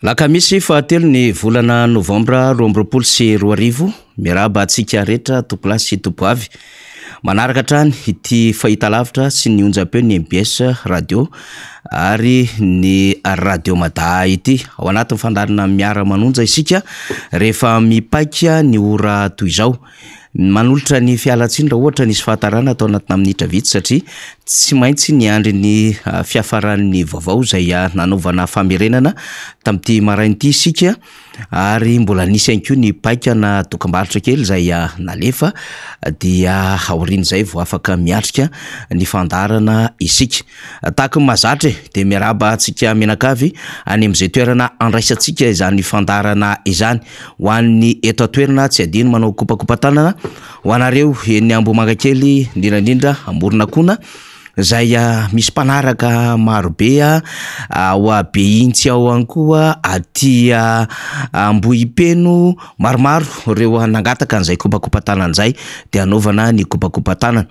Lakamisy fahatelo ny volana novambra 2024 miraba atsika rehetra topolasy sy topoavy manaraka trany ity fahitalavitra sy ny onjam-peo ny MBS radio ary ny radio Mada ity ao anatin'ny fandarina miara-manonja isika rehefa mipaika ny ora toy izao manolotra ny fialatsiny raha ohatra nisy fahatarana atao anatina minitra vitsy satria tsy maintsy ny andry ny fiafaran'ny vaovao izay nanovana famerenana tamin'ity marain'ity isika ary mbola nisy ihany koa ny paika na dokam-barotra kely izay nalefa dia aorian'izay vao afaka miatrika ny fandarana isika tahaka ny mahazatra dia miaraba antsika menakavy any amin'izay toerana andraisantsika izany fandarana izany ho an'ny eto atoerana tsy adino manao kopakopatanana ho anareo eny Ambohimankakely indrindrandrindra Amoronakona zay misy mpanaraka marobe ao Beintsy ao any koa aty Ambohipeno maromaro reo nangataka an'izay kopakopatanana izay dia anaovana ny kopakopatanana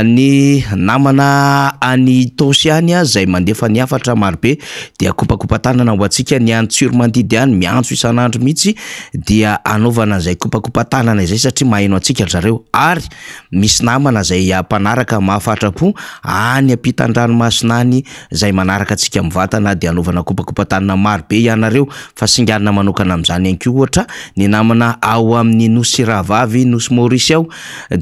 ny namana any Tosy any zay mandefa ny afatra marobe dia kopakopatanana ho antsika ny Antsormandidy any miantso isan'andro mihitsy dia anaovana an'izay kopakopatanana izay satria maheno antsika zareo ary misy namana zay mpanaraka mahafatrapo any ampitan-dranomasina any zay manaraka antsika mivatana dia anaovana kopakopatanana marobe ianareo fa singanana manokana amin'izany ihany koa ohatra ny namana ao amin'ny Nosy Rahavavy Nosy Maurice ao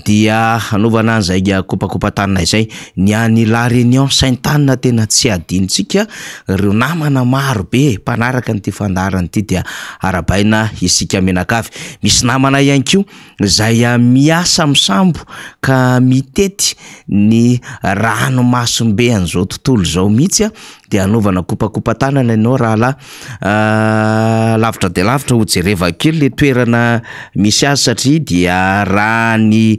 dia anaovana an'izay kopakopatanana izay ny any La Réunion Sainte-Anne tena tsy adintsika reo namana marobe mpanaraka n'ity fandarana ity dia arabaina isika menakavy misy namana ihany koa zay miasa misambo ka mitety ny ranomasimbe an'izao tontolo izao mihitsy dia anaovana kopakopatanana ianao raha lavitra dia lavitra ho jereva kely le toerana misy azy satria dia raha ny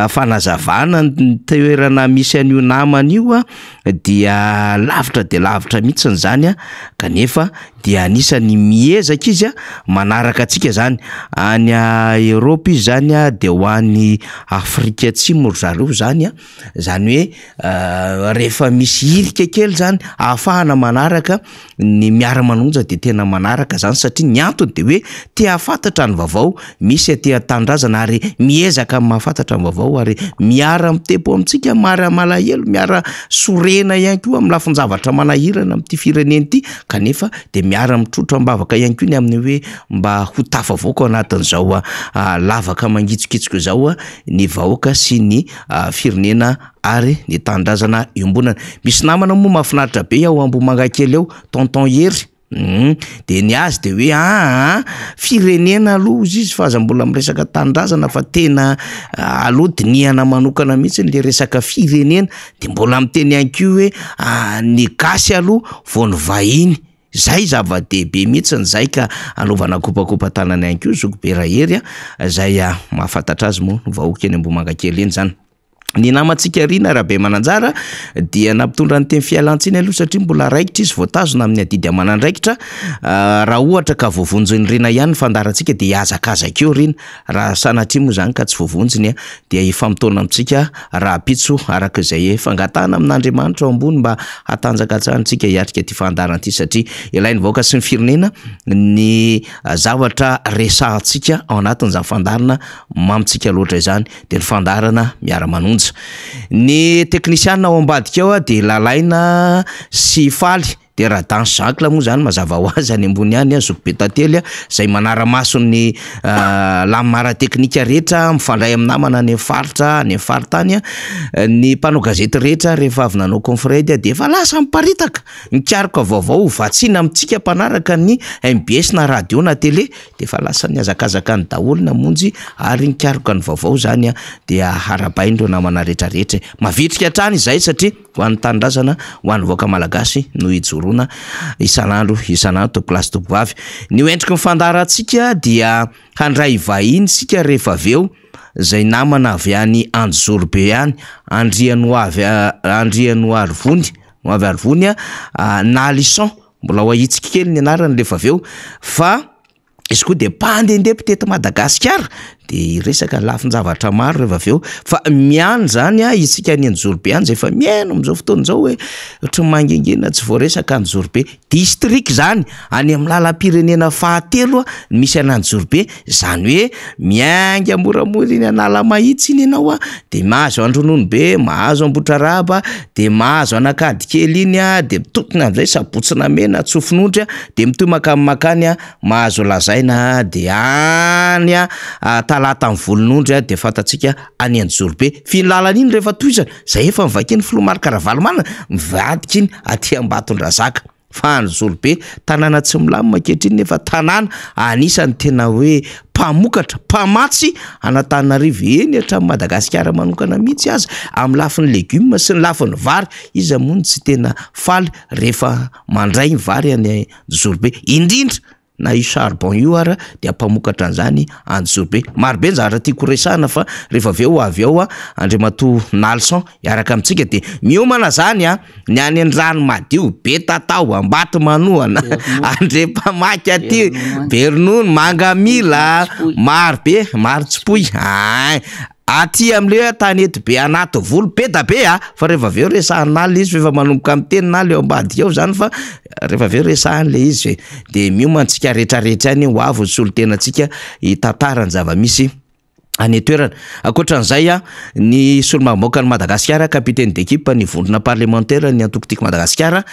fanazavana ny toerana misy an'io namana io dia lavitra mihitsy zany kanefa dia anisany miezaka izy manaraka antsika zany any Europe izy zany dia ho any Afrika Atsimo zareo zany zany hoe rehefa misy hirika kely zany ahafahana manaraka ny miara-manonja dia tena manaraka zany satria ny antony dia hoe te hafantatra ny vaovao misy te hatandrazana ary miezaka mahafantatra ny vaovao ary miara mitebo amintsika mara malahelo miara sorena ihany koa amin'ny lafin-javatra manahirana amin'ity firenena ity kanefa dia miara mitrotro ambavaka ihany koa ny amin'ny hoe mba ho tafavoaka ao anatin'izao lavaka mangitsokitsoko izao ny vahoaka sy ny firenena ary ny tandrazana iombonana misy namana moa mahafinaritra be ao Ambohimankakely ao tonton Hery dia ny azy dia hoe firenena aloha izy fa aza mbola miresaka tandrazana fa tena aloha dinihana manokana mihitsy le resaka firenena dia mbola miteny ihany koa hoe ny gasy aloha vao ny vahiny zay zava-dehibe mihitsy zay ka anaovana kopakopatanana ihany koa Zokobera Hery zay mahafantatra azy moa vahoaka eny Ambohimankakely eny zany ny namantsika rina rahabe mananjara dia nampitondra ny teny fialantsiny aloha satria mbola raikitra izy voatazona amin'ny adidy amanandraikitra raha ohatra ka voavonjiny rina ihany fandarantsika dia hiazakazaka eo rina raha sanatria moa zany ka tsy voavonjiny dia hifampitona amintsika raha pitso araka izay fangatana amin'Andriamanitra ao ambony mba hatanjakatsahantsika hiatrika ty fandarana ity satria ilainy vahoaka sy ny firenena ny zavatra resahantsika ao anatin'izany fandarana mamitsika loatra izany dia ny fandarana miara-manonja ny teknisiana ao ambadika ao dia lalaina sy faly dia raha dans Jacques moa zany mazava ho azy any ambony any Zokobe tantely zay manara-maso ny lamara teknika rehetra mifandray amin'ny namana any faritra any faritany ny mpanao gazety rehetra rehefa avy nanao confrede dia efa lasa miparitaka nikaroka vaovao vatsina amintsika mpanaraka ny MBS na radio na télé dia efa lasa niazakazaka ny daholo namonjy ary nikaroka ny vaovao zany dia harabaindreo namana rehetrarehetra mavitrika hatrany izay satria ho an'ny tandrazana ho an'ny vahoaka malagasy no hijorona isan'andro topolasy topoavy ny endriky mifandarantsika dia handray vahiny sika rehefa aveo zay namana avy any Anjorbe any Andriano Arivony na Lisson mbola ho ahitsika kely ny anarany rehefa aveo fa izy koa dia mpandehandeha mpitety Madagasikara de resaka lafin-javatra maro rehefa aveo fa miany zany isika any Anjorobe any zay fa miaino am'izao fotoana zao hoe ohatra mangengena tsy voaresaka Anjorobe district zany any amin'ny lalam-pirenena fahatelo misy any Anjorobe zany hoe mianga moramora iny anala mahitsy iny ianao de mahazo Andrononibe mahazo Ambohitraraba de mahazo Anakady kely iny de mitokona am'izay Sabotsina Mena Tsofinondry de mitoy makany mahazo Lazaina de any Talata amin'ny Volonondry de fantatsika any Anjorobe filalana iny rehefa toizana zay efa mivakiny Filomary Karavalomana mivadika iny aty Ambatondrazaka fa Anjorobe tanàna tsy milamina ankehitriny nefa tanàna anisany tena hoe mpamokatra mpamatsy Antananarivo eny hatramin'ny Madagasikara manokana mihitsy azy amin'ny lafin'ny legioma sy ny lafin'ny vary izy mony tsy tena faly rehefa mandray ny vary any Anjorobe indrindra na io charbon io ara de mpamokatra an'izany Anjorobe marobe zara tiako resahana fa rehefa avy ao Andriamatoa Nalson iaraka amintsika de miomana zany ny any an-drano madio Betatao Ambatomanoana Andrepamaky aty Bernono Mangamila marobe Marotsipoy aty am'le tany eto be anaty volo be da be fa rehefa aveo resahan'ala izy efa manomboka amin'ny tenin'ala eo ambadika eo zany fa rehefa aveo resahan'le izy de miomantsika rehetrarehetra any ho avy solotenantsika hitantarany zava-misy any toerana akoatran'izay ny solomamoaka ny Madagasikara capitaine d'équipe ny vondrona parlementaire ny antokotiko Madagasikara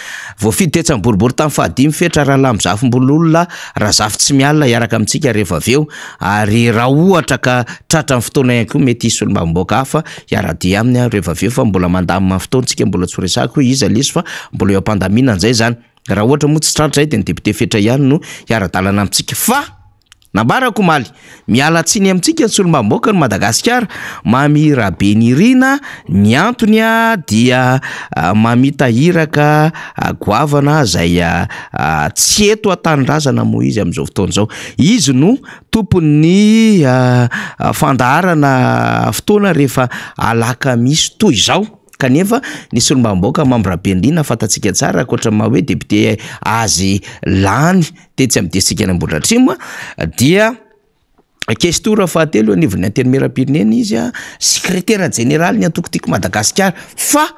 voafidy tetsa boribory tamin'ny fahadimy fetra Rahalamo Zafimbololona Razafy tsy mialina iaraka amintsika rehefa aveo ary raha ohatra ka tratra amin'ny fotoana ihany koa mety solomamoaka hafa iaradia aminy rehefa aveo fa mbola mandamina fotoantsika mbola tsy resako izy alisy fa mbola eo am-pandamina an'izay zany raha ohatra moa tsy tratra de ny député fetra ihany no iara-dalana amintsika fa Nambarako maly miala tsiny amintsika ny solomamoaka ny Madagasikara mamira benirina ny antony dia mamita hiraka goavana zay tsy eto atanindrazana moa izy am'izao fotoana zao izy no tompon'ny fandaharana fotoana rehefa alaka misy toy zao kanefa ny solomamoaka mambra benirina fantatsika tsara akoatra hoe député azy lany tetsy amin'ny district any Ambohidratrimo dia Kestora fahatelo anivon'ny antenimieram-pirenena izy secrétaire général ny antokotiko Madagasikara fa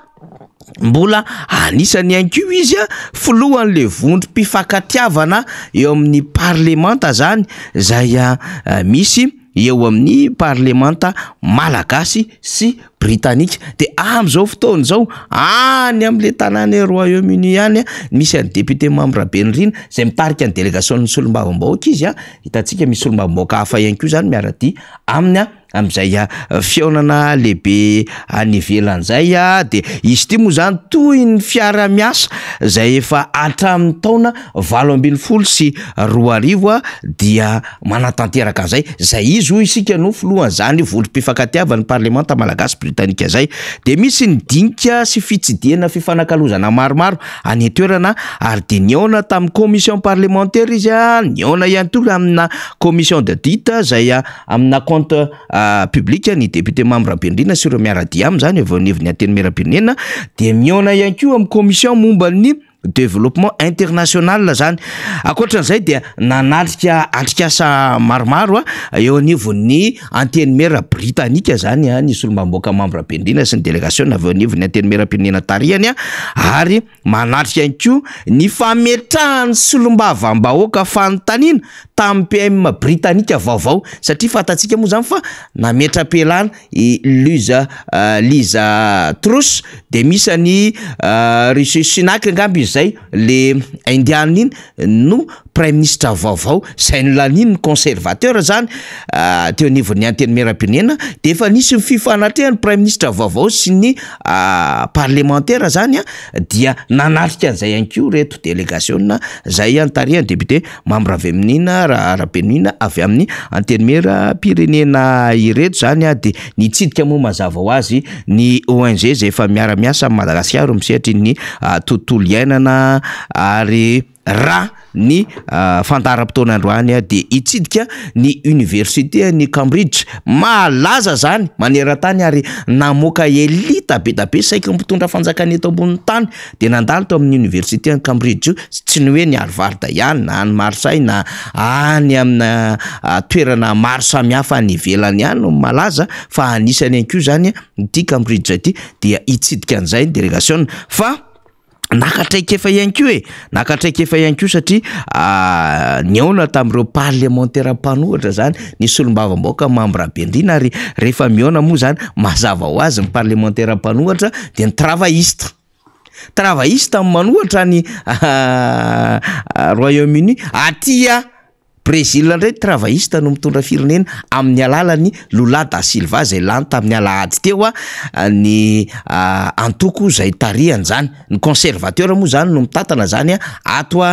mbola anisany anko izy filohan'le vondro mpifankatiavana eo amin'ny parlemanta zany zay misy eo amin'ny parlemanta malagasy sy britannique de am'izao fotoana zao any am'le tanàna Royaume-Uni ihany misy any député membre benirina zay mitarika ny délégation ny solombavambahoaka izy hitantsika misy solombavambahoaka hafa ihany koa zany miara-ty aminy am'izay fiaonana lehibe any ivelan'izay de izy ty moa zany toy ny fiara-miasa zay efa hatramin'ny taona 2012 sy 2020 dia manatanteraka an'izay zay izy hoy isika no filohan'izany volom-pifankatiavan'ny parlemanta malagasy britannika zay de misy ny dinika sy fitsidihana fifanakalozana maromaro any toerana ary de niona tamin'ny commission parlementaire izy niona ihany toa amina commission d'audit zay amina compte public ny député membre benirina sy ireo miara-dia am'izany avy anivon'ny antenimieram-pirenena de miona ihany koa amin'ny commission momba ny développement international zany akoatran'izay dia nanatrika atrikasa maromaro eo anivon'ny antenimera britannika zany ny solomamoaka membre benirina sy ny délégation avy anivon'ny antenimieram-pirenena tarihany ary manatrika ihany koa ny fametrahany solombavambahoaka fanontaniana tamin'ny PM britannika vaovao satria fantatsika moa zany fa nametra-pelana Liza Truss de misy ny Rishi Sunak ngamby zay le indiana iny no prime ministre vaovao zay nolaniny ny conservateur zany teo anivon'ny antenimieram-pirenena de efa nisy ny fifanatrehany prime ministre vaovao sy ny parlementaire zany dia nanatrika an'izay ihany koa reto délégation zay antarihany député membre avy amin'ina rabenina avy amin'ny antenimieram-pirenena ireto zany de nitsidika moa mazava ho azy ny ONG zay efa miara-miasa Madagasikara misehatra ny tontolo iainana ary raha ny fandaram-potoana androany de itsidika ny université ny Cambridge malaza zany maneran-tany ary namoaka elita be da be saika mitondra fanjakana eto ambony tany de nandalo tao amin'ny université ny Cambridge tsy ny hoe ny Harvard ihany na ny Marseille na any amina toerana maro samihafa ny ivelany ihany no malaza fa anisany anko zany ity Cambridge ity dia itsidika an'izay délégation fa nakatraikefa ihany koa nakatraikefa ihany koa satria niaona tamin'ireo parlementaire mpanohatra zany ny solombavamboaka Mambrabendrina ary rehefa miaona moa zany mazava ho azy ny parlementaire mpanohatra de ny travailliste manohatra ny Royaume-Uni atia Brésil ndray travailliste no mitondra firenena amin'ny alalany Lula da Silva zay lany tamin'ny alahady teo ny antoko zay tariany zany ny conservateur moa zany no mitatana zany ato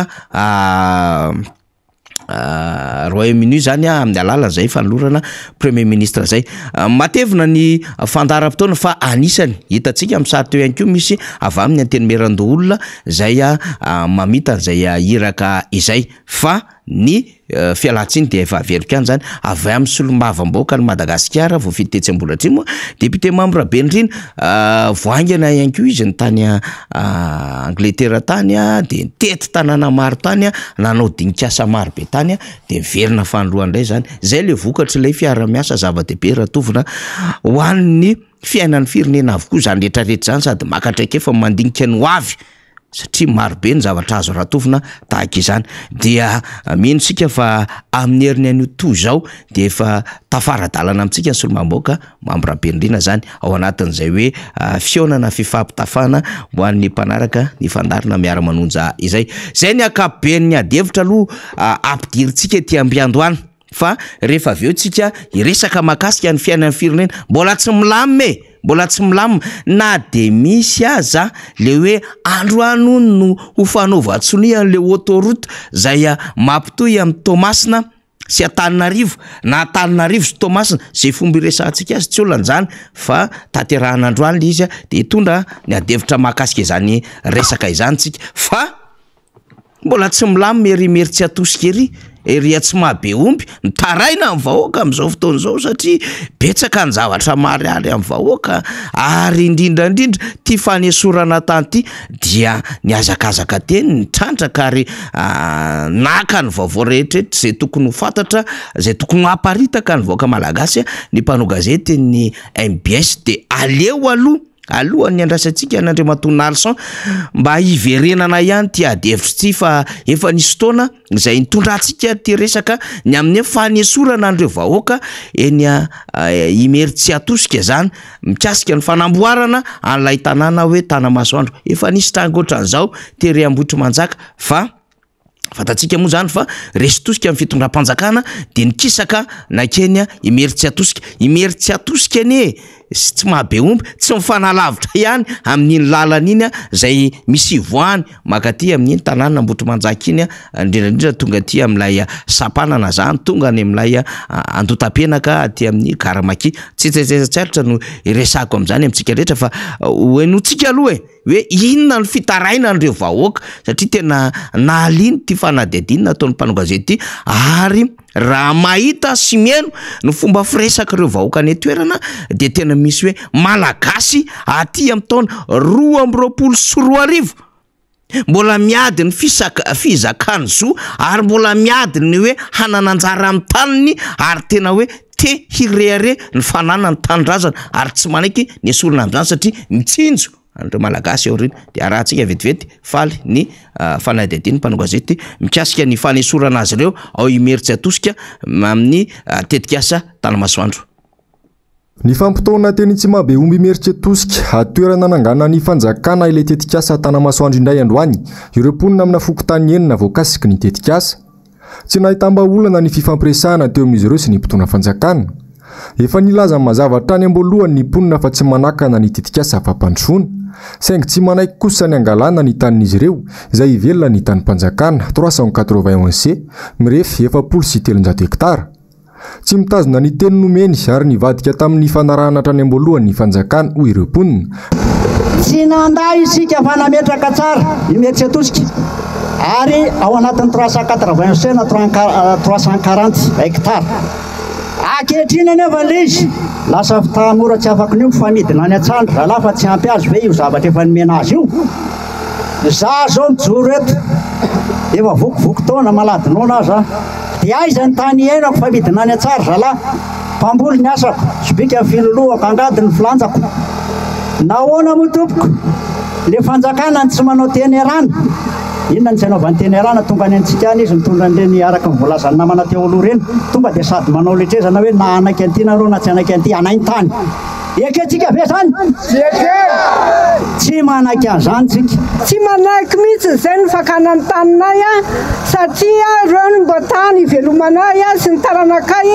Royaume-Uni zany amin'ny alalany zay fanolorana premier ministre zay matevina ny fandaram-potoana fa anisany hitantsika amin'ny sary teo ihany koa misy avy amin'ny antenimeran-doholona zay mamita zay iraka izay fa ny fialatsiny de efa averika any zany avy amin'ny solombavamboaka ny Madagasikara vao fitetsy-mbola atrimo député Mambrabendrina voangana ihany koa izy ny tany Angleterre tany de tety tanàna maro tany nanao dinikasa maro be tany de miverina fanoloandray zany zay le vokatry ilay fiara-miasa zava-dehibe raha tovina ho an'ny fiainan'ny firenena avokoa zany rehetrarehetra zany sady makatraikefa mandinika ny hoavy satria maro be ny zavatra azo ratovina tahaka izany dia mino sika fa amin'ny heriny an'io to zao de efa tafaradalana amintsika ny solombavamboaka Mambrabendrina zany ao anatin'izay hoe fionana fifampitafana ho an'ny mpanaraka ny fandarina miara-manonja izay ny akapoben'ny adevitra aloha ampidiritsika ety Ambiandohany fa rehefa avy eo tsika iresaka makasika ny fiainan'ny firenena mbola tsy milamy na de misy aza le hoe androano no ho fanaovan-tsonian'le autoroute zay mampitohy amin'ny Tomasina sy Antananarivo na Antananarivo sy Tomasina zay fomba iresantsika azy tsy olan'izany fa taterahan'androany le izy de hitondra ny adevitra makasika izany resaka izany tsika fa mbola tsy milamy ery tsy atosika ery tsy mahabe omby mitaraina amin'ny vahoaka amin'izao fotoana izao satria betsaka ny zavatra mariary amin'ny vahoaka ary indrindra tia fanesorana tany ity dia niazakazaka teny ny trandraka ary naka ny vaovao rehetrarehetra zay tokony ho fantatra zay tokony ho aparitaka ny vahoaka malagasy ny mpanao gazety ny MBS de aleo alohan'ny andrasantsika n'Andriamatoa Nalson mba hiverenana ihany ty adevitra ty fa efa nisy fotoana zay nitondrantsika ty resaka ny amin'ny fanesorana andreo vahoaka eny imery tsy atosika zany mikasika ny fanamboarana an'ilay tanàna hoe Tanamasoandro efa nisy trangoatran'izao tery Ambotry Manjaka fa fatatsika moa zany fa resy tosika amin'ny fitondram-panjakana de nikisaka na Kenya imery tsy atosika ane tsy mahabe omby tsy mifanalavitra ihany amin'iny lalana iny zay misy voany makaty amin'iny tanàna Ambotry Manjaka iny indrindra tonga aty amin'ilay Sapanana zany tonga any amin'ilay Andotapenaka aty amin'ny Garamaki tsy tsaitsaritra no iresako amin'izany amintsika rehetra fa hoenotsika aloha hoe inona ny fitaraina andreo vahoaka satria tena nahaliany ty fanadihadinina ataon'ny mpanao gazety ary raha mahita sy mieno ny fomba firesaka ireo vahoaka any toerana de tena misy hoe malagasy aty amin'ny taona 2024 mbola miady ny fizakany zo ary mbola miady ny hoe hanananjara amin'ny taniny ary tena hoe te hirehare ny fanana ny tanindrazana ary tsy manaiky ny esorina amin'izany satria mitsinjo andreo malagasy ao reny de arahantsika vetivety faly ny fanadihadiny mpanao gazety mikasika ny fanesorana azy ireo ao imery tsy atosika amin'ny tetikasa Tanamasoandro. Ny fampitoana teny tsy mahabe omby imery tsy atosika atoerana nangana ny fanjakana ilay tetikasa Tanamasoandro indray androany ireo mponina amina fokotany enina voakasiky ny tetikasa tsy nahitamba-olana ny fifampiresahana teo amin'izy ireo sy ny mpitona fanjakana efa nilaza mazava trany amboalohany ny mponina fa tsy manakana ny tetikasa fampandrosoana saingy tsy manaiky kosa ny angalana ny tanin'izy ireo izay ivelona ny tany mpanjakana 381 c mirefy 700 hektara Tsy mitazona ny teny nomeny ary nivadika tamin'ny fanarahana hatrany am-boalohany ny fanjakana hoy ireo mponina. Tsy nanday isika fa nametraka tsara i Metsetosika ary ao anatin'ny 380 na 340 hektara. Ankehitriny anefa izy lasa tanora tsy afaka nio famidina any Antsandra raha fa tsy ampy azy ve io zavatra efa nomena azy io. Za zao mijoro eto efa vokovoko taona maladinona aza dia aiza ny tany iainako famidina any Antsara zalahy, mpamboly ny asako, sobika filoloako angady ny filanjako. Nahoana moa tompoko le fanjakana tsy manao teny arana, inona ny tsy anaovan'ny teny arana tonga any antsika any izy mitondra an'ireny araka ny voalazany namana teo aloha reny, tonga dia sady manao letrezana hoe na anaky an'ity nareo na tsy anaky an'ity anay ny tany. Eketsika ve zany? Tsy manaky an'izany tsika. Tsy manaky mihitsy izay ny fakana ny taninay satria ireo ny mba tany ivelomanay sy ny taranakay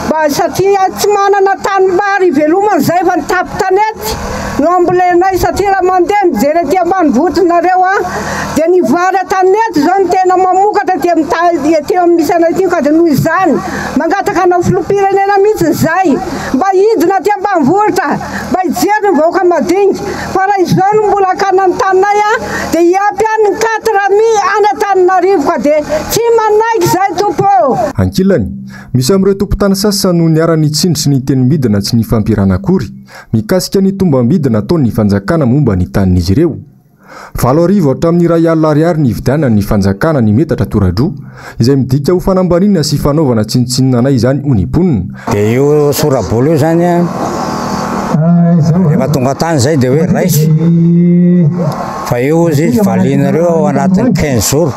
mba satria tsy manana tanimbary ivelomana izay fa nitapy tanety no ambolenay satria raha mandeha mijery aty ambanivohitrinareo dia ny vary tanety zao ny tena mamokatra aty amin'ny misy anay ity ka dia noho izany mangataka anao filoham-pirenena mihitsy izay mba hidina aty ambanivohitra mba hijery ny vahoaka madinika fa raha izao no mbola akana ny taninay dia hiampy any 4,000 any Antananarivo ka dia tsy manaiky izay tompo. Ankilany, misy amin'ireo tompon-tany sasany no niara-ny tsindry sy ny teny-midina tsy ny fampirana akory mikasika ny tombam-bidina ataon'ny fanjakana momba ny tanin'izy ireo. 7,000 hatramin'ny R1,000 ny vidiana ny fanjakana ny metatra toradroa izay midika ho fanambanina sy fanaovana tsinotsinonanay izany ho ny mponina. Dia io sorabolo io zany rehefa tonga tany zay dia hoe raisy fa io izy valinareo ao anatin'ny 15 jours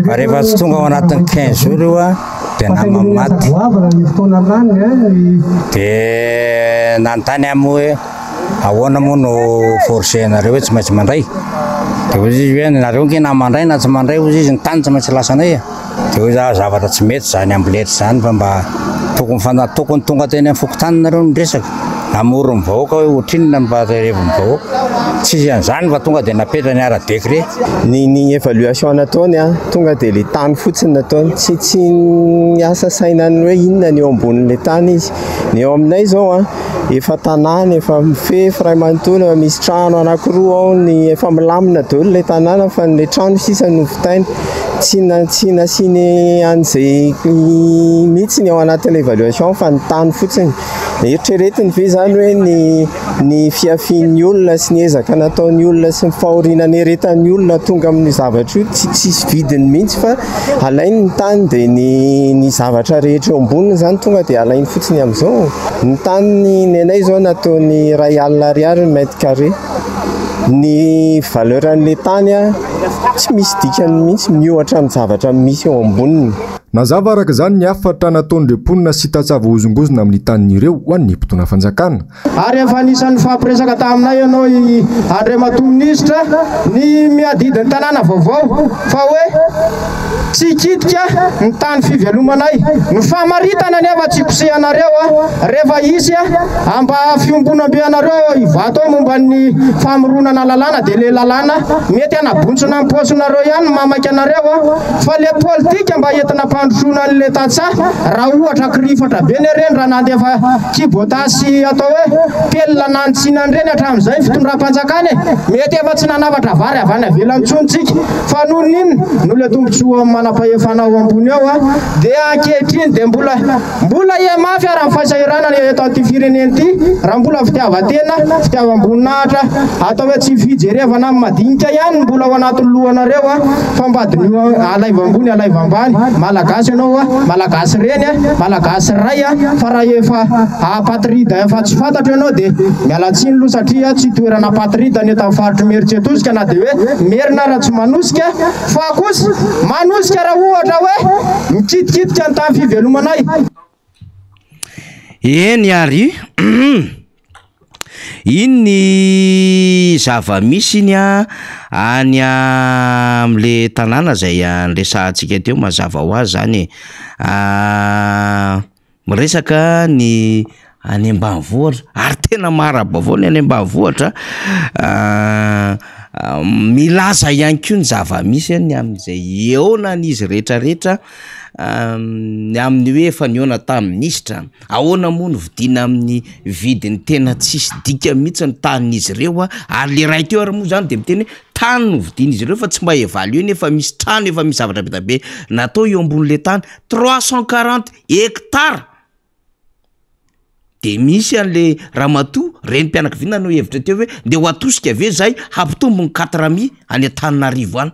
fa rehefa tsy tonga ao anatin'ny 15 jours io dia namamaty dia nanontany amin'ny hoe ahoana moa no forcenareo hoe tsy maintsy mandray. Dia hoy izy hoe nareo nkena mandray na tsy mandray hoy izy ny tany tsy maintsy lasanay. Dia hoy za zavatra tsy mety zany amboletry zany fa mba tokony tonga teny amin'ny fokotany nareo nidresaka namoro ny vahoaka hoe ohatrinona mba revo ny vahoaka tsy an'izany fa tonga dia napetra ny ara-décret. Ny évaluation nataony tonga dia le tany fotsiny nataony tsy niasa sainany hoe inona ny eo ambonin'le tany izy. Ny eo aminay zao efa tanàna efa mifefy ray manontolo efa misy trano anankiroa ao ny efa milamina daholo le tanàna fa le trano sisa novotainy tsy nasiny an'izay mihitsy ny ao anatin'le évaluation fa ny tany fotsiny. Eritreretiny ve zany hoe ny fiafian'ny olona sy ny ezaka nataon'ny olona sy ny fahorianany eretan'ny olona tonga amin'ny zavatra io tsisy vidiny mihitsy fa alainy ny tany dia ny zavatra rehetra eo amboniny zany tonga dia alainy fotsiny amin'izao. Ny tany ny anay zao nataony R1,000 mètre carré. Ny valeur an'le tany tsy misy dikany mihitsy miohatra amin'ny zavatra misy eo amboniny. Nazava araka izany ny afatra nataon'ireo mponina sy tatsava hozongozona amin'ny tanin'ireo ho an'ny mpitona fanjakana. Ary efa anisan'ny fampiresaka taminay ianao Andriamatoa Minisitra ny miadidiny tanàna vaovao fa hoe tsy hikitika ny tany fivelomanay. Ny famaritana nefa tsy kosehanareo rehefa isy amba fiombonam-beanareo hivato momba ny famoronana lalàna dia le lalàna mety hanabontsona ny paosinareo ihany mamaky anareo fa le politika mba entina pandrosoana an'le tantsaha raha ohatra kirifatra be ny reny raha nandefa kibotasy atao hoe pelona nantsinan reny hatramin'izay fitondram-panjakana mety efa tsy nanavatra vary avy any avelany tsontsika fa noho n'inona no le tombontsoa manam-pahefana ao ambony ao dia ankehitriny dia mbola mafy raha fahasahiranana eto an'ity firenena ity raha mbola fitiavan-tena fitiavam-boninahitra atao hoe tsy fijerevana amin'ny madinika ihany mbola ao anatin'ny lohanareo fa mbadiny alaiva ambony alaiva ambany malagasy ianao malagasy reny malagasy ray fa raha efa patrida efa tsy fantatra ianao dia mialatsiny aloha satria tsy toerana patrida ny eto amin'ny faritry Meritsetosika na dia hoe merina raha tsy manosika fa kosa manosika raha ohatra hoe mikitikitika ny tany fivelomanay. Eny ary iny ny zava-misy iny any am'le tanàna zay anresahantsika teo mazava ho azy zany miresaka ny any ambanivohitra ary tena marabavao ny any ambanivohitra milaza ihany koa ny zava-misy ny amin'izay eona n'izy rehetrarehetra ny amin'ny hoe efa niona tamin'ny ministra ahoana moa ny vidina amin'ny vidiny tena tsisy dika mihitsy ny tanin'izy ireo ary le ray teo ary moa zany de miteny hoe tany no vidin'izy ireo fa tsy mba evalué nefa misy trano efa misy zavatra betabe natao eo ambonin'le tany 340 hectares de misy an'le Ramatoa renim-pianakaviana no hevitra teo hoe de ho atosika ave zay hampitombony 400 any Antananarivo any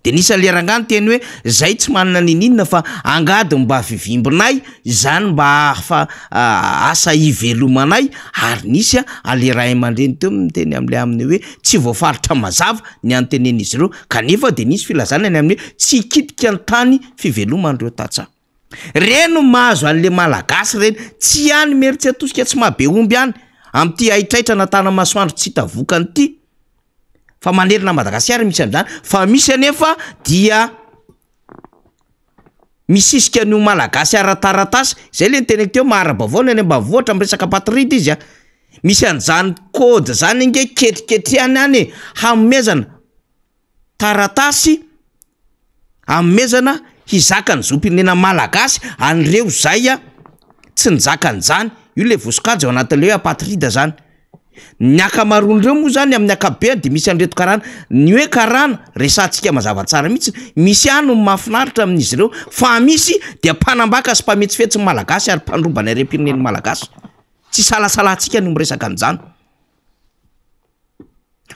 de nisy le rangano teny hoe zay tsy manana ninina fa angady mba fivimbinay zany mba fa asa ivelomanay ary nisy ale ray aman-dreny teo miteny am'le aminy hoe tsy voafaritra mazava ny antenen'izy ireo kanefa de nisy filazana ny amin'ny tsy kitika ny tany fivelomandreo tatsa reno mahazo an'le malagasy reny tsy any mery tsy atosika tsy mahabe omby any am'ty aitraitra natana masoandro tsy tavokany ty fa manerina Madagasikara misy am'zany fa misy anefa dia misisika ny malagasy ara-taratasy zay le teny teo maharabavao ny ambavoatra am'resaka patride izy misy an'zany kôdy zany inge ketriketriany any hamezana taratasy amezana hizakany zompinena malagasy an'reo zay tsy nizakany zany io le vosokajo ao anatin'le hoe patride zany ny akamaroan'ireo moa zany amin'ny akabeany de misy an'reto karana ny hoe karana resantsika mazava tsara mihitsy misy ano mahafinaritra amin'izy ireo fa misy de mpanambaka sy mpametsifetsy malagasy ary mpandrombany arem-pireneny malagasy tsy salasalantsika no miresaka an'izany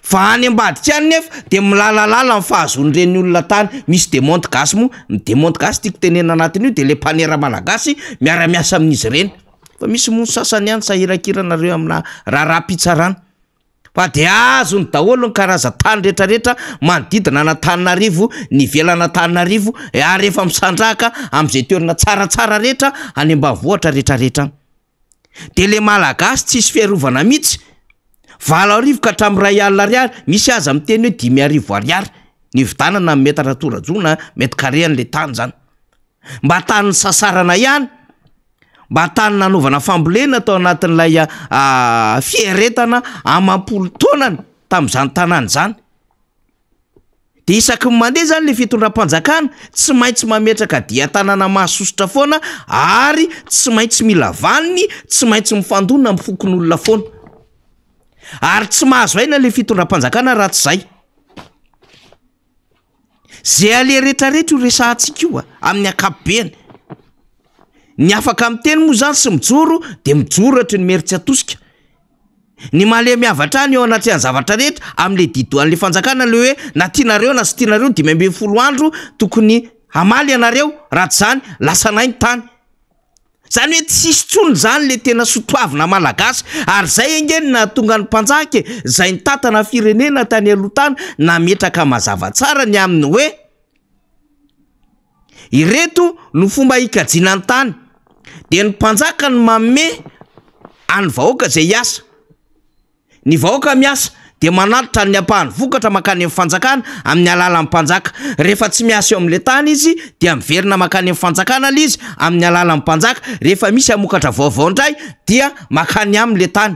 fa any ambadika any nefa de milalalala mifahazon'ireny olona tany misy demonte gasy moa ny demonte gasy tiako tenena anatiny io de le mpanera malagasy miara-miasa amin'izy ireny fa misy moa sasany ihany sahirankiranareo amina raharaham-pitsarana fa de azo ny daholo ny karaza tany rehetrarehetra manodidina Antananarivo ny velana Antananarivo ary efa misandraka am'izay toerana tsaratsara rehetra any ambanivohitra rehetrarehetra de le malagasy tsisy fiarovana mihitsy 20,000 ka hatramin'ny 1,000 ariary misy aza amiteny hoe 10,000 ariary ny vidanana metatra torajona mètre carré an'le tany zany mba tany sasarana ihany mba tany nanovana fambolena tao anatin'ilay fieretana amampolo taonany tamin'izany tanany zany de isaky mandeha zany le fitondram-panjakana tsy maintsy mametraka dia tanana mahasosotra foana ary tsy maintsy mila vaniny tsy maintsy mifandona amin'ny fokon'olona foana ary tsy mahazo aina le fitondram-panjakana raha tsy zay zay ale rehetrarehetra io resahantsika io amin'ny akapobeany ny afaka miteny moa zany sy mijoro de mijoro ohatra ny mery tsy atosika ny male miavatra any eo anaty any zavatra rehetra am'le didoan'le fanjakana le hoe na tianareo na sy tianareo 5 andro tokony hamaly ianareo raha tsy zany lasanay ny tany zany hoe tsisy tsony zany le tena sotoavina malagasy ary zay engeny na tonga ny mpanjaka zay ny tatana firenena tany aloha-tany na metraka mazava tsara ny aminy hoe ireto no fomba hikajiana ny tany de ny mpanjaka ny mamme any vahoaka zay hiasa ny vahoaka miasa de manatitra ny ampahany vokatra makany amin'ny fanjakana amin'ny alalan'ny mpanjaka rehefa tsy miasa eo amin'le tany izy de miverina makany amin'ny fanjakana le izy amin'ny alalan'ny mpanjaka rehefa misy amokatra vaovao indray dia makany amin'le tany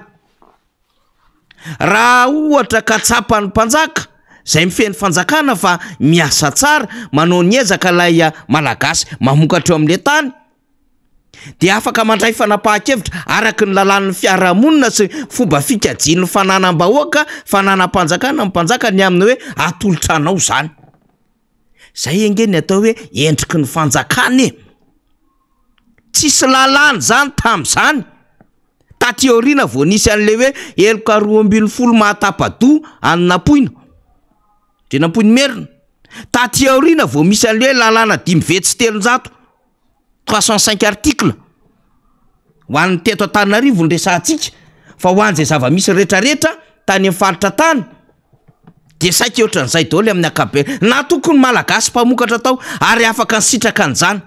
raha ohatra ka tsapan'ny mpanjaka zay mifeny fanjakana fa miasa tsara manao ny ezaka lay malagasy mamokatra eo amin'le tany de afaka mandray fanapahan-kevitra araky ny lalan'ny fiarahamonina sy fomba fikajian'ny fananam-bahoaka fananam-panjakana mpanjaka ny aminy hoe atolotra anao zany zay engeny atao hoe endriky ny fanjakany tsisy lalany zany tam'zany taty aoriana vao nisy an'le hoe 1270 mahatapa-doha any Nampoina de Nampoiny Merina taty aoriana vao misy an'le hoe lalana 5 305 articles ho an'ny teto Antananarivo ny resantsika fa ho an'izay zava-misy rehetrarehetra tany amin'ny faritra tany de saika ohatran'izay daholo amin'ny akabe na tokony malagasy mpamokatra tao ary afaka nisitraka an'izany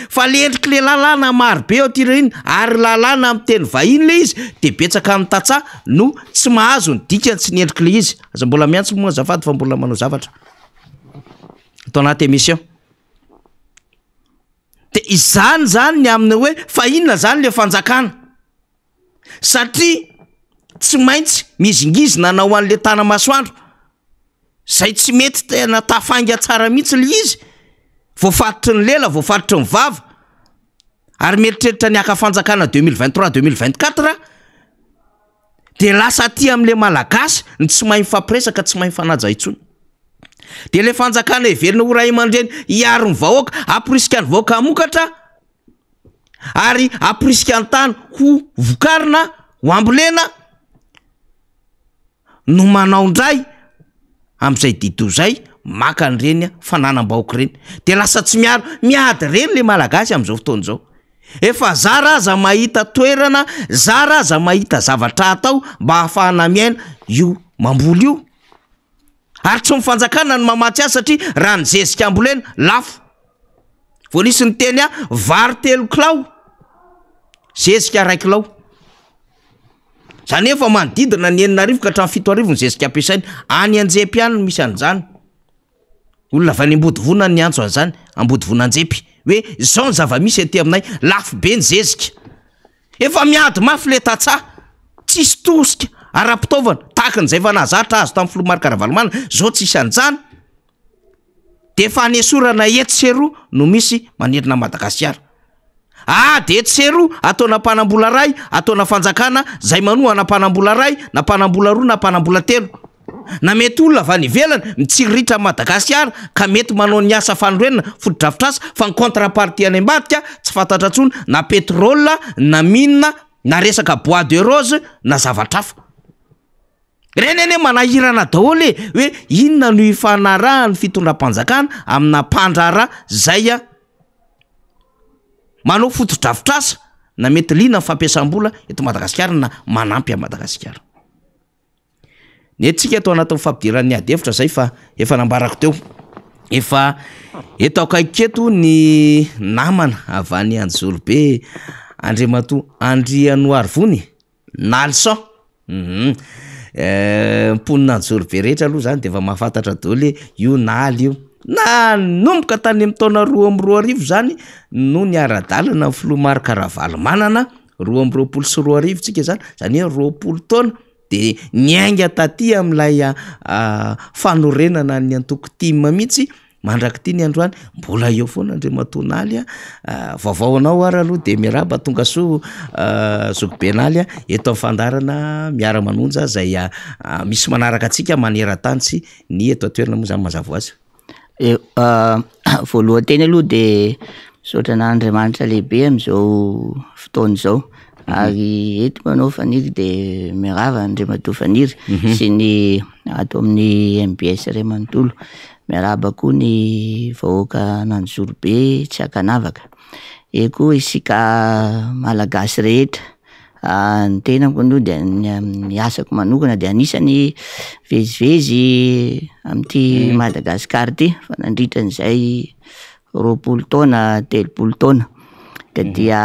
fa le endriky le lalàna marobe ao tireny ary lalàna amin'ny teny vahiny le izy de betsaka amin'ny tatsa no tsy mahazo ny dikany tsy ny endriky le izy aza mbola miantso moa azafady fa mbola manao zavatra atao anaty émission de izany zany ny aminy hoe fa inona zany le fanjakana satria tsy maintsy mizingizina na ho an'le tana masoandro zay tsy mety tena tafanga tsara mihitsy le izy voafatotry ny lela voafatotry ny vava ary mieritreritra ny aka fanjakana 2023-2024 de lasa aty am'le malagasy ny tsy mahay mifampiresaka tsy mahay mifanaja intsony de le fanjakana ivelona ho ray aman-dreny hiaro ny vahoaka aporisika ny vahoaka amokatra ary aporisika ny tany ho vokarina ho ambolena no manao ndray am'izay dido zay maka ny reny fananam-bahoaka reny de lasa tsy miady reny le malagasy am'izao fotoana zao efa zara aza mahita toerana zara aza mahita zavatra atao mba hahafahana miaina io mamboly io ary tsy mifanjakana ny mamatsy azy satria raha ny zezika ambolena lafo voanisy ny teny vary 3 kilao zezika 1 kilao zany efa manodidina ny 9 ka hatramin'ny 7 arivo ny zezika ampiasaina any Anjepy any misy an'izany olona avy any Ambodivona ny antso an'izany Ambodivona Anjepy hoe zao ny zava-misy aty aminay lafo be ny zezika efa miady mafy le tatsa tsisy tosika ara-pitaovana takan'izay fa nahazatra azo tamin'ny Filomarika Ravalomanana zao tsisy an'izany de efa anesorana etseroa no misy manerina Madagasikara de etseroa ataona mpanambola ray ataona fanjakana zay manoa anampanambola ray na mpanambola roa na mpanambola 3 na mety olona avy any ivelany mitsiriritra Madagasikara ka mety manao ny asa fanorenana fotodrafitrasa fa ny contrepartie any ambadika tsy fantatra ntsony na pétrole na mine na resaka bois de rose na zavatra hafa reny ene manahirana daholo hoe inona no ifanarahany fitondram-panjakana amina mpandrara zay manao fotodrafitrasa na mety lina fampiasam-bola eto Madagasikara na manampy a Madagasikara netsika eto anatin'ny fampidiran'ny adevitra zay fa efa nambarako teo efa eto akaiky eto ny namana avy any Anjolobe Andriamatoa Andrianoary Vony Nalson mponina Anjolobe rehetra aloha zany de efa mahafantatra daholo io naly io na nomboka tany amin'ny taona 2022 zany no ny ara-dalana Filomarika Ravalomanana 2022 tsika zany hoe 20 taona de niainga taty am'lay fanorenana ny antoko tim mihitsy mandraky ty ny androany mbola eo foana Andriamatoa Naly vaovao anao ary aloha de miaraba tonga so Zokobenaly eto amin'ny fandarana miara-manonja zay misy manaraka atsika maneran-tany sy ny eto atoerana moa zany mazava azy voalohanteny aloha de misaotra n'Andriamanitra lehibe am'izao fotoana zao ary eto manao faniry de miarava Andriamatoa Faniry sy ny ato amin'ny MBS Ray Manontolo miaraba koa ny vahoaka n'Anjolobe tsy akanavaka koa isika malagasy rehetra ny tenako aloha de ny asako manokana de anisany vezivezy am'ty Madagasikara ty fa nandritra n'izay 20 taona 30 taona ka dia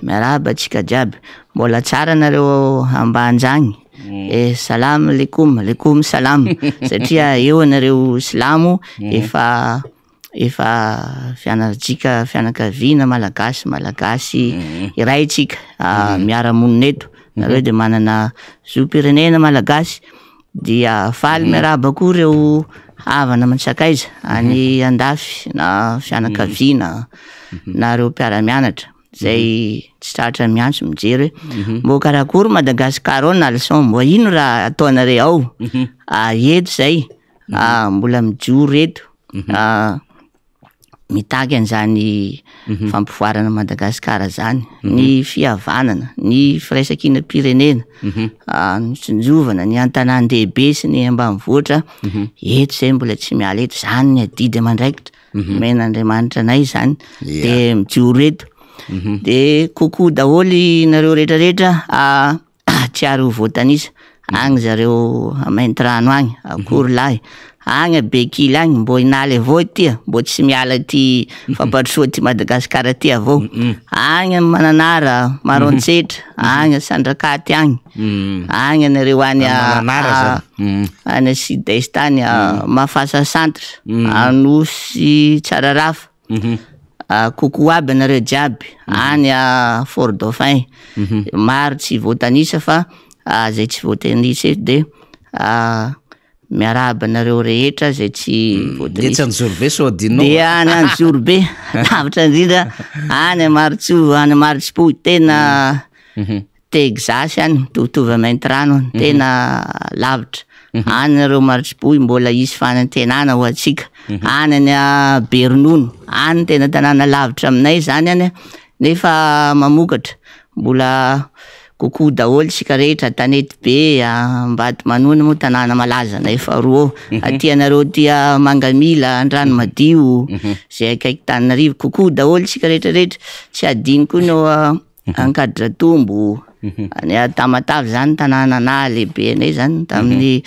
miaraba tsika jiaby mbola tsara nareo ambanjagny salam alaikum salam satria eo anareo silamo efa fianakaviana malagasy iray tsika miara-monina eto nareo de manana zo-pirenena malagasy dia faly miaraba koa reo havana mantsakaiza any Andafy na fianakaviana na reo mpiara-mianatra zay tsy tratra miantso mijery mbo karakory Madagasikara ao Nalson mbo ino raha ataonare ao eto zay mbola mijoro eto mitaky an'izany fampivoarana Madagasikara zany ny fihavanana ny firaisankina-pirenena ny tsinjovana ny antanàn-dehibe sy ny ambanivohitra eto zay mbola tsy miala eto zany ny adidy aman-draikitra men'Andriamanitra anay zany de mijoro eto de kokoa daholy nareo rehetrarehetra tsiary ho voatanisa agny zareo amaintrano agny akory lahy agny Bekily agny mbo inaly avao ty mbo tsy miala ty fampandrosoa ty Madagasikara ty avao agny Mananara Maroantsetra agny Sandrakaty agny agny nareo any any sud-est any Mafasa centre Anosy Tsararafa kokoa aby nareo jiaby any Fort Dauphin maro tsy voatanisa fa zay tsy voatanisa de miaraba nareo rehetra zay tsy voatsy Anjorobe sodinao de any Anjorobe lavitra indrindra any Marotsipo tena Texas any mitovitovy Maintirano tena lavitra any nareo Marotsipo mbola isy fanantenana ho atsika any any Bernono any tena tanàna lavitra aminay zany any nefa mamokatra mbola kokoa daholo sika rehetra Tanety be Ambady Manony moa tanàna malaza nay faharoa aty anareo tia Mangamila Andrano Madio zay akaiky Tananarivo kokoa daholo sika rehetrarehetra tsy adiny koa no Ankaditratombo any Tamatavy zany tanàna na lehibe anay zany tamin'ny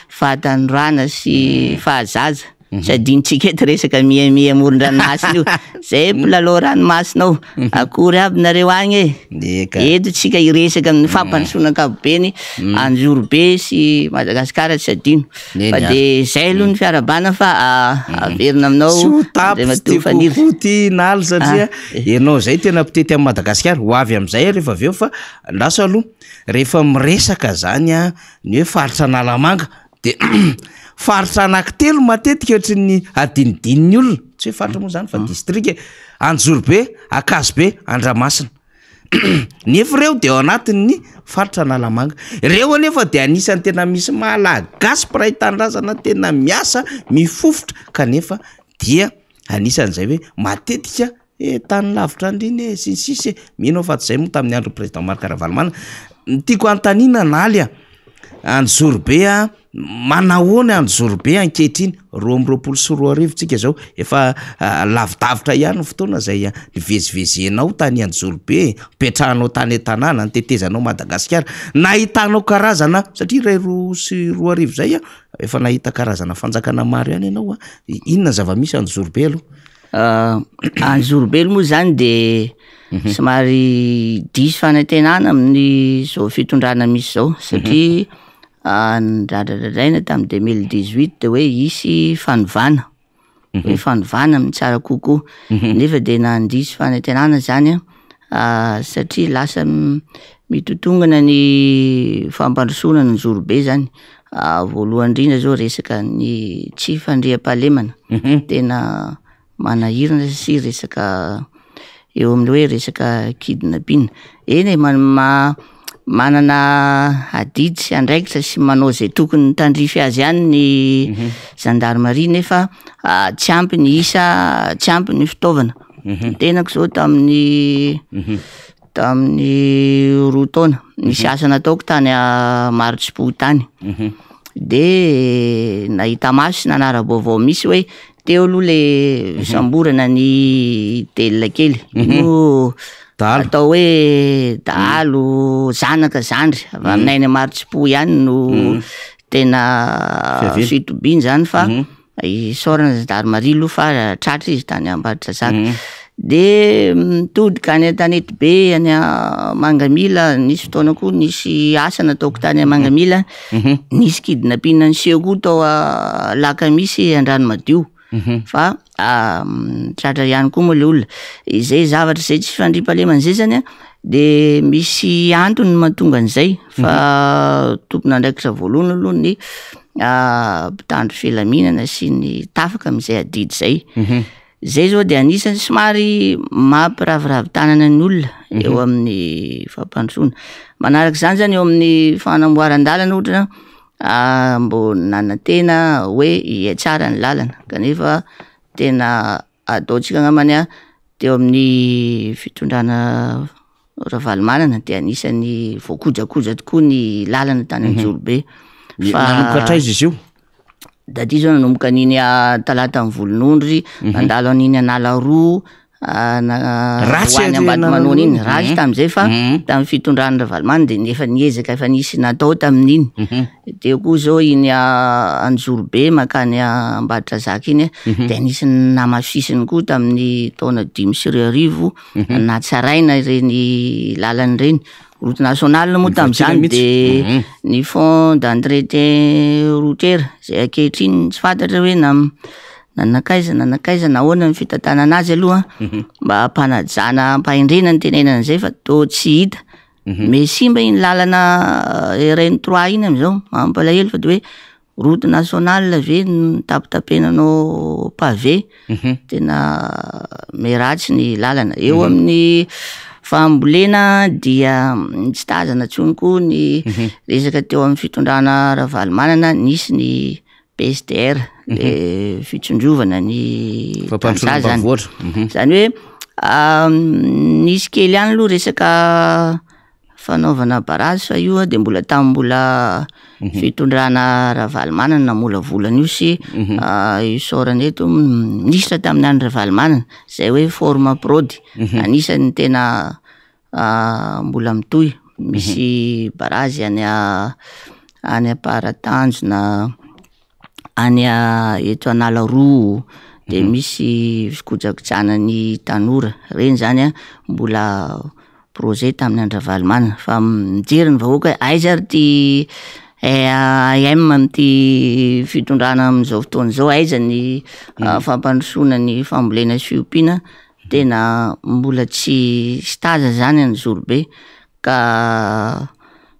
fahatanorana sy fahazaza tsy adinitsika eto resaka miamia amoron-dranomasina io zay mpilalao ranomasina ao akory aby nareo agny eto tsika iresaka amin'ny fampandrosoana ankapobeny Anjorobe sy Madagasikara tsy adino fa de zay aloha ny fiarabana fa averina aminao ty naly satria ianao zay tena mpitety amin'ny Madagasikara ho avy am'izay rehefa aveo fa lasa aloha rehefa miresaka zany ny hoe faritra Analamanga de faritra anankitelo matetika ohatry ny adinidininy olona tsy hoe faritra moa zany fa district Anjorobe Akazobe Andramasina nefa reo de ao anatin'ny faritra Analamanga reo anefa de anisany tena misy malagasy mpiray tanindrazana tena miasa mifofotra kanefa dia anisan'izay hoe matetika tany lavitra andriny sisy mino fa tsy zay moa tamin'ny andro président Marc Ravalomanana tiako antanina naly Anjorobe manahoany Anjorobe ankehitriny 2024 tsika zao efa lavidavitra ihany fotoana zay nivezivezenao tany Anjorobe petrahanao tany tanàna nitetezanao Madagasikara nahitanao karazana satria ray 2024 zay efa nahita karazana fanjakana maro ihany ianao inona zava-misy Anjorobe aloha Anjorobe moa zany de somary diso fanantenana amin'ny zao fitondrana misy zao satria ndradradradraina tamin'ny 2018 de hoe isy fanovana hoe fanovana amin'ny tsara kokoa nefa de nandiso fanantenana zany satria lasa mitotongana ny fampandrosoana ny Anjorobe zany voalohany indrindra zao resaka ny tsy fandriam-pahalemana tena manahirana sy resaka eo amin'ny hoe resaka kidnapping eny manana adidy sy andraikitra sy manao zay tokony tandrify azy ihany ny gendarmerie nefa tsy ampy ny isa tsy ampy ny fitaovana tenako zao tamin'ny 2 taona nisy asa nataoko tany Marotsipo tany de nahita maso sy nanara-baovao misy hoe teo aloha le samborana ny delila kely no atao hoe dahalo zanaka zandry avy aminay ny Marotsipo ihany no tena fitobiny zany fa isorana gendarmerie aloha fa tratra izy tany Ambaditra Zaka de mitodika any Tanety be any Mangamila nisy fotoana koa nisy asa nataoko tany Mangamila nisy kidnapping niseho koa tao Lakamisy Andrano Madio fa tratra ihany koa moa le olona izay zavatra zay tsy fandriam-pahalemana zay zany de misy antony mahatonga an'izay fa tompona andraikitra voalohany aloha ny mpitandro filaminana sy ny tafaka am'izay adidy zay zay zao de anisany somary mampiraviravy tanana ny olona eo amin'ny fampandrosoana manaraka zany zany eo amin'ny fanamboaran-dalana ohatra mbo nanantena hoe iatsara ny lalana kanefa tena ataotsika ngamany teo amin'ny fitondrana Ravalomanana de anisany voakojakoja tokoa ny lalana tany Anjorobe nanomboka izy izy io da ty zao nanomboka aniny talata amin'ny volonondry nandalo aniny anala roa hoany Ambady Manony iny rasy tam'izay fa tamin'ny fitondrana Ravalomanana de nefa niezaka efa nisy natao tamin'iny de koa zao iny Anjorobe makany Ambaditra Zaka iny de anisany namafisiny koa tamin'ny taona 2010 natsaraina ireny lalany reny route nationale moa tam'izany de ny fond d'entretien routier zay ankehitriny tsy fantatra hoe nanakaiza nahoana ny fitantanana azy aloha mba hampanajana ampahendrena ny tenenana zay fa tô tsy hita me simba iny lalana RN3 iny am'izao mampalahelo fa de hoe route nationale ve tapitapenanao pavé tena meratsy ny lalana eo amin'ny fambolena dia tsy tazana tsony koa ny resaka teo amin'ny fitondrana Ravalomanana nisy ny PSDR le fitsondrovana ny tansa zany hoe nisy kely ihany aloha resaka fanaovana barazy fa io de mbola tambola fitondrana Ravalomanana namolavolana io sy isaorana eto ministra tamin'ny andro Ravalomanana zay hoe forme prody anisany tena mbola mitohy misy barazy any Aparatanjona any eto Analaro de misy fikojakojana-ny tanora reny zany mbola projet tamin'ny andro Ravalomanana fa mijery ny vahoaka aiza ary ty am'ty fitondrana am'izao fotoana zao aiza ny fampandrosoana ny fambolena sy fiompiana tena mbola tsy taza zany any Zorobe ka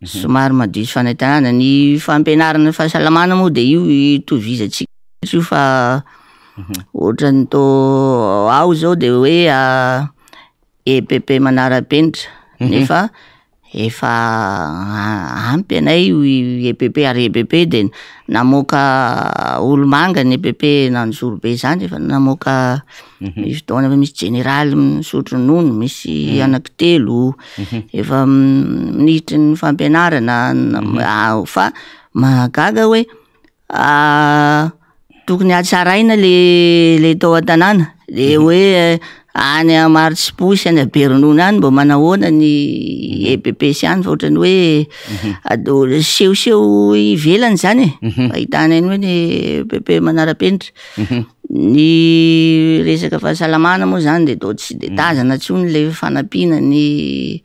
somary madiso fanaitanana ny fampianarana fahasalamana moa de io itovizatsika io fa ohatrany to ao zao de hoe EPP manara-penitra nefa efa ampy anay EPP ary EPP de namoaka olo-manga ny EPP nany Zorobe zany efa namoaka misy fotoana fa misy generaly misotro nono misy anankitelo efa minitry ny fampianarana fa mahagaga hoe tokony hatsaraina le tao an-tanàna le hoe any Marotsiposy any Berinona any mbo manahoana ny EPP sy any fa ohatrany hoe sehoseho ivelany zany ahitana iny hoe ny EPP manara-penitra ny resaka fahasalamana moa zany de to tsy de tazana tsony le fanampiana ny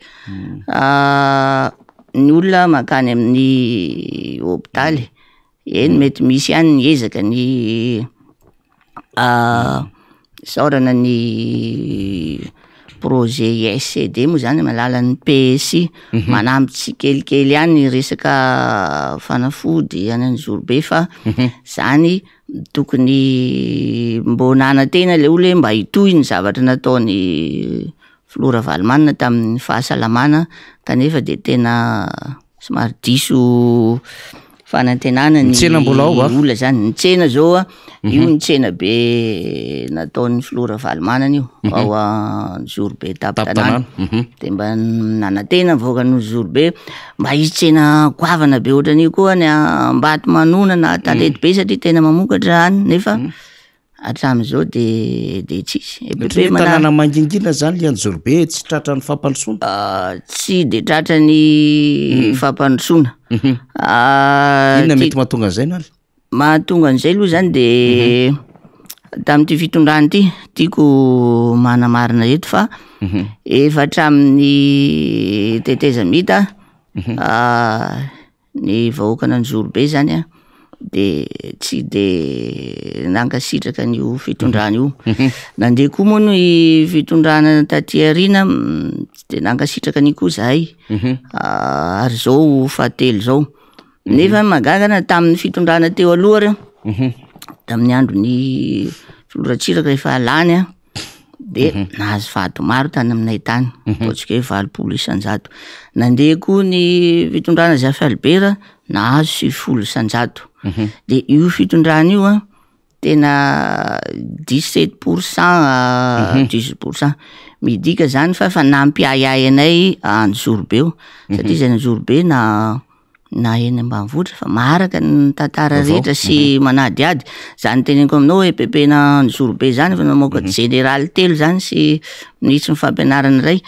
olona makany amin'ny hôpitaly eny mety misy ihany ny ezaka ny saorana ny projet ISCD moa zany malalan'ny PSI manampy tsy kelikely ihany resaka fanafody any Zorobe fa zany tokony mbo nanantena le olo mba hitohy ny zavatra nataony Filoha Ravalomanana tamin'ny fahasalamana kanefa de tena somary diso fanantenana ny olona zany ny tsena zao io ny tsena be nataon'ny Filoha Ravalomanana io ao Zorobe tapitanana de mba nanantena vahoakan'ny Zorobe mba izy tsena goavana be ohatran'io koa ny Ambatomanoana na Talety be satria tena mamokatra any nefa hatram'izao de tsisy EPP tanàna mangingina zany le any Zorobe tsy tratran'ny fampandrosoana tsy de tratran'ny fampandrosoana inona mety mahatonga an'izay na mahatonga an'izay aloha zany de tamin'ity fitondrana ity tiako manamarina eto fa efa hatramin'ny teteza mita ny vahoakana ny Zorobe zany de tsy de nankasitraka an'io fitondrana io nandeha koa moa no fitondrana taty aoriana tsy de nankasitraka an'io koa zahay ary zao fahatelo zao nefa magagana tamin'ny fitondrana teo aloha tamin'ny andron'ny Filoratsiraka rehefa lany de nahazo vato maro tany aminay tany ataontsika hoe 20 isan-jato nandeha koa ny fitondrana Zafy Albert nahazo 70 isan-jato de io fitondrana io tena 17% 18% midika zany fa nampy ahiahy anay any Zorobe satria zay ny Zorobe na eny ambanivohitra fa maharaka ny tantara rehetra sy manadiady zany teneniko aminao EPP na Zorobe zany fa namoaka generaly telo zany sy minitry ny fampianarana iray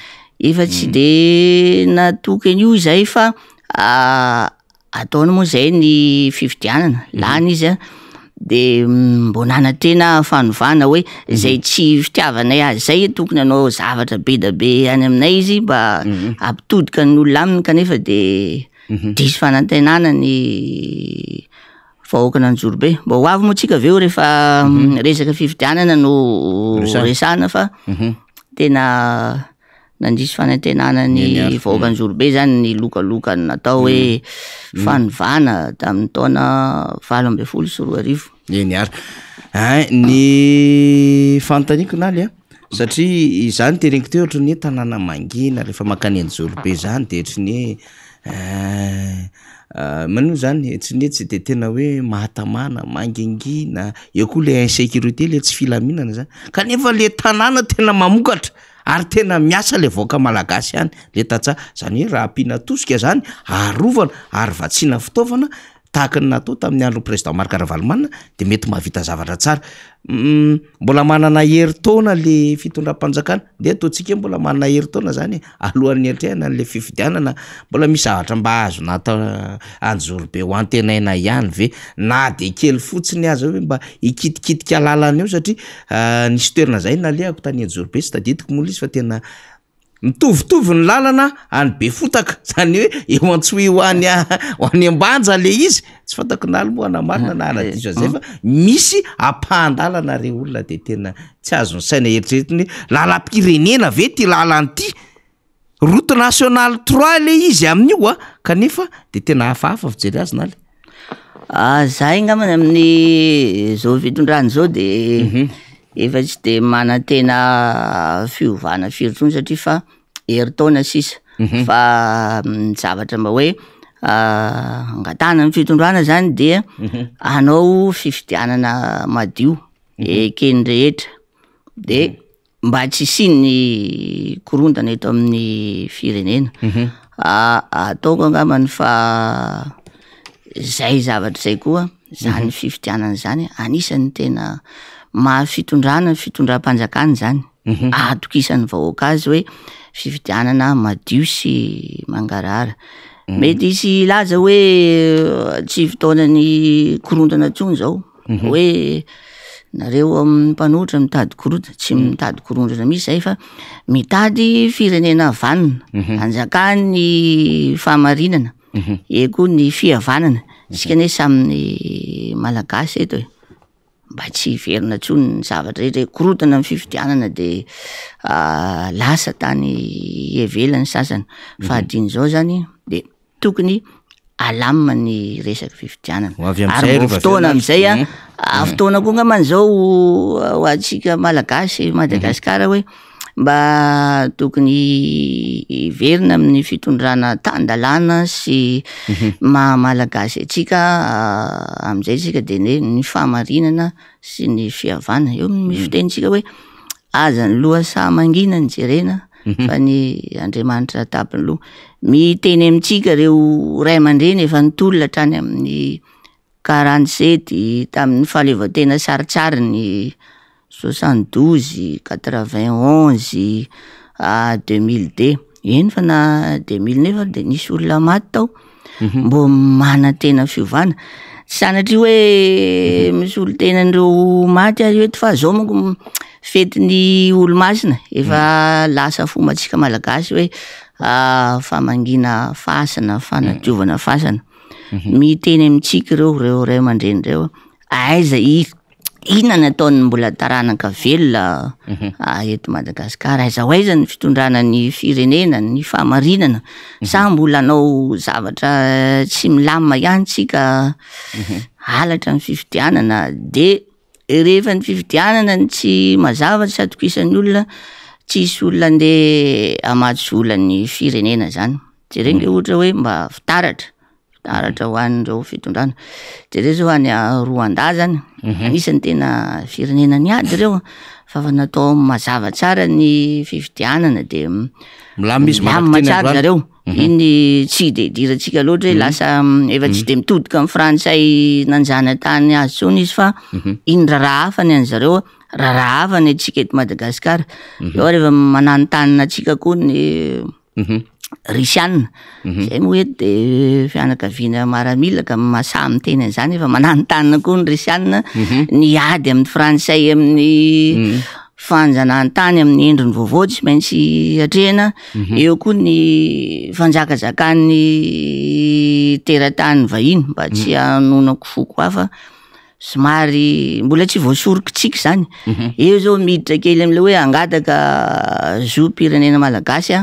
efa tsy de natoky an'io zay fa ataony moa zay ny fifidianana lany izy de mbo nanantena fanovana hoe zay tsy fitiavanay azy zay tokony anao zavatra be da be any aminay izy mba ampitodika ny olona aminy kanefa de diso fanantenana ny vahoakana ny Zorobe mba ho avy moa tsika aveo rehefa resaka fifidianana no resahana fa tena nandrisy fanantenana ny vahoakan-jorobe zany ny lokalokany natao hoe fanovana tamin'ny taona 2014. Eny ary ny fanontaniako naly satria izany tereniko teo ohatra ny tanàna mangina rehefa makany an-jorobe zany de ohatra ny manao zany tsy ny tsy de tena hoe mahatamana mangingina eo koa le insécurité le tsy filaminana zany kanefa le tanàna tena mamokatra ary tena miasa le voaka malagasy ihany le tatsa zany hoe raha ampiana tosika zany arovana ary vatsiana fitaovana tahaka ny natao tamin'ny andro président Marc Ravalomanana de mety mahavita zavatra tsara. Mbola manana herin-taona le fitondram-panjakana de ataontsika mbola manana herin-taona zany alohan'ny eritrehana le fifidianana mbola misy zavatra mba azo natao an-jorobe ho antenaina ihany ve na de kely fotsiny aza hoe mba ikitikitika lalana eo satria nisy toerana zay nalehako tany an-jorobe sy tadidiko mola izy fa tena mitovitovy ny lalana any be fotaka zany hoe eo antsoe ho any ambanja le izy tsy fatako naly moa anamarina na anadiso zay fa misy ampahandalana re olona de tena tsy azo ny saina eritreretiny lalam-pirenena ve ty lalany ty route nationale 3 le izy amin'io kanefa de tena hafahafa fijery azy naly. Zay ngamany amin'ny zao fitondrany zao de efa tsy de mana tena fiovana firy satria fa herin-taona sisa fa zavatra mba hoe angatana ny fitondrana zany dia anao fifidianana madio ekeny rehetra de mba tsy siny korontana eto amin'ny firenena ataoko angamany fa zay zavatra zay koa zany fifidianana zany anisany tena mahafitondrana fitondram-panjakana zany atokisan'ny vahoaka azy hoe fifidianana madio sy mangarahara mety isy laza hoe tsy fotoanany korontana tsony zao hoe nareo mpanotra mitady korontana tsy mitady korontana misy zay fa mitady firenena vanina anjakany fahamarinana eko ny fihavanana sika ne saminy malagasy eto mba tsy verina tsony ny zavatra rehetra korontana amin'ny fifidianana de lasa tany hevelany sasany fa adiny zao zany de tokony alamina ny resaky fifidianana ary fotoana am'izay fotoana koa ngamany zao ho atsika malagasy Madagasikara hoe mba tokony verina amin'ny fitondrana tandalana sy malagasy atsika am'izay tsika de ny fahamarinana sy ny fihavana eo misy fitenitsika hoe aza ny loha sa mangina ny jerena fa ny Andriamanitra tapiny loha miteny amintsika reo ray aman-dreny efa nitolona hatrany amin'ny 47 tamin'ny fahaleovan-tena saritsary ny 72, 91, 2002 eny fa na 2009 de nisy olona maty tao mbo mana tena fiovana sanatria hoe misy olo tenan'ireo maty azy eto fa zao monko fetin'ny olo-masina efa lasa fomatsika malagasy hoe famangina fasana fanadiovana fasana miteny amintsika reo ray aman-dreny reo aiza inona nataony mbola taranaka velona eto Madagasikara aiza hoaiza ny fitondrana ny firenena ny fahamarinana sa mbola anao zavatra tsy milamina ihany tsika halatra ny fifidianana de rehefa ny fifidianana ny tsy mazava tsy atokisan'ny olona tsisy olona nde amatsola ny firenena zany jereny ohatra hoe mba fitaratra ho an'ireo fitondrana jereo zao any Rwanda zany anisany tena firenena niady reo fa natao mazava tsara ny fifidianana de milamina tsara zareo iny tsy de diratsika loatra hoe lasa efa tsy de mitodika amin'ny frantsay nanjana tany azy tsony izy fa iny raraha hafa ny an'zareo raraha hafa ny atsika eto Madagasikara eo rehefa mananotanina atsika koa ny risianina zay moa eto de fianakaviana maramila ka masamy teny an'izany efa mananotanina koa ny risianina niady amin'ny frantsay amin'ny fanjanahantany amin'ny endriny vaovao tsy maintsy atrehana eo koa ny fanjakazakany teratany vahiny mba tsy hanonako foko hafa somary mbola tsy voasorokitsika zany eo zao miditra kely am'le hoe angataka zo-pirenena malagasy a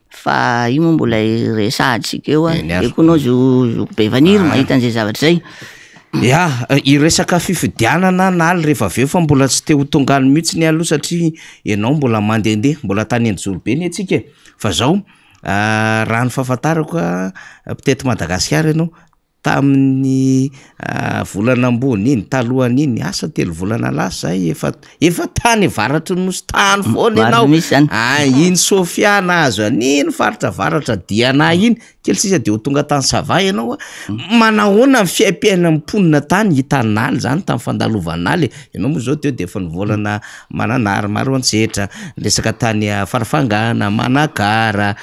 fa io moa mbola resahatsika eo a de koanao zo bevaniry mahita an'izay zavatra zay ya iresaka fifidianana na aly rehefa aveo fa mbola tsy te ho tongany mihitsy ny aloha satria ianao mbola mandehandeha mbola tany Anjorobe ny atsika fa zao raha ny fahafantarako peut-être Madagasikara ianao tamin'ny volana ambony iny talohany iny asa 3 volana lasa zay efa tany varatra nosy tany foana ianao iny Sofiana azo aniny faritra varatra diana iny kely sisa de ho tonga tany Sava ianao manahoana ny fiaim-piaina mponina tany hitanaly zany tamin'ny fandalovan'aly ianao moa zao teo de efa nivolana Mananary Maroantsetra resaka tany Farafangana Manakara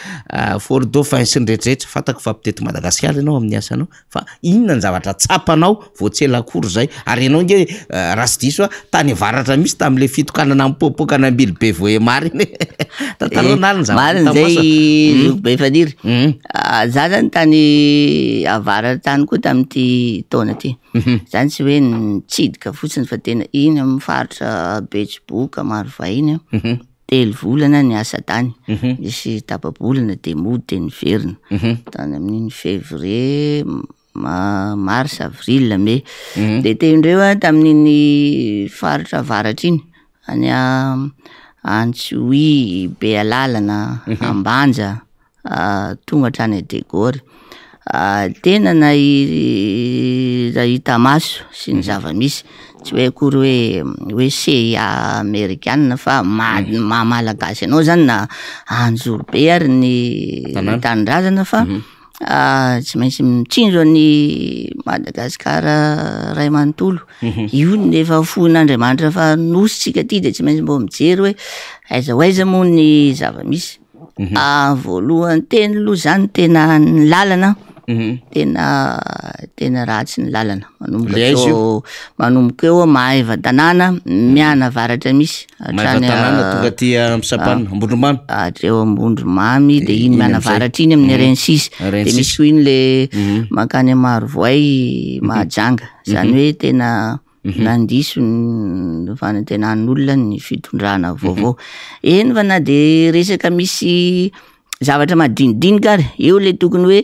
Fort Dauphin sy ny rehetrarehetra fatako fa peut-être Madagasikara ianao amin'ny asanao fa inona ny zavatra tsapanao voatsela akory zay ary ianao nge raha sy diso tany varatra misy tam'le fitokanana mipopokana ambily be voemary iny tantaron'aly ny mariny zay zoky befaniry za zany tany avaratra tany koa tamin'ity taona ty zany tsy hoe nitsidika fotsiny fa tena iny amin'ny faritra Betsiboka Marovahiny 3 volana ny asa tany misy tapa-bolana de mody de niverina tany amin'ny février mars avril mai de tendreo tamin'iny faritra varatra iny any Antsohy Bealalana Ambanja tonga trany Degory tena nahita maso sy ny zava-misy tsy hoe akory hoe CIA amerikanina fa malagasy anao zany na Anjorobe ary ny tanindrazana fa tsy maintsy mitsinjo ny Madagasikara ray manontolo io nefa fon'Andriamanitra fa nositsika ty de tsy maintsy mbo mijery hoe aiza moa ny zava-misy voalohany teny aloha zany tena ny lalana tena ratsy ny lalana manomboka eo Maheva tanàna miana varatra misy tonga ty misapana Ambondromamy atreo Ambondromamy de iny miana varatra iny amin'ny Rensis de misy koa iny le makany Marovoay Mahajanga zany hoe tena nandiso ny fanantenan'olona ny fitondrana vaovao eny fa na de resaka misy zavatra madinidinika ary eo le tokony hoe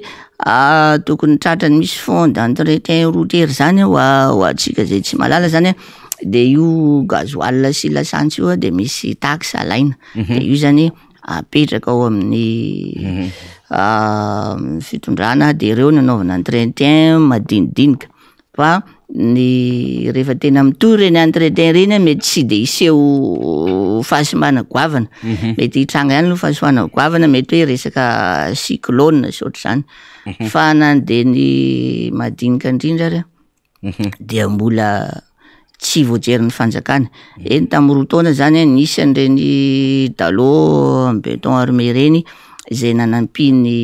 tokony tratrany misy fond d'entretien routier zany ho atsika zay tsy malala zany de io gasoil sy lasantsy io de misy taxe alaina de io zany apetraka ao amin'ny fitondrana de reo nanaovana entretien madinidinika fa ny rehefa tena mitory reny entretien reny mety tsy de iseho fahasimbana goavana mety hitranga ihany no fahasoana goavana mety hoe resaka cyclone sy ohatr'izany fa nandeha ny madinika indrindra ary dia mbola tsy voajery ny fanjakana eny tamin'ny 2 taona zany nisy an'ireny dalô béton armé reny zay nanampi ny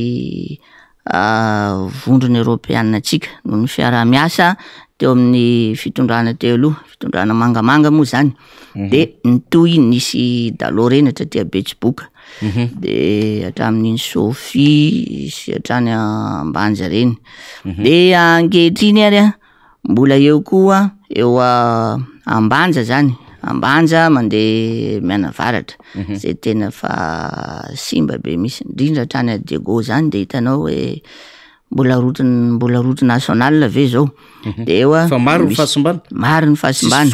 vondrona Europeanina atsika no ny fiarah-miasa teo amin'ny fitondrana teo aloha fitondrana mangamanga moa zany de nitoy nisy dalô reny hatraty Betsiboka de hatramin'iny Sofia sy hatrany Ambanja reny de ankehitriny ary mbola eo koa eo Ambanja zany Ambanja mandeha miana varatra zay tena fa simba be misy indrindra hatrany Dego zany de hitanao hoe mbola route nationale ve zao de eo fa maro ny fahasimbana maro ny fahasimbana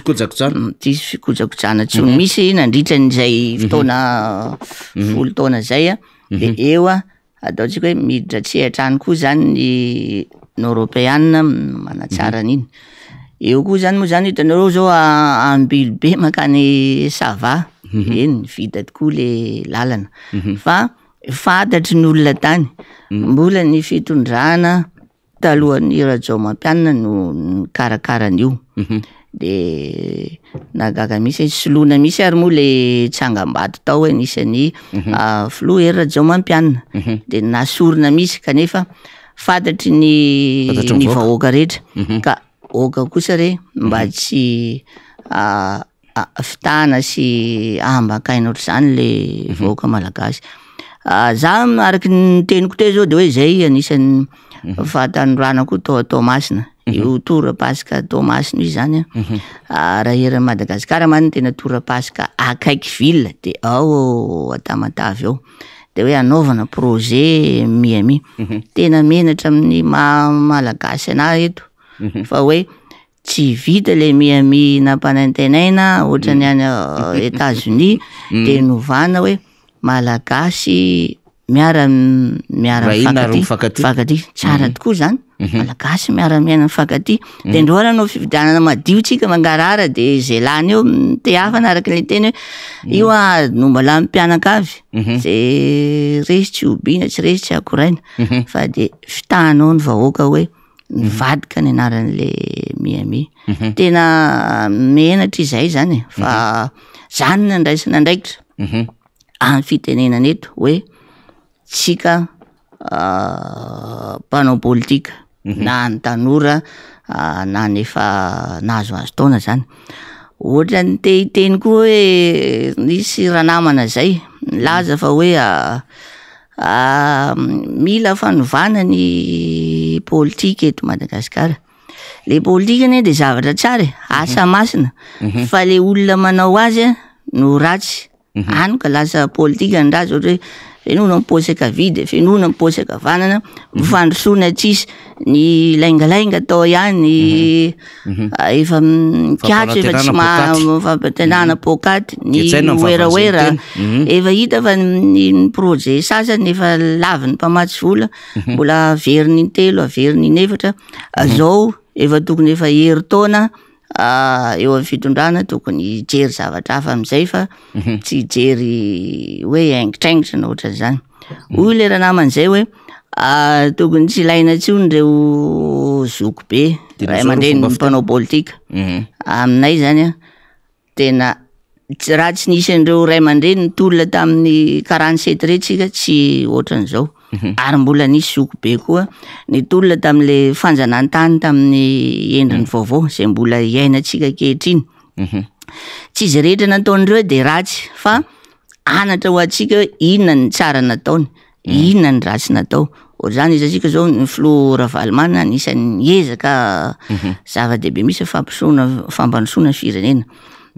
tsisy fikojakojana tsy misy nandritra n'izay fotoana 10 taona zay de eo ataotsika hoe miditra tsy hatrany koa zany ny Europeanina manatsara an'iny eo koa zany moa zany hitanareo zao ambily be makany Sava eny vita tokoa le lalana fa fantatry ny olona tany mbola ny fitondrana talohan'ny Rajaomampianina no karakara an'io de nagaga misy soloina misy ary moa le tsangam-bato tao hoe nisy filoha Rajaomampianina de nasorona misy kanefa fantatry ny vahoaka rehetra ka oka kosa re mba tsy fitana sy ambakaina ohatr'izany le vahoaka malagasy za araky ny teniko teo zao de hoe zay anisan'ny fa tanyrana koa Tomasina io torapasika Tomasina io zany raha eran'ny Madagasikara manny tena torapasika akaiky ville de ao Tamatavy ao de hoe anaovana projet Miami tena menatra amin'ny malagasy anahy eto fa hoe tsy vita le Miami nampanantenaina ohatrany any États-Unis de novana hoe malagasy miara mifankaty tsara tokoa zany malagasy miara-miaina mifankaty de ndroana anao fividianana madio tsika mangarara de zay lany eo te hafana araka le teny hoe io no mbola mpianakavy zay resy tsy obiana tsy resy tsy akoraina fa de fitahanao ny vahoaka hoe mivadika ny anaran'le Miami tena menatra izay zany fa zany nandraisana ndraikitra amin'ny fitenenana eto hoe tsika mpanao politika na ny tanora na nefa nahazo taona zany ohatra ny tehiteny koa hoe nisy ranamana zay laza fa hoe mila fanovana ny politika eto Madagasikara le politika anie de zavatra tsara asa masina fa le olona manao azy no ratsy anoka lasa politika ny ratsy ohatra hoe fenona miposaka vide fenona miposaka vanana mifandrosoana tsisy ny laingalainga atao ihany efa kiatso efa tsy fampiantenana pokaty ny oeraoera efa hita fa ny projet sasany efa laviny mpamatsy vola mbola averiny intelo averiny inefatra zao efa tokony efa hery taona eo amin'ny fitondrana tokony jery zavatra hafa amizay fa tsy jery hoe haingitraingitra na ohatran'izany hoy le raha naman'izay hoe tokony tsy ilaina tsony reo zoko be ray aman-dreny mpanao politika aminay zany tena raha tsy nisy an'ireo ray aman-dreny nitolona tamin'ny 47 retsika tsy ohatran'izao ary mbola nisy zoko be koa nitolona tamin'le fanjanantany tamin'ny endriny vaovao zay mbola iainantsika kehitriny tsy izy rehetra nataon'ireo de ratsy fa anatra ho atsika hoe inona ny tsara nataony inona ny ratsy natao ohatr' zany izy atsika zao ny Flo Ravalomanana anisan'ny ezaka zava-dehibe misy fampandrosoana firenena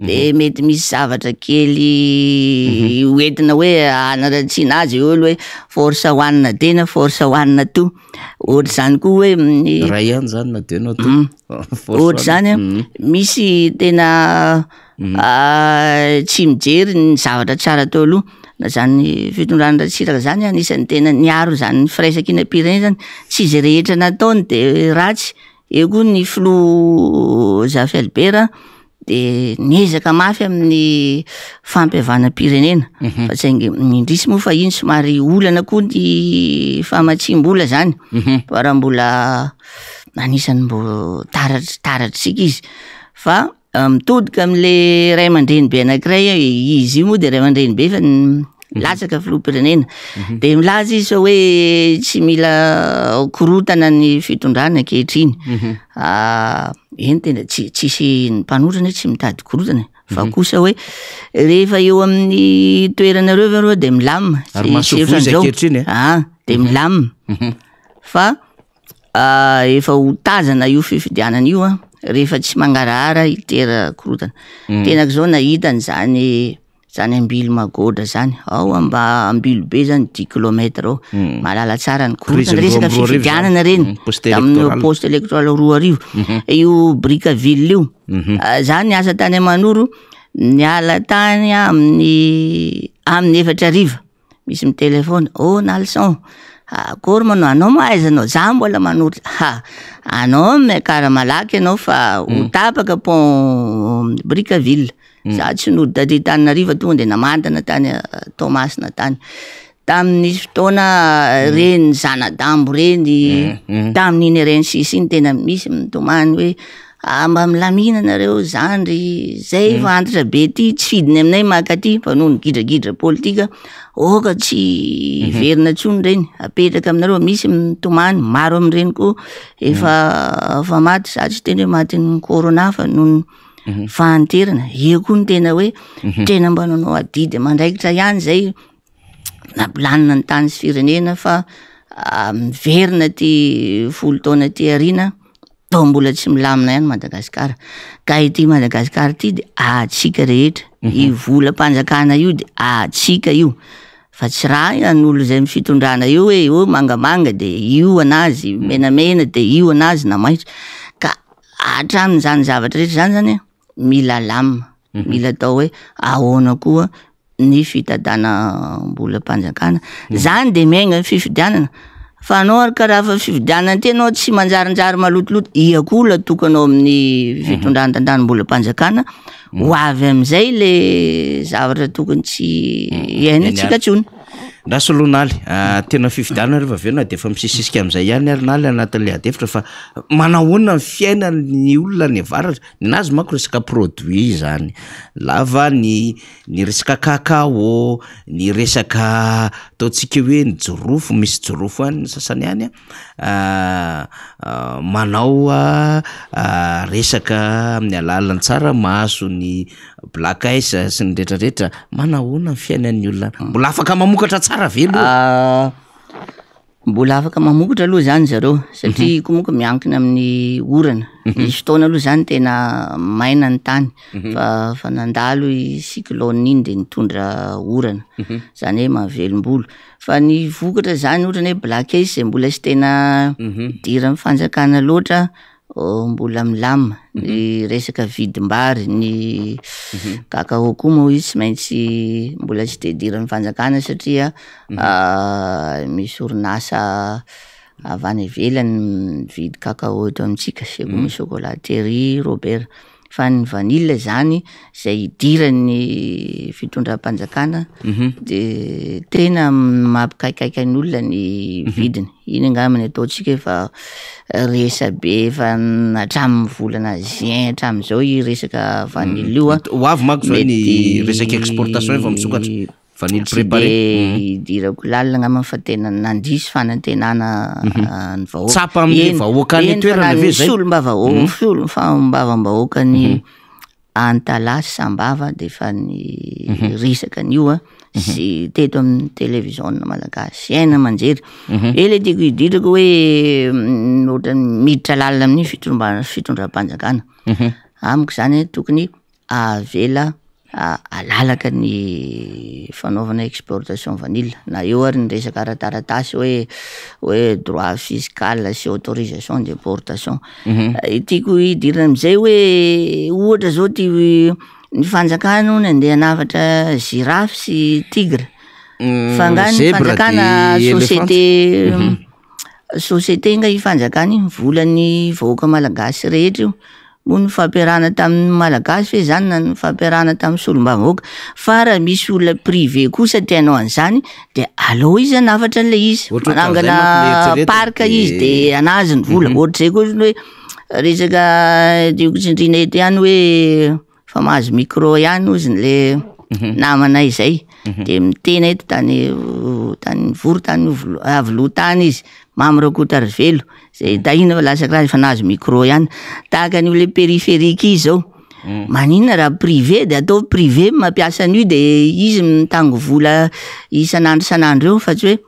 de mety misy zavatra kely hoentina hoe anaratsiana azy olo hoe force hoanina tena force hoanina to ohatra zany koa hoe raha ihany zany na tena to ohatra zany misy tena tsy mijery ny zavatra tsara tao aloha na zany fitondrana ratsiraka zany anisan'ny tena niaro zany firaisakina-pirenena zany tsy izy rehetra nataony de ratsy eo koa ny Flo Zafelbert de niezaka mafy amin'ny fampihavana-pirenena fa tsy indrisy moa fa iny somary olana koa ny famatsim-bola zany fa raha mbola anisany mbo taratritsika izy fa mitodika amin'le ray aman-dreny be anankiray izy io moa de ray aman-dreny be fa latsaka filoham-pirenena de milaza izy fa hoe tsy mila korotana ny fitondrana ankehitriny eny tena tsisy ny mpanotrana tsy mitady korotana fa kosa hoe rehefa eo amin'ny toeranareo vareo de milamina ary masovozy ankehitriny de milamina fa efa ho tazana io fifidianana io rehefa tsy mangarahara itera korotana tenaka zao nahitany zany ambily magodra zany ao ambilo be zany 10 kilometra ao malala tsara ny korotana resaka fifidianana reny tamin'ny poste électoral roa arivo io Brickaville io zany asa tany Manoro niala tany amin'ny 4 ariva misy mi telefona Nalson akory manao anao mahaizanao za mbola manory anao miakara malaky anao fa ho tapaka pont Brickaville za tsy nody daty Tananarivo tonga de namantana tany Tomasina tany tamin'ny fotoana reny zanadambo reny tamin'iny reny sisy iny tena misy mitomany hoe mba milamina nareo zandry zay fa antitra be ty tsy fidiny aminay makaty fa noho ny gidragidra politika oka tsy verina tsony reny apetraka aminareo misy mitomany maro amin'ireny koa efa maty za tsy teny hoe matin'ny corona fa noho fahanterana eo koa ny tena hoe tena mba nanao adidy mandraikitra ihany zay nampilanina ny tany sy firenena fa miverina ty 10 taona ty arina to mbola tsy milamina ihany Madagasikara ka ity Madagasikara ty de atsika rehetra i volam-panjakana io de atsika io fa tsy raha an'olo zay mifitondrana io hoe mangamanga de io anazy menamena de io anazy na maitso ka hatramin' zany zavatra rehetra zany zany mila lamina mila atao hoe ahoana koa ny fitadana mbolam-panjakana zany de miaigna fifidianana fa anao ary karaha fa fifidianana ty anao tsy manjarinjary malotoloto iakola tokanao amin'ny fitondrana tandany mbolam-panjakana ho avy am'izay le zavatra tokony tsy iainantsika tsony Ndasolonaly tena fifidianana rehefa aveo de efa misisisika am'izay ihany ary naly anatin'le adefitra fa manahoana ny fiainan'ny olona ny avaratra ninazy manko resaka produit zany lava ny resaka cacao ny resaka ataontsika hoe ny jorofo misy jorofo any sasany any manao resaka amin'ny alalan'ny tsaramaso ny black ice sy ny rehetrarehetra manahoana ny fiainan'ny olona mbola afaka mamokatra tsara velo mbola afaka mamokatra aloha zany zareo satria komoka miankina amin'ny orana misy fotoana aloha zany tena maina ny tany fa nandalo i cyclone iny de nitondra orana zany hoe mahavelombolo fa ny vokatra zany ohatrany hoe black ice mbola sy tena dira amin'ny fanjakana loatra mbola milamina ny resaka vidim-bary ny cacao koa moa izy tsy maintsy mbola tsy de dira amin'ny fanjakana satria misy orinasa avy any ivelany mividy cacao eto amintsika sy koa misy chocolaterie Robert fa ny vanille zany zay idiran'ny fitondram-panjakana de tena mampikaikaika ny olona ny vidiny iny angambany ataontsika efa resa be efa hatramin'ny volana juin hatramin'izao i resaka vanille io ho avy manko zao ny resaka exportation efa misokatra vanille préparé idirako lalina angambany fa tena nandisy fanantenana ny vahoaka tsapa amin'ny vahoaka ny toerana ve zay fambava-bahoaka ny antalasy sambava de fa ny risaka an'io sy teto amin'ny television malagasy aina manjery ele tiako idirako hoe ohatra miditra lalina amin'ny fitondram-panjakana amiko zany tokony avela alalaka ny fanaovana exportation vanille na eo ary ny resaka arataratasy hoe droit fiscal sy autorisation d'importation tiako idirana am'izay hoe ohatra zao ty ny fanjakana hono andeha hanavatra girafy sy tigre fa ngany fanjakana société nga ifanjakana iny volan'ny vahoaka malagasy rehetra io mo ny fampiarana tamin'ny malagasy hoe zany na ny fampiarana tamin'ny solombavam-bahoaka fa raha misy olona privé kosa tianao an'izany de aleo izy anavatra an'le izy manangana parka izy de anazy ny vola ohatra zay koa hoe resaka tiako tsindrina eto ihany hoe fa mahazo micro ihany ozy le namanay zay de mitena eto tany vory tany avoloatany izy mamyrakotary velo zay dahina fa lasa karaha efa nahazo micro ihany tahaka an'io le périphérique izy zao maninona raha privé de atao privé mampiasa an'io de izy mitango vola isan'andro eo fa tsy hoe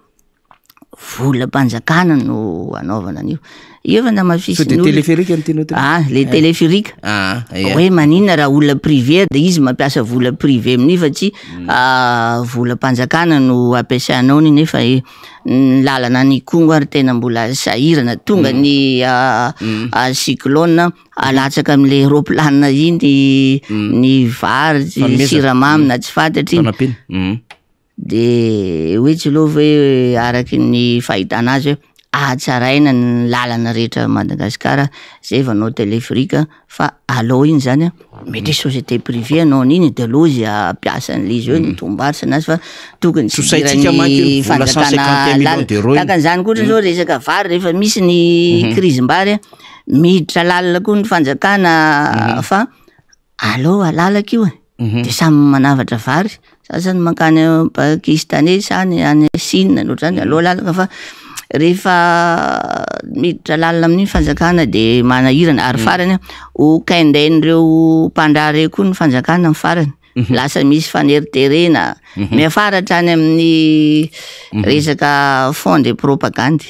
volam-panjakana no anaovana an'io io efa le téléphérique hoe maninona raha olona privé de izy mampiasa vola privé amin'io fa tsy volam-panjakana no ampiasainao ny nefa ny lalana ny kongo ary tena mbola sahirana tonga ny cyclone alatsaka am'le roplanina iny ny vary siramamy na tsy fantatry de hoe tsy lova hoe araky ny fahitana azy hoe atsaraina ny lalana rehetra Madagasikara zay vanao téléphérique fa aleo iny zany mety société privée anao an'iny de aleo izy ampiasa an'le izy hoe nitombarotra anazy fa tokony tsy dirany fanjakana lalana takan'izany koatra zao resaka vary rehefa misy ny crise-mbary miditra lalina koa ny fanjakana fa aleo alalaka io de samy manavatra vary sasany mankany pakistanais sany any Chine ohatrany aleo alalaka fa rehefa miditra lalina amin'ny fanjakana de manahirana ary farany ho kaindain'ireo mpandrary koa ny fanjakana amin'ny farany lasa misy faneriterena miafaratra any amin'ny resaka fond de propagande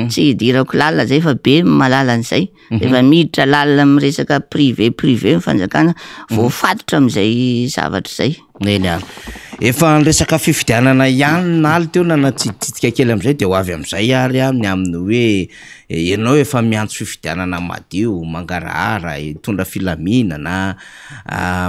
tsy hidirako lalina zay fa be malala an'izay efa miditra lalina amin'ny resaka privé mifanjakana voafatotra amin'izay zavatra zay. Eny any efa resaka fifidianana ihany naly teo na tsititika kely am'izay de ho avy am'izay ary amin'ny hoe ianao efa miantso fifidianana madio mangarahara tondra filaminana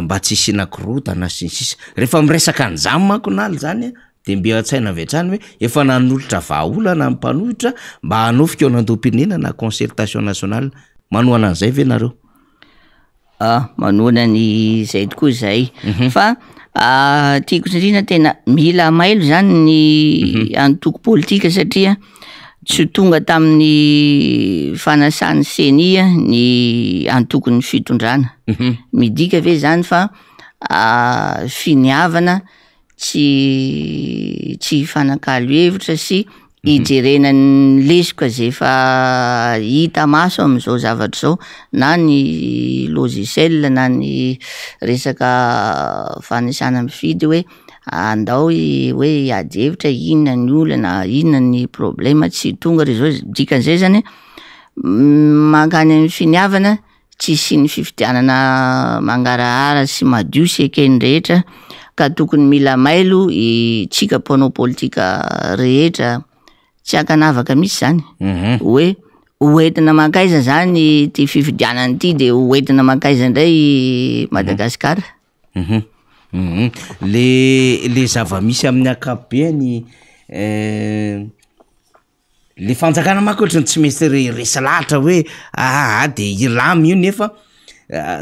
mba tsy isina korotana sy sisa rehefa miresaka an'izany manko naly zany de mbe atsaina vetrany hoe efa nanolotra vahaolana mpanohitra mba hanofika eo nandoam-pirenena na concertation nationale manoana an'izay ve nareo? Manoana ny zay tokoa zay fa tiako indrindra tena mila mailo zany ny antoko politika satria tsy tonga tamin'ny fanasany senia ny antokon'ny fitondrana midika ve zany fa finiavana tsy fanakalo hevitra sy ijerenany lesoka zay fa hita maso am'izao zavatra zao na ny logiciel na ny resaka fanisana mifidy hoe andao hoe hiady hevitra inona ny olana inona ny problema tsy tonga ry zao dikan'izay zany mankany amin'ny finiavana tsy sy ny fifidianana mangarahara sy madio sy ekeny rehetra ka tokony mila mailo tsika mpanao politika rehetra tsy akanavaka misy zany hoe hoentina mankaiza zany ty fifidianana ity de hoentina mankaiza indray Madagasikara. Le zava-misy amin'ny akapobeany le fanjakana manko ohatrany tsy maintsy resa lahatra hoe de ilamy io nefa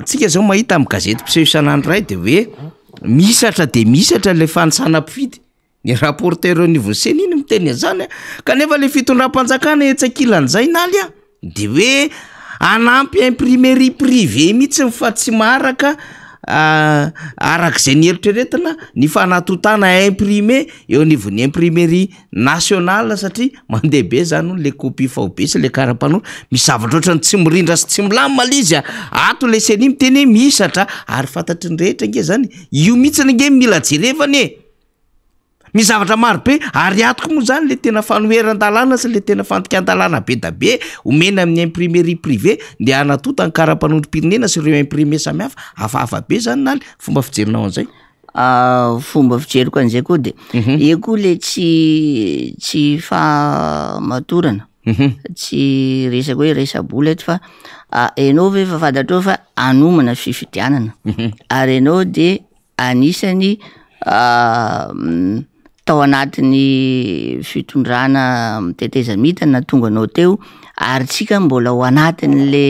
tsika zao mahita amin'ny gazety mpiseho isan'andro ray de hoe misatra le fanisana mpifidy ny rapporteur au niveau seniny miteny zany kanefa le fitondram-panjakana etsak'ilan'izay naly de hoe anampy imprimerie privé mihitsy fa tsy maharaka arak'izay ny eritreretina ny fanatotana imprimer eo anivon'ny imprimerie nationale satria mandeha be zany le copie faobe sy le karapanao misy zavatra ohatrany tsy mirindra sy tsy milamy malizy ato le seny miteny misatra ary fantatry ny rehetra nge zany io mihitsy nge mila jerevany misy zavatra maro be ary atoko moa zany le tena fanoheran-dalàna sy le tena fantokan-dalàna be da be omena amin'ny imprimerie privé de anatota ny karapanondrom-pirenena sy ireo imprimer samihafa hafahafa be zany naly fomba fijerinao an'izay. Fomba fijeriko an'izay koa de io koa le tsy fahamatorana tsy resaka hoe resa-bola eto fa enao ve fa fantatrao fa anomana fifidianana ary enao de anisany tao anatin'ny fitondrana miteteza mitana tonga anao teo ary tsika mbola ao anatin'le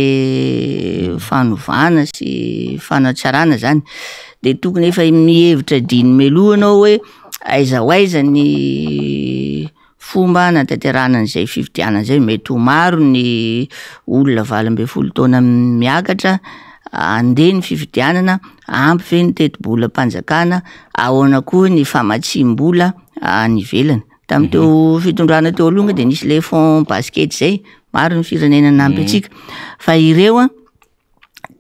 fanovana sy fanatsarana zany de tokony efa mihevitra diny meloha anao hoe aiza ho aiza ny fomba natanterana an'izay fifidianana zay mety ho maro ny olona 20 taona miakatra andeha ny fifidianana ampy ve ny teti-bola mpanjakana ahoana koa ny famatsim-bola any ivelany tamin'ny teo fitondrana teo aloha de nisy le fond basket zay maro ny firenena nampy atsika fa ireo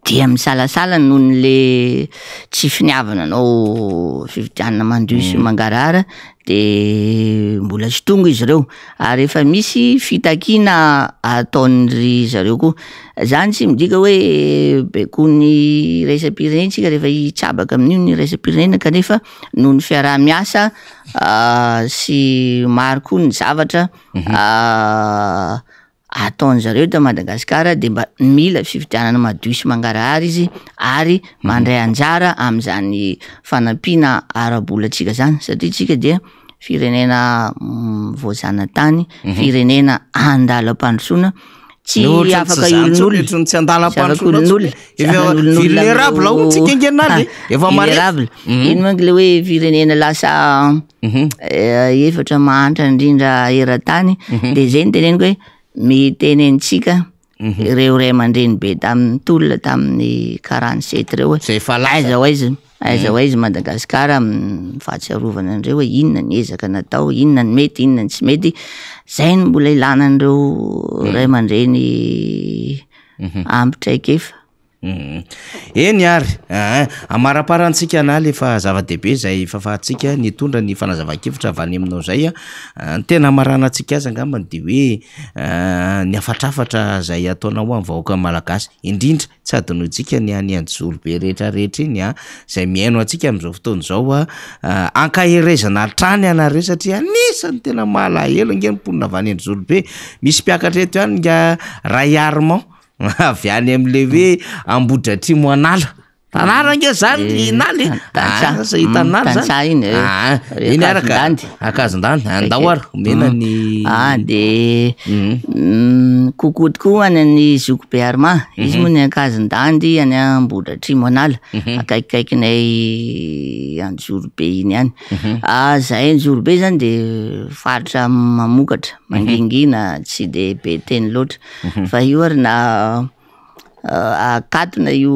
dia misalasala noho le tsy finiavana anao fifidianana mandio sy mangarahara de mbola tsy tonga izy ireo ary efa misy fitakiana ataon'ry zareo koa zany tsy midika hoe bekony raisam-pirenena tsika rehefa hitsabaka amin'io ny raisam-pirenena kanefa noho ny fiaraha-miasa sy maro koa ny zavatra ataon'zareo ta Madagasikara de mba mila fifidianana madio sy mangarahara izy ary mandray anjara amin'izany fanampiana ara-bolantsika zany satria tsika dia firenena voazana-tany firenena andalam-pandrosoana tsy afaka ilon'olona tsy andalam-pandrosoana vulnérable otsika engenaly efa vulnérable ino manko le hoe firenena lasa efatra mahantra indrindra eran-tany de zay ny teneniko hoe mitenentsika ireo ray aman-dreny be tamin'ny tolona tamin'ny 47 reo aiza ho aiza Madagasikara fahatsiarovana andreo hoe inona ny ezaka natao inona ny mety inona ny tsy mety zay no mbola ilana an'ireo ray aman-dreny ampitraika efa Eny ary amaraparantsika analy efa zava-dehibe zay fahafahantsika nitondra ny fanazava-kevitra avy any aminao zay ny tena marana antsika azy angambany de hoe ny afatrafatra zay ataonao amin'ny vahoaka malagasy indrindra tsy adinoitsika ny any Anjorobe rehetrarehetra iny zay miaino antsika amin'izao fotoana zao ankaherezana trany anareo satria anisany tena malahelo angeny mponina avy any Anjorobe misy mpiakatra eto ihany nga Ray Armand avy any am'le hoe Ambohidratrimo Anala tanaranga zany inaly iny araka akazondany andao ary mena ny de kokotokoa any ny Zokobe Armand izy moa ny akazondandy any Ambohidratrimo Anala akaikikaikinay Anjorobe iny any zay Anjorobe zany de faritra mamokatra mangingina tsy de be teny loatra fa io ary na akatona io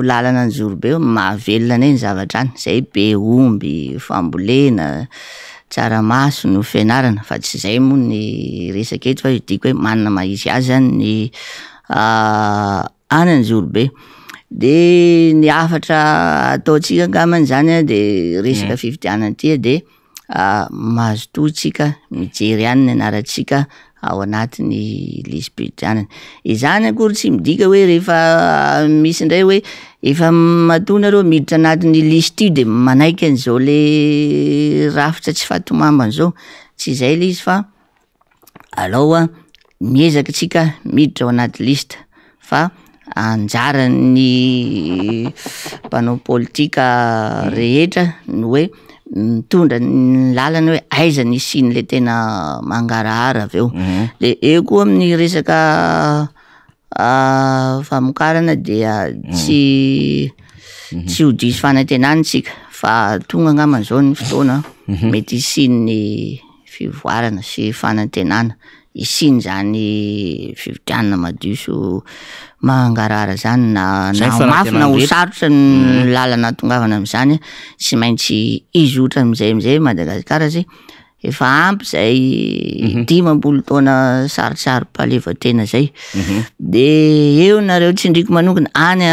lalana Anjorobe mahavelona ny zavatra any zay be omby fambolena tsaramaso no fianarana fa tsy zay moa ny resaka eto fa diko hoe manana mahisy azy zany ny any Anjorobe de ny afatra ataotsika ngamany zany de resaka fifidianana ty de mazotoatsika mijery any ny anaratsika ao anatin'ny lisam-pifidianana izany akory tsy midika hoe rehefa misy indray hoe efa matoa nareo miditra anatin'ny listy io de manaiky an'izao le rafitra tsy fahatomambana zao tsy zay le izy fa alao miezaka tsika miditra ao anaty lista fa anjaran'ny mpanao politika rehetra no hoe mitondra ny lalana hoe aiza ny siny le tena mangarahara avy eo le eo koa amin'ny resaka famokarana dia tsy ho diso fanantenana tsika fa tonga angambany zao ny fotoana mety hisin'ny fivoarana sy fanantenana isiny zany fividianana madio so mangarahara zany na mafina ho sarotra ny lalana tongavana am'izany sy maintsy izotra amizay Madagasikara zay efa ampy zay 15 taona sarotsarom-paleva tena zay de eo nareo tsindriko manokana any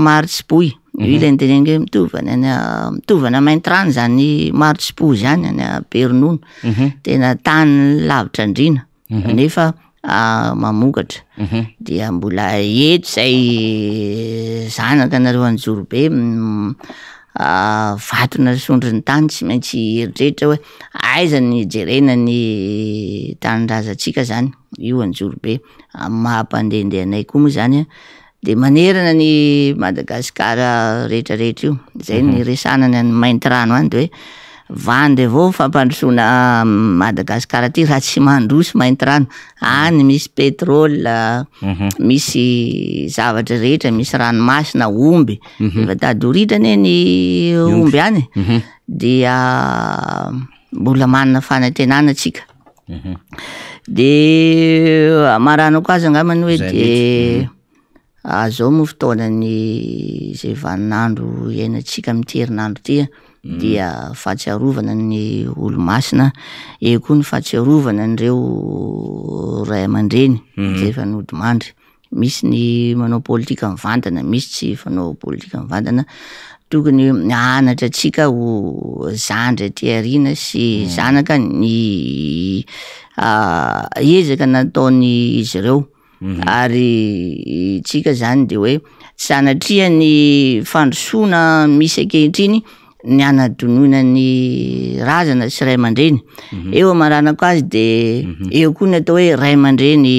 Marotsiboy io ilay tenengy mitovana Maintrano zany Marotsiboy zany any Bernono tena tany lavitra andrina nefa mamokatra dia mbola eto zay zanaka nareo Anjorobe vatona sondry ny tany tsy maintsy eritreritra hoe aiza ny jerena ny tanindrazantsika zany io Anjorobe mampandehandehanay koa moa zany de manerana ny Madagasikara rehetrarehetra io zay ny resanany any Maintrano any de hoe vandy avao fampandrosoana Madagasikara ty raha tsy mandroso Maintrano any misy pétrole misy zavatra rehetra misy ranomasina omby efa tadoritrany ny omby any dia mbola manana fanantenana tsika de maranako azy angamany hoe de zao moa fotoanany zay vaninandro iainantsika am'ty herinandro ty dia fahatsiarovana ny olo-masina eo koa ny fahatsiarovana nireo ray aman-dreny zay efa nodimandry misy ny manao politika mivantana misy tsy fanao politika mivantana tokony anatra tsika ho zandry aty arina sy zanaka ny ezaka nataony izy ireo ary tsika zany de hoe sanatria ny fandrosoana misy ankehitriny ny anadonoina ny razana sy ray aman-dreny eo amaranako azy de eo koa ny atao hoe ray aman-dreny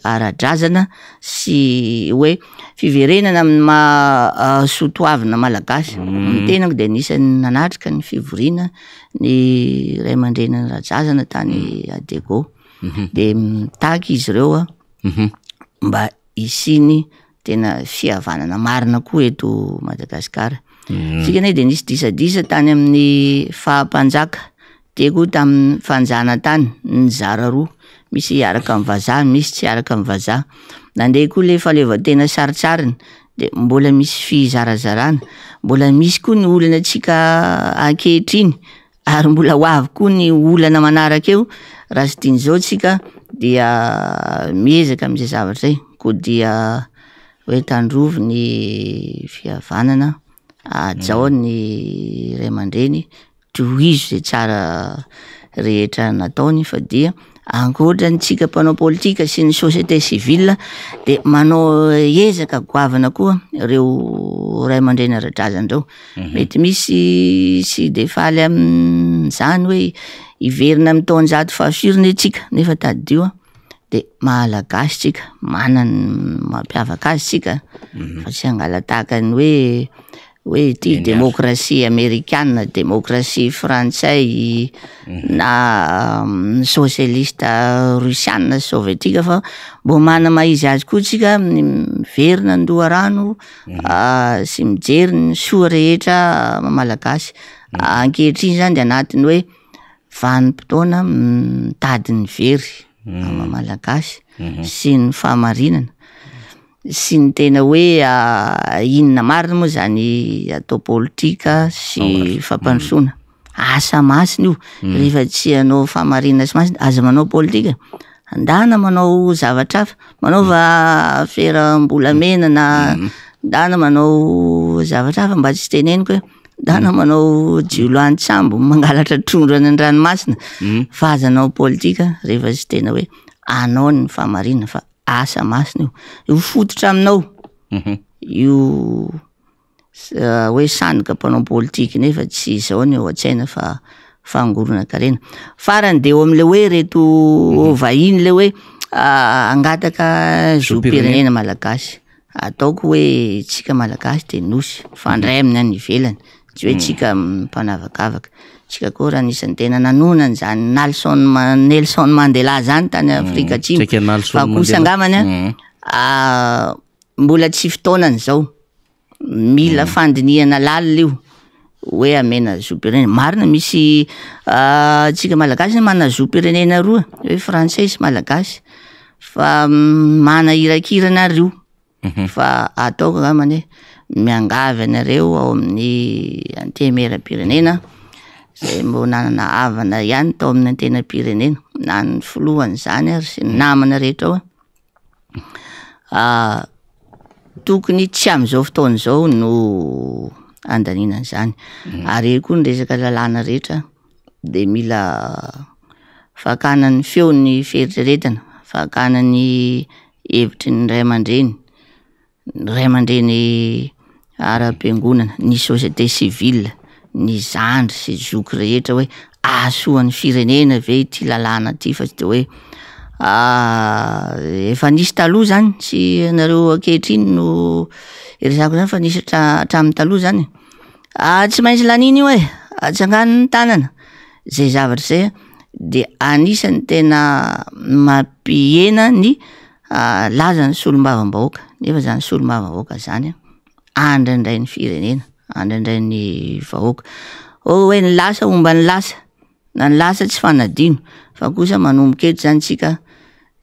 ara-drazana sy hoe fiverenana amin'ny soatoavina malagasy ny tenako de anisan'ny nanatrika ny fivoriana ny ray aman-dreny ara-drazana tany Adego de mitaky izy ireo mba isiny tena fihavanana marina koa eto Madagasikara tsika nay de nisy disadisa tany amin'ny fahampanjaka de koa tamin'ny fanjana tany ny zara roa misy hiaraka amin'ny vazaha misy tsy hiaraka amin'ny vazaha nandeha koa le faleovan-tena saritsariny de mbola misy fizarazarana mbola misy koa ny olana tsika ankehitriny ary mbola ho avy koa ny olana manaraka eo raha sy tiany zao tsika dia miezaka am'izay zavatra zay koa dia hoe tandrovo ny fihavanana, ajao ny ray aman-dreny, tohizo zay tsara rehetra nataony, fa dia ankoatrany tsika mpanao politika sy ny société civile de manao ezaka goavana koa reo ray aman-dreny ara-drazana reo. Mety misy sy de faly am'izany hoe iverina amin'ny taonjato fahafiriny atsika nefa tadio de mahalagasy tsika, manany mampiavaka azy tsika, fa tsy hangala tahaka ny hoe ty démocratie américaine, démocratie frantsay na socialiste russiane sovietika, fa mbo mana maizy azy koa tsika miverina ny loharano sy mijery ny soa rehetra malagasy. Ankehitriny zany de anatiny hoe vanim-potoana mitady ny very malagasy sy ny fahamarinana sy ny tena hoe inona marina moa zany atao politika sy fampandrosoana. Asa masina io, rehefa tsy hanao fahamarinana sy masina aza manao politika, andana manao zavatra hafa, manaova feram-bolamena na andana manao zavatra hafa mba tsy teneniko hoe andana manao jioloany-tsambo mangalatra trondro any an-dranomasina, fa aza anao politika rehefa tsy tena hoe anao ny fahamarinana, fa asa masina io fototra aminao io hoe sandika mpanao politika nefa tsy izao ny eo an-tsaina fa fangorona karena. Farany de eo am'le hoe reto vahiny le hoe angataka zom-pirenena malagasy, ataoko hoe tsika malagasy de nosy fandray amin'ny any ivelany, tsy hoe tsika mpanavakavaka. Tsika koa raha nisan'ny tena nanonany zany Nelson Mandela zany tany Afrika Atsimo, fa kosa angamany mbola tsy fotoanany zao, mila fandinihana lalina io hoe amena zom-pirenena. Marina misy tsika malagasy mana zom-pirenena roa, hoe frantsay sy malagasy, fa mana irakirana reo, fa ataoko angamany hoe miangavy anareo ao amin'ny antemera-pirenena zay mbo nanana havana ihany tao amin'ny antena-pirenena, na ny filohany zany ary sy ny namana rehetra ao tokony tsy am'izao fotoana zao no andaninana zany. Ary koa ny resaka lalàna rehetra de mila fakanany feo ny fieritreretana, fakanany hevitry ny ray aman-dreny, ray aman-dreny ara-piangonana, ny société civile, ny zandry sy zoky rehetra hoe ahasoan'ny firenena ve ity lalàna ty, fa tsy de hoe efa nisy taloha zany, sy nareo ankehitriny no iresako zany, fa nisy hatramin'ny taloha zany, tsy maintsy laniny io hoe atsangan'ny tanana zay zavatra zay, de anisany tena mampihena ny lazany solombavam-bahoaka. Nefa zany solombavam-bahoaka zany andraindray ny firenena, andraindray ny vahoaka. Hoe ny lasa omba ny lasa, na ny lasa tsy fanadino, fa kosa manomboka eto zany tsika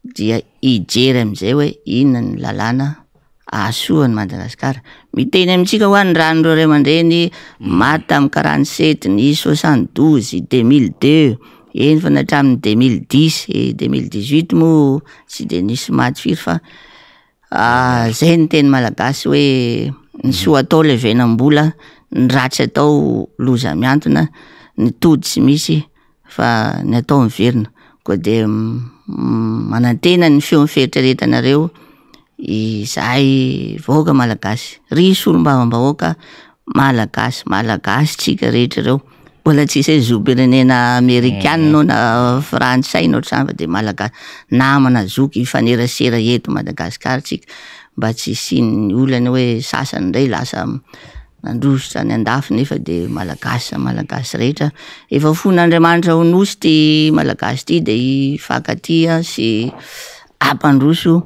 dia hijery am'izay hoe inona ny lalàna ahasoan'ny Madagasikara. Miteny amintsika ho any raha nireo ray aman-dreny maty tamin'ny 47, ny 72, 2002, eny fa natramin'ny 2010, 2018 moa tsy de nisy maty firy, fa zay ny teny malagasy hoe ny soa atao levenam-bola, ny ratsy atao loza miantona, ny tody tsy misy fa ny atao miverina. Koa de manantena ny feo fieritreretanareo izahay vahoaka malagasy, ry solombavam-bahoaka malagasy tsika rehetra reo, mbola tsisy hoe zom-pirenena amerikana no na frantsay no ohatrany, fa de malagasy namana zoky ifanerasera eto Madagasikara tsika, mba tsy isian'ny olana hoe sasany indray lasa nandrosotra ny andafy, nefa de malagasy rehetra efa fon'Andriamanitra ho nosy ty malagasy ty, de hifankatia sy ampandroso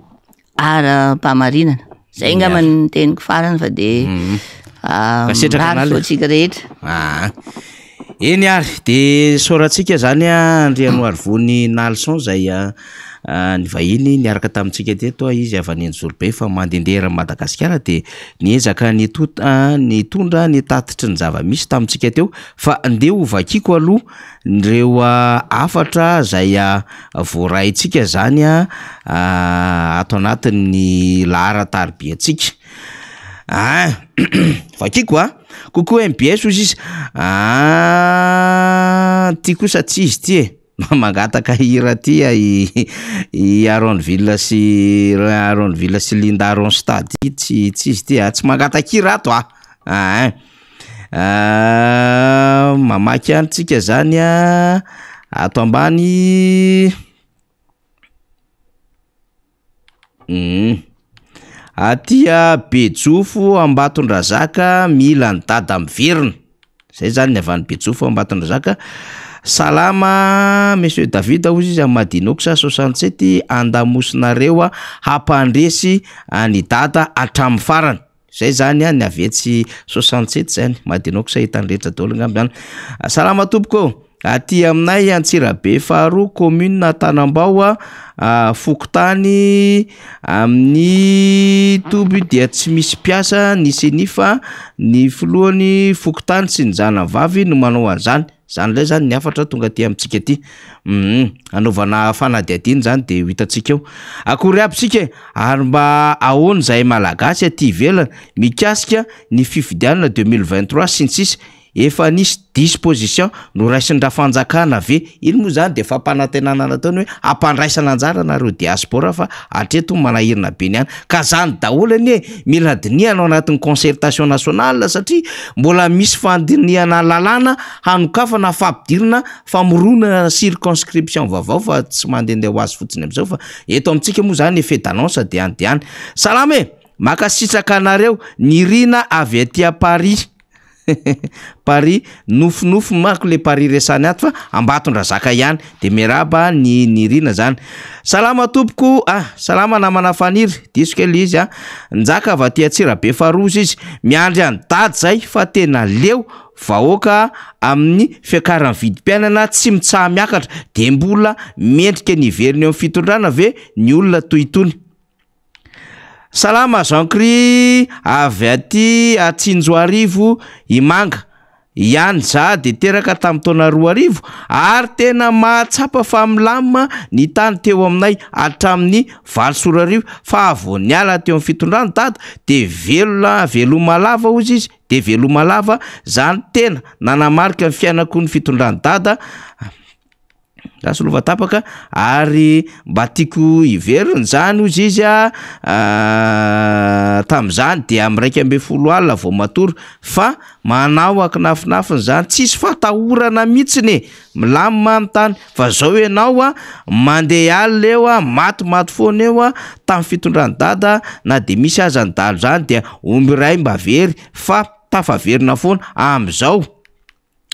ara-pahamarinana. Zay ngamany teniko farany, fa de rary fotsika rehetra. Eny ary de soratsika zany Andriano Arivony Nalson zay ny vahiny niaraka tamintsika teto izy avy any Anjorobe fa mandehandeha Madagasikara de niezaka nitondra ny tatitry ny zava-misy tamintsika teo fa andeha ho vakiako aloha ireo afatra zay voaraintsika zany ato anatin'ny laharatarbiatsika vakiako kokoa MBS ozy izy ty kosa tsy izy ty mangataka hira ty i Aronville sy Linda Ronstadt tsy izy ty tsy mangataka hira ato mamaky antsika zany ato ambany atia Bejofo Ambatondrazaka mila ny dada miverina zay zany ny avany Bejofo Ambatondrazaka. Salama monsieur David ozy izy Madinoxa 67 andamosinareo hampandresy ny dada atramin'ny farany zay zany ny avetsy 67 zany Madinoxa hitandretra daholo ngambany. Salama tompoko aty aminay Antsirabe faharoa commune Tanambao Fokotany amin'ny toby dia tsy misy piasa ny senifa ny filohany Fokotany sy ny zanavavy no manao an'izany zany lay zany ny afatra tonga ty amitsika ty anaovana fanadihadiny zany de hitantsika eo akory aby sika ary mba ahoana zay malagasy aty ivelany mikasika ny fifidianana 2023 sy ny sisa efa nisy disposition no raisin-dra fanjakana ve iny moa zany de fampanantenana nataony hoe ampandraisana anjara nareo diaspora fa atreto manahirina be niany ka zany daholo anie mila diniana ao anatin'ny concertation nationale satria mbola misy fandiniana lalàna hanokafana fampidirina famorona circonscription vaovao fa tsy mandehandeha ho azy fotsiny amizao fa eto amitsika moa zany effet d'annonce diany salama makasitraka anareo nirina avy aty Paris Paris nofo mako le Paris resany ato fa Ambatondrazaka ihany de meraba ny nirina zany. Salama tompoko salama namana faniry diso kely izy njaka avy aty Antsirabe faharoa izy miandry any dady zay fa tena leo vahoaka amin'ny fiakaran'ny vidim-piainana tsy mitsaha miakatra de mbola mendrika ny veriny eo amin'ny fitondrana ve ny olona toy itony. Salama Jean-Cri avy aty Tsinjoarivo Imanga ihany za de teraka tamin'ny taona 2000 ary tena mahatsapa fa milamina ny tany teo aminay hatramin'ny Valsorarivo fa avo niala teo amin'ny fitondrana dada de veloma lava ozy izy de veloma lava zany tena nanamarika ny fiainako ny fitondrana dada Rasolova tapaka ary mba tiako iveriny zany ozy izy tam'izany de amin'ny 2 alina vao matory fa manao akinafinafiny zany tsisy fatahorana mihitsiny milamina amin'ny tany fa zao ianao mandeha alina eo matimaty foana eo tamin'ny fitondrany dada na de misy aza ny dalo zany dia omby ray mba very fa tafaverina foana am'izao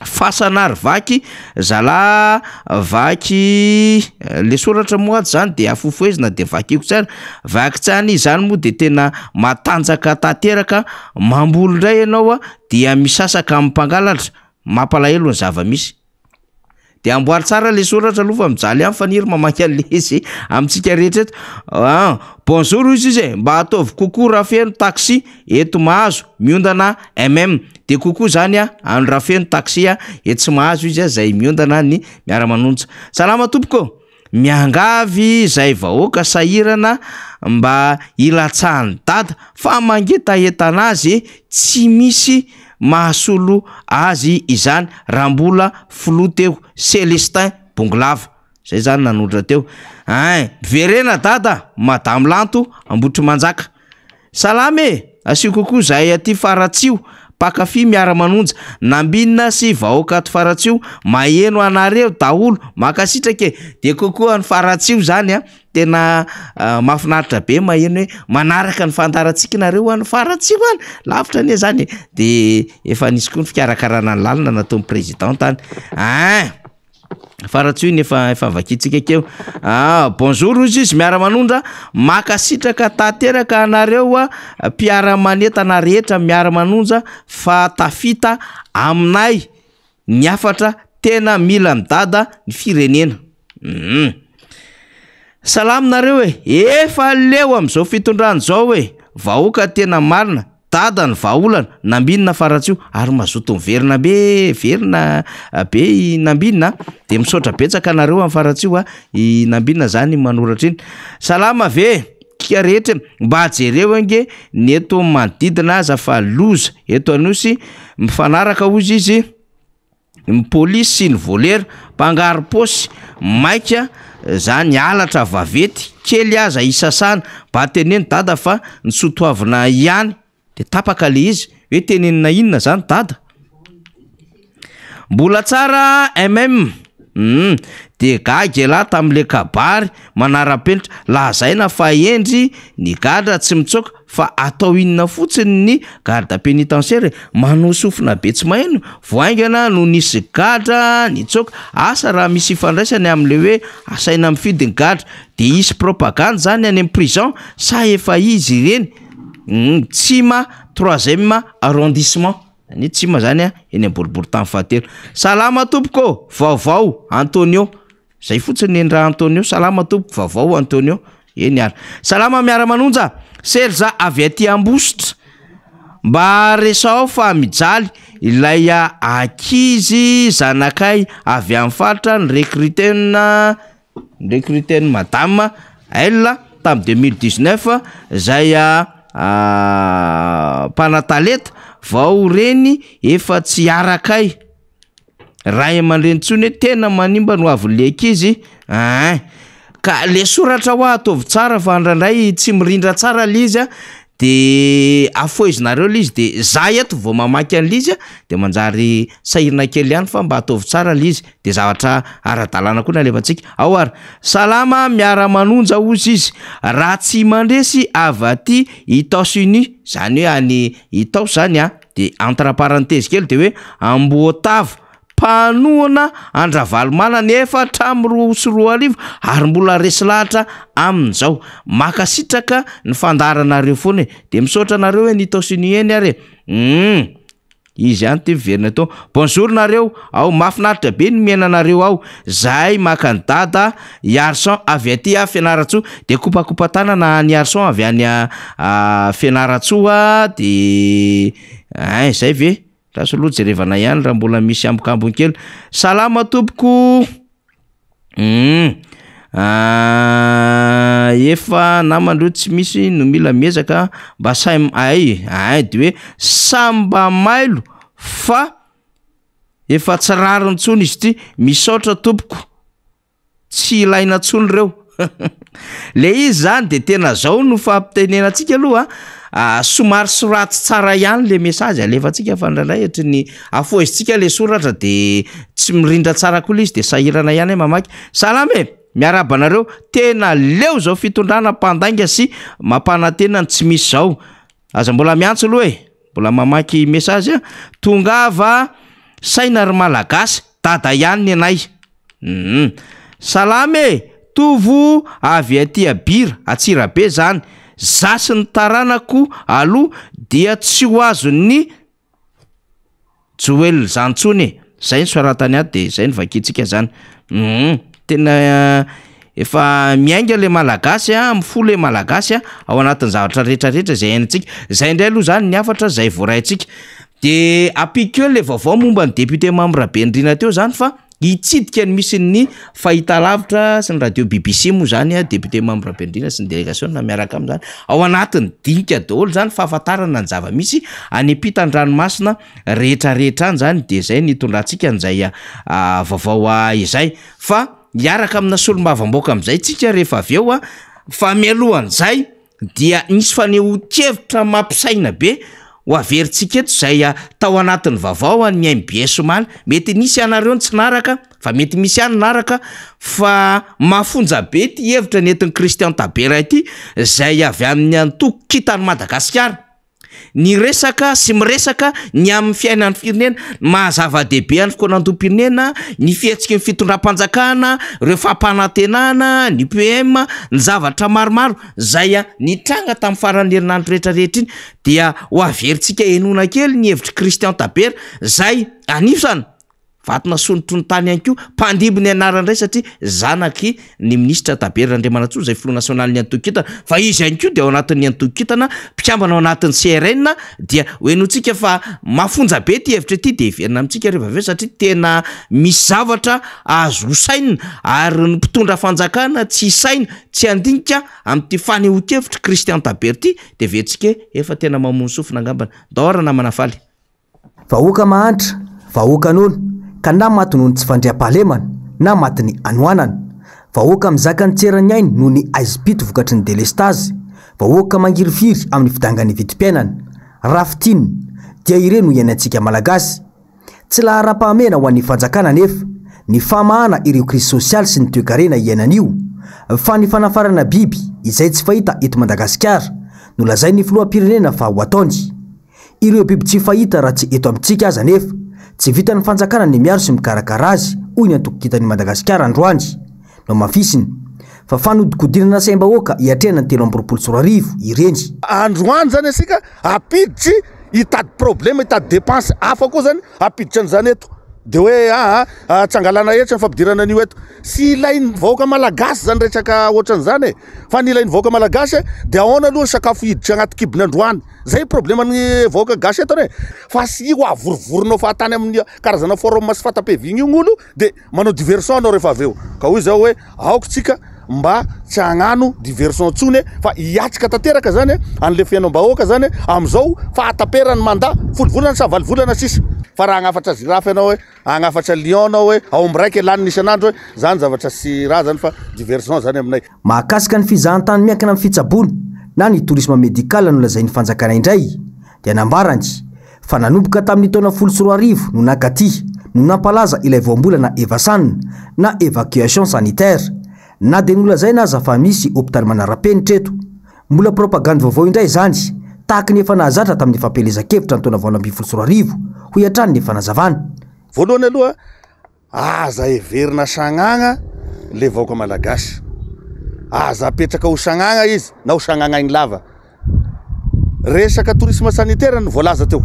fasanary vaky zala vaky le soratra moa zany de afofoezina de vakiko tsara vaky tsany zany moa de tena matanjaka tanteraka mamboly ndray ianao dia misasaka amin'ny mpangalatra mampalahelo ny zava-misy de amboary tsara le soratra aloha fa mijaly amin'ny faniry mamaky an'le izy amitsika rehetra eto bonjour izy mba ataovy kokoa raha feno taxi eto mahazo miondana de kokoa zany any raha feno taxi eto tsy mahazo izy zay miondana ny miara-manonja. Salama tompoko miangavy zay vahoaka sahirana mba ilatsahany dada fa mangetahetana azy tsy misy mahasolo azy izany raha mbola filoha teo Celestin Bonglava zay zany nanondra teo verena dada madame Lanto Ambotry Manjaka. Salame asio kokoa zay aty Faratsio pakafy miara-manonja nambinina sy vahoaka ato Faratsio maheno anareo daholo makasitrake de kokoa ny Faratsio zany tena mahafinaritra be maheno hoe manaraka ny fandarantsika nareo any Faratsio any lavitra anie zany de efa nisy koa ny fikarakarana ny lalina nataon'ny président tany Faratsio efa vakitsika keo bonjour izy miara-manondra makasitraka tanteraka anareo mpiara-manentana rehetra miara-manonja fa tafita aminay niafatra tena mila ny dada ny firenena Salaminareo hoe efa leo am'izao fitondrany zao hoe vahoaka tena marina tada ny vaolana nambinina faratsio ary mazoto miverina be verina be nambinina de misaotra betsaka nareo amin'ny faratsio i nambinina zany manoratra iny salama ve kika rehetra mba jereo ange ny eto manodidina aza fa loza eto anosy mifanaraka ozy izy polisy sy ny volera mpangary posy maika zany alatra vavety kely aza isasana mba teneny dada fa ny sotoavina ihany de tapaka le izy hoe tenenina inona zany dada mbola tsara de gagy la tam'le kabary manara-penitra lazaina fa endry ny gadra tsy mitsoka fa atao inona fotsiny ny garde pénitentiaire manao sofina be tsy maheno voaingana no nisy gadra nitsoka asa raha misy ifandraisany am'le hoe asaina mifidy ny gadra de isy propagande zany any amin'ny prison sa efa izy ireny tsima 3e arrondissement ny tsima zany eny amboribory tany fahatelo salama tompoko vaovao Antonio zay fotsiny ny raha Antonio salama tompoko vaovao Antonio eny ary salama miara-manonja serza avy aty Ambositra mba resao fa mijaly ilay akizy zanakay avy amin'ny faritra ny recruteny madame elle tam 2019 zay panataleta vao reny efa tsy arakay ray aman-drenitsony tena manimba no avy le akizy ka le soratra ho ataovy tsara fa andrandray tsy mirindra tsara lizy de afoizinareo lizy de zay eto vao mamaky an'lizy de manjary sahirina kely ihany fa mba ataovy tsara lizy de zavatra ara-dalàna koa nalevantsika ao ary salama miara-manonja ozy izy raha tsy mandresy avy aty États-Unis zany hoe any Itaos zany de entre parenthèse kely de hoe Amboatavo panoana andravalomana nefa tramro sy roa arivo ary mbola resy lahatra amin'izao makasitraka ny fandaranareo foana de misaotra nareo hoe ny États-Unis eny ary izy any ty miverina tao bonjour nareo ao mafinaritra be ny miainanareo ao zay makandada Yarson avy aty Fianaratsoa de kopakopa tanana ny Yarson avy any Fianaratsoa de zay ve tasoloha jerevana ihany raha mbola misy ambokambony kely salama tompoko efa namandreo tsy misy no mila miezaka mba de hoe samba mailo fa efa tsy rariny tsony izy ty misaotra tompoko tsy ilaina tsony reo le izy zany de tena zao no fampitenenantsika aloha somary soraty tsara ihany le message alefantsika fandrandray ohatra ny afoizitsika le soratra de tsy mirindra tsara koa le izy de sahirana ihany mamaky salama miarabanareo tena leo zao fitondrana mpandainga sy mampanantena tsy misy zao aza mbola miantso aloha mbola mamaky message tongava saina ry malagasy dada ihany ny anay salama tovo avy aty Abira Atsirabe zany zasy ny taranako aloha dia tsy ho azo ny Joel zantsony zay ny soratany ato de zay ny vakitsika zany tena efa miainga le malagasy mifolo le malagasy ao anatin'ny zavatra rehetrarehetra zay haintsika zay indray aloha zany ny afatra zay voaraintsika de apikeo le vaovao momba ny député membre Bendrina teo zany fa hitsidika ny misy ny fahitalavitra sy ny radio BBC moa zany député membre Bendrina sy ny délégation na miaraka amin'izany ao anatin'ny dinika daholo zany fahafantarana ny zava-misy any ampitan-dranomasina rehetrarehetra any zany de zay nitondrantsika an'izay vaovao izay fa miaraka amina solombavamboaka am'izay tsika rehefa avy eo fa mialohan'izay dia nisy fanehoan-kevitra mampisaina be ho averintsika eto zay tao anatin'ny vaovao ny MBS Somaly mety nisy anareo tsy naraka fa mety misy any naraka fa mafonja be ty hevitra ny entin'ny Christian Tabera ity zay avy amin'ny antoko kitany Madagasikara ny resaka sy miresaka ny amin'ny fiainan'ny firenena mahazava-dehibe any fikoanantom-pirenena ny fihetsiky ny fitondram-panjakana reo fampanantenana ny PM ny zavatra maromaro zay nitranga tamin'ny faran'ny herinandro rehetrarehetra iny dia ho averintsika enona kely ny hevitry Christian Tabera zay anisany vatona sonotro ny tany ihany koa mpandimby ny anarandray satria zanaky ny ministra Tabera Andriamanantsoa zay Front National ny Antokitana fa izy ihany koa dia ao anatin'ny Antokitana mpikambana ao anatin'ny CRN dia hoenotsika fa mafonja be ty hevitra ty de everina amintsika rehefa avy satria tena misy zavatra azo hosaina ary ny mpitondra fanjakana tsy saina tsy andinika amin'ty fanehoan-kevitra Christian Tabera ty de vetsika efa tena mamono sofina angambana daora na manafaly vahoaka mahantra vahoaka nono ka na matinony tsy fandriam-pahalemana na matiny anoanana vahoaka mizaka ny tserany ainy noho ny aizipito vokatry ny delestazy vahoaka mangirifiry amin'ny fidangany vidim-piainana rafitiny dia ireny no iainantsika malagasy tsy lahara-pahamena ho an'ny fanjakana nefa ny famahana ireo krisy sosialy sy ny toe-karena iainan'io fa ny fanafarana biby izay tsy fahita eto Madagasikara no lazay ny filoham-pirenena fa ho ataony ireo biby tsy fahita raha tsy eto amintsika aza nefa tsy vita ny fanjakana ny miaro sy mikarakara azy hoy ny Antokitan'i Madagasikara androany no mafisiny fa fanodikodinana saim-bahoaka hiatrehana ny 324 ireny androany zany asika apiditry hitady problème hitady dépense hafa koa zany apiditra an'izany eto de hoe tsangalana etra ny fampidirana an'io eto sy ilain'ny vahoaka malagasy zany resaka ohatran'izany fa ny ilain'ny vahoaka malagasy de ahoana aloha ny sakafo hiditra agnaty kibony androany zay problème ny vahoaka gasy eto fa sy ho avorovoronao fahatany amin'ny karazana forum sy fatapevigny io gn'olo de manao diversion anao rehefa aveo ka hoy zao hoe aoko tsika mba tsy hagnano diversion tsony fa hiatrika tanteraka zany an'le fiainam-bahoaka zany am'izao fa ataperany manda folo volana sa valo volana sisa fa raha agnafatra zirafy anao hoe agnafatra lion anao hoe aomby raiky lany isan'andro hoe zany zavatra sy raha zany fa diversion zany aminay mahakasika ny fizahantany miankina amin'ny fitsabony na ny tourisme médical no lazain'ny fanjakana indray dia nambarany fa nanomboka tamin'ny taona 14 no nakaty no nampalaza ilay voambolana evasanina na évacuation sanitaire na de nolazaina aza fa misy hôpital manara-penitra eto mbola propagande vaovao indray zany tahaka ny efa nahazatra tamin'ny fampelezan-kevitra ny taona 2014 ho iatrany ny efa nazavana voalohany aloha aza everina sagnagna le vahoaka malagasy aza apetraka ho sagnagna izy na ho sagnagna igny lava resaka tourisme sanitaire ny voalaza teo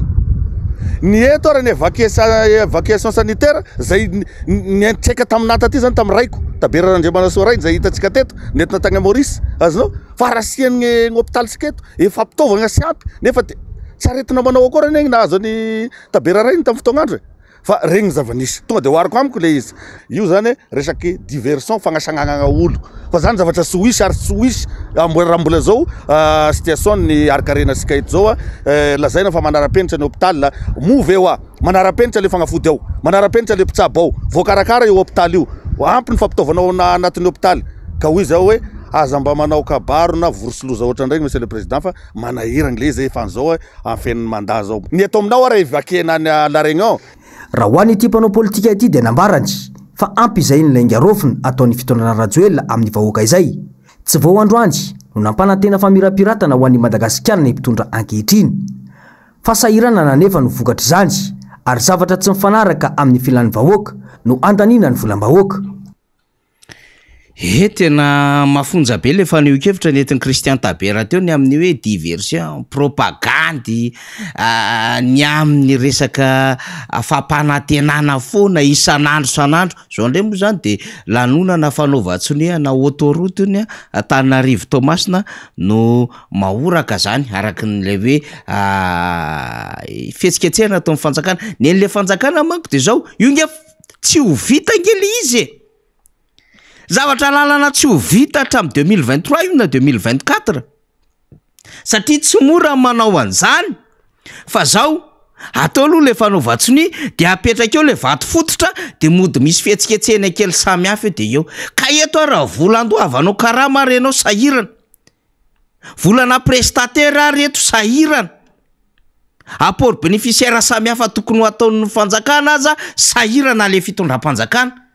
ny eto ara ny évacuation sanitaire zay niantseka taminata ty zany tamin'ny raiko Tabera Andriamanantsoa ray zay hitatsika teto nentina tagny Maurice azonao fa rasiany hôpital sika eto efa mpitaovagna sy ampy nefa de tsy aretina manao akory regny nahazo any Tabera ray tamin'ny fotoagnandro fa regny zava-nisy tonga de hoariko amiko le izy io zany resaky diversion fagnasagnagna olo fa zany zavatra sy hoisy ary tsy hoisy raha mbola zao situation ny arikarena sika eto zao lazaina fa manara-penitra ny hôpital move eo manara-penitra le fagnafody ao manara-penitra le mpitsabo ao voakarakara io hôpital io ampy ny fampitaovanao anatin'ny hôpital ka hoy zao hoe aza mba manao kabaro na vorosoloza ohatran'ireny monsieur le président fa manahiragny le zay efa an'izao anfeniny mandat zao ny eto aminao ara évacuena la réunion raha ho an'ity mpanao politika ity dia nambarany fa ampy izay ny laingarofina ataon'ny fitondrana rajoelina amin'ny vahoaka izay tsy vao androany no nampanantena famirapiratana ho an'ny Madagasikara ny mpitondra ankehitriny fa sahirana na nefa no vokatra izany ary zavatra tsy mifanaraka amin'ny filan'ny vahoaka no andanina ny volam-bahoaka tena mafonja be le fanehoan-kevitra nentin'ny Christian Tabera teo ny amin'ny hoe diversion propagandy ny amin'ny resaka fampanantenana foana isan'andro zao ndray moa zany de lanonana fanaovan-tsonia na autoroute ny Antananarivo Toamasina no mahoraka zany araky n'le hoe fihetsiketsehana atao amin'ny fanjakana nen'le fanjakana manko de zao io nge tsy ho vita ngely izy zavatra lalana tsy ho vita hatramin'ny 2023 io na 2024 satria tsy mora manao an'izany fa zao atao aloha le fanaovan-tsony de apetraka eo le vato fototra de mody misy fihetsiketsehana kely samy hafa de eo ka eto raha volan-doavanao karama renao sahirana volana prestataire reto sahirana apport bénéficiaire samy hafa tokony ho ataon'ny fanjakana aza sahirana le fitondram-panjakana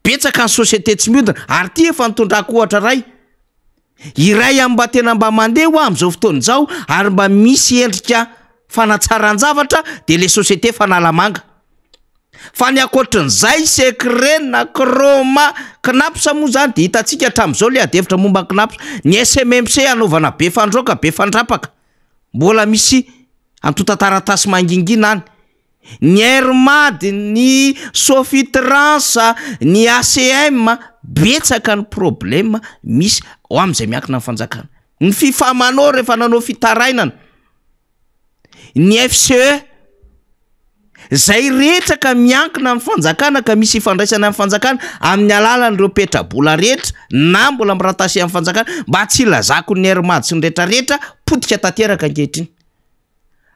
betsaka ny société tsy mihodina ary ty efa nitondrako ohatra ray iray mba tena mba mandeha ho amin'izao fotoana zao ary mba misy endrika fanatsaran-javatra de le société fanalamanga fa ny akoatran'izay sekrena kroma knapsa moa zany de hitantsika hatramin'izao le adevitra momba knapsa ny SMMC anaovana be fandroaka be fandrapaka mbola misy antotantaratasy mangingina any ny Airmad, ny Sofitransa, ny ACM, betsaka ny problema misy ao am'izay miankina amin'ny fanjakana. Ny fifamanao rehefa nanao fitarainana, ny FCE, zay rehetra ka miankina amin'ny fanjakana ka misy ifandraisana amin'ny fanjakana amin'ny alalan'ireo petrabola rehetra na mbola miratasy amin'ny fanjakana mba tsy ilazako ny Airmad sy ny rehetrarehetra potika tanteraka ankehitriny.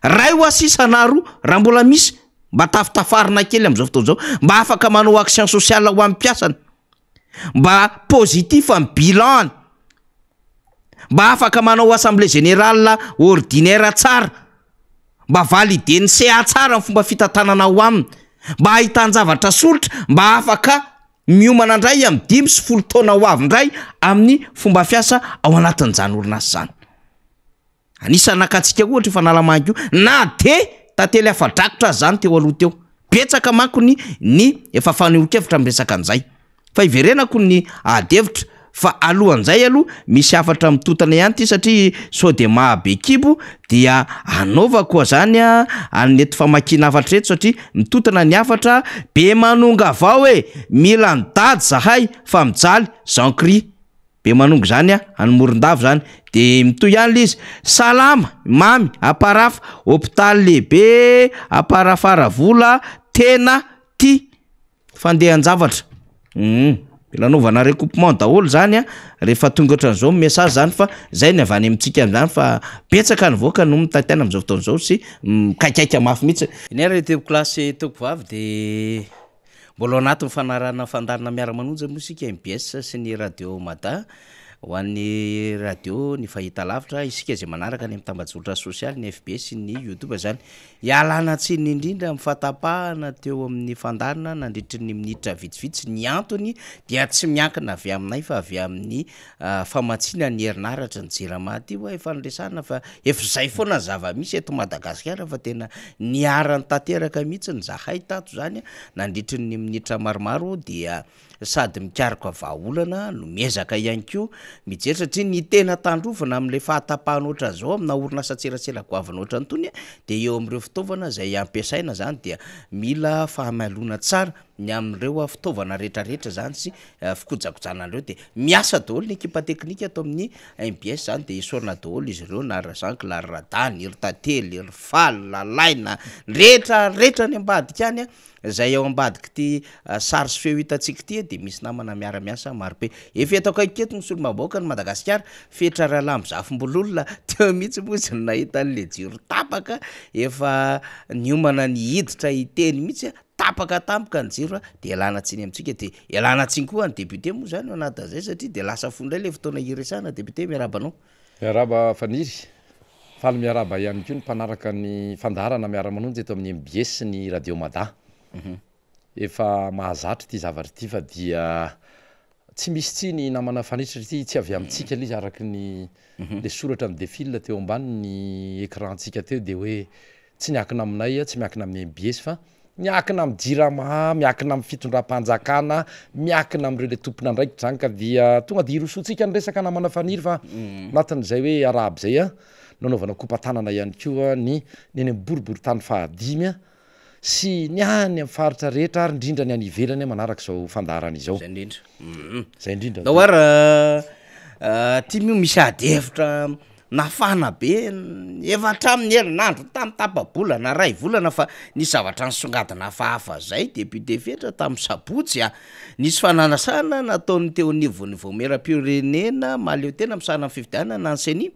Ray ho asisanaro raha mbola misy mba tafitafarina kely am'izao fotoana zao, mba afaka manao action sociale ho amin'ny mpiasany, mba positif amin'ny bilan, mba afaka manao assemblée générale ordinaire tsara, mba valide ny CA tsara ny fomba fitantanana ho aminy, mba ahitan-javatra solitra, mba afaka miomana indray amin'ny 10 taona ho avy indray amin'ny fomba fiasa ao anatin'izany orinasa zany. Anisany nakatsika ohatra efa nalamango na de tantely afa-drakotra zany teo aloha teo. Betsaka manko ny efa fanehoan-kevitra miresaka an'izay. Fa iverenako ny adevitra fa alohan'izay aloha misy afatra mitotana ihany ty satria sao de mahabe kibo dia anaovako zany anety famakina afatra reto satria mitotana ny afatra be manonga avao mila nidady zahay fa mijaly Jean-Cri be manongo zany anomorondavo zany de mitoy ihany lizy salama mamy aparafa hôpital lehibe aparafara vola tena ty fandehan-javatra lanaovana recoupement daholo zany rehefa tonga ohatran'izao message zany fa zay ny avany amintsika am'zany fa betsaka ny voaka no mitataina am'izao fotoana zao sy mikaikaika mafy mihitsy. Nera teo klasy toko vavy de mbola anaty mifanarana fandarana miara-manonja mosika MBS sy ny radio Mada ho an'ny radio ny fahita lavitra isika zay manaraka ny mitambazotra sosialy ny FBS sy ny YouTube zany ialana tsiny indrindra amin'ny fatapahana teo amin'ny fandarana nandritry ny minitra vitsivitsy. Ny antony dia tsy miankina avy aminay fa avy amin'ny famatsiana ny herinaratra ny Jirama ty hoe efa nresana fa efa zay foana zava-misy eto Madagasikara fa tena niarany tanteraka mihitsy ny zahay tato zany nandritry ny minitra maromaro dia sady mikarika vahaolana no miezaka ihany koa mijery satria ny tena tandrovana amin'ilay fahatapahana oatra zao amina orinasa tserasera-goavana oatra nytony de eo amin'ireo fitaovana zay ampiasaina zany dia mila fahamalona tsara ny amin'ireo fitaovana rehetrarehetra zany sy fikojakojana an'ireo de miasa daholo ny ekipa teknika atao amin'ny MBS zany de isorana daholo izy ireo na razanky la radany iry tately iry faly la laina rehetrarehetra ny ambadika any zay ao ambadiky ty sary sy feo hitantsika ty de misy namana miara-miasa marobe efa atao kaiketo ny solomaboaka ny Madagasikara fetra rahalamy zafimbololona teo mihitsy mozy nahita an'le jiro tapaka efa niomana ny hiditra hiteny mihitsy tapaka tampoka ny jiro de ialana tsiny amintsika de ialana tsiny koa ny député moa zany anatin'izay satria de lasa fondray le fotoana iresana député miarabanao miaraba faniry faly miaraba ihany koa ny mpanaraka ny fandarana miara-manonjy eto amin'ny MBS ny radio Mada efa mahazatra ty zavatra ty fa dia tsy misy tsy ny namana fanitra ty tsy avy amintsika lizy araky ny le soratra amin'ny défile teo ambany ny écrantsika teo de hoe tsy miakina aminay tsy miakina amin'ny MBS fa miakina amin'ny Jirama miakina amin'ny fitondram-panjakana miakina amin'ireo le tompona andraikitra zany ka dia tonga de irosotsika ny resaka namana faniry fa anatin'izay hoe araby zay nanaovana kopatanana ihany koa ny eny boribory tany fahadimy sy ny any amin'ny faritra rehetra ary indrindra ny any ivelany manaraka zao fandarana izao zay indrindra zay indrindra daoara ty mio misy adevitra nafana be efa hatramin'ny herinandro tamin'ny tapa-bolana ray volana fa nisy zavatra nisongadina hafahafa zay député fetra tamin'ny sabotsy nisy fananasana nataony teo nivony vomeram-pirenena maleo tena misahana amin'ny fifidianana nanseny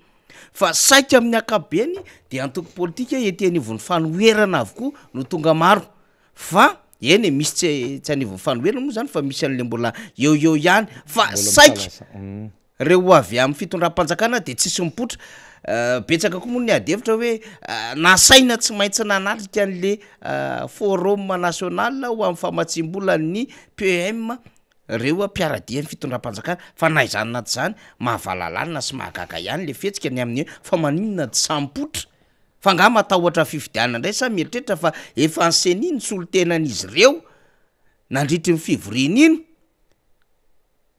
fa saika amin'ny akabeny dia antoko politika etenivony fanoherana avokoa no tonga maro fa eny misy tsy anivony fanoherana moa zany fa misy an'le mbola eo ihany fa saika reo avy amin'ny fitondram-panjakana de tsisy mipotra betsaka koa moa ny adevitra hoe nasaina tsy maintsy nanatrika an'le forum national ho amin'ny famatsim-bola ny PM reo mpiaradia ny fitondram-panjakana fa na izany naty zany mahavalalana sy mahagaga ihany le fetsika ny amin'ny famaninina tsy sampotra fa nga matahotra fifidianana indray sa mieritreritra fa efa anseny ny solotenan'izy ireo nandritry ny fivoriana iny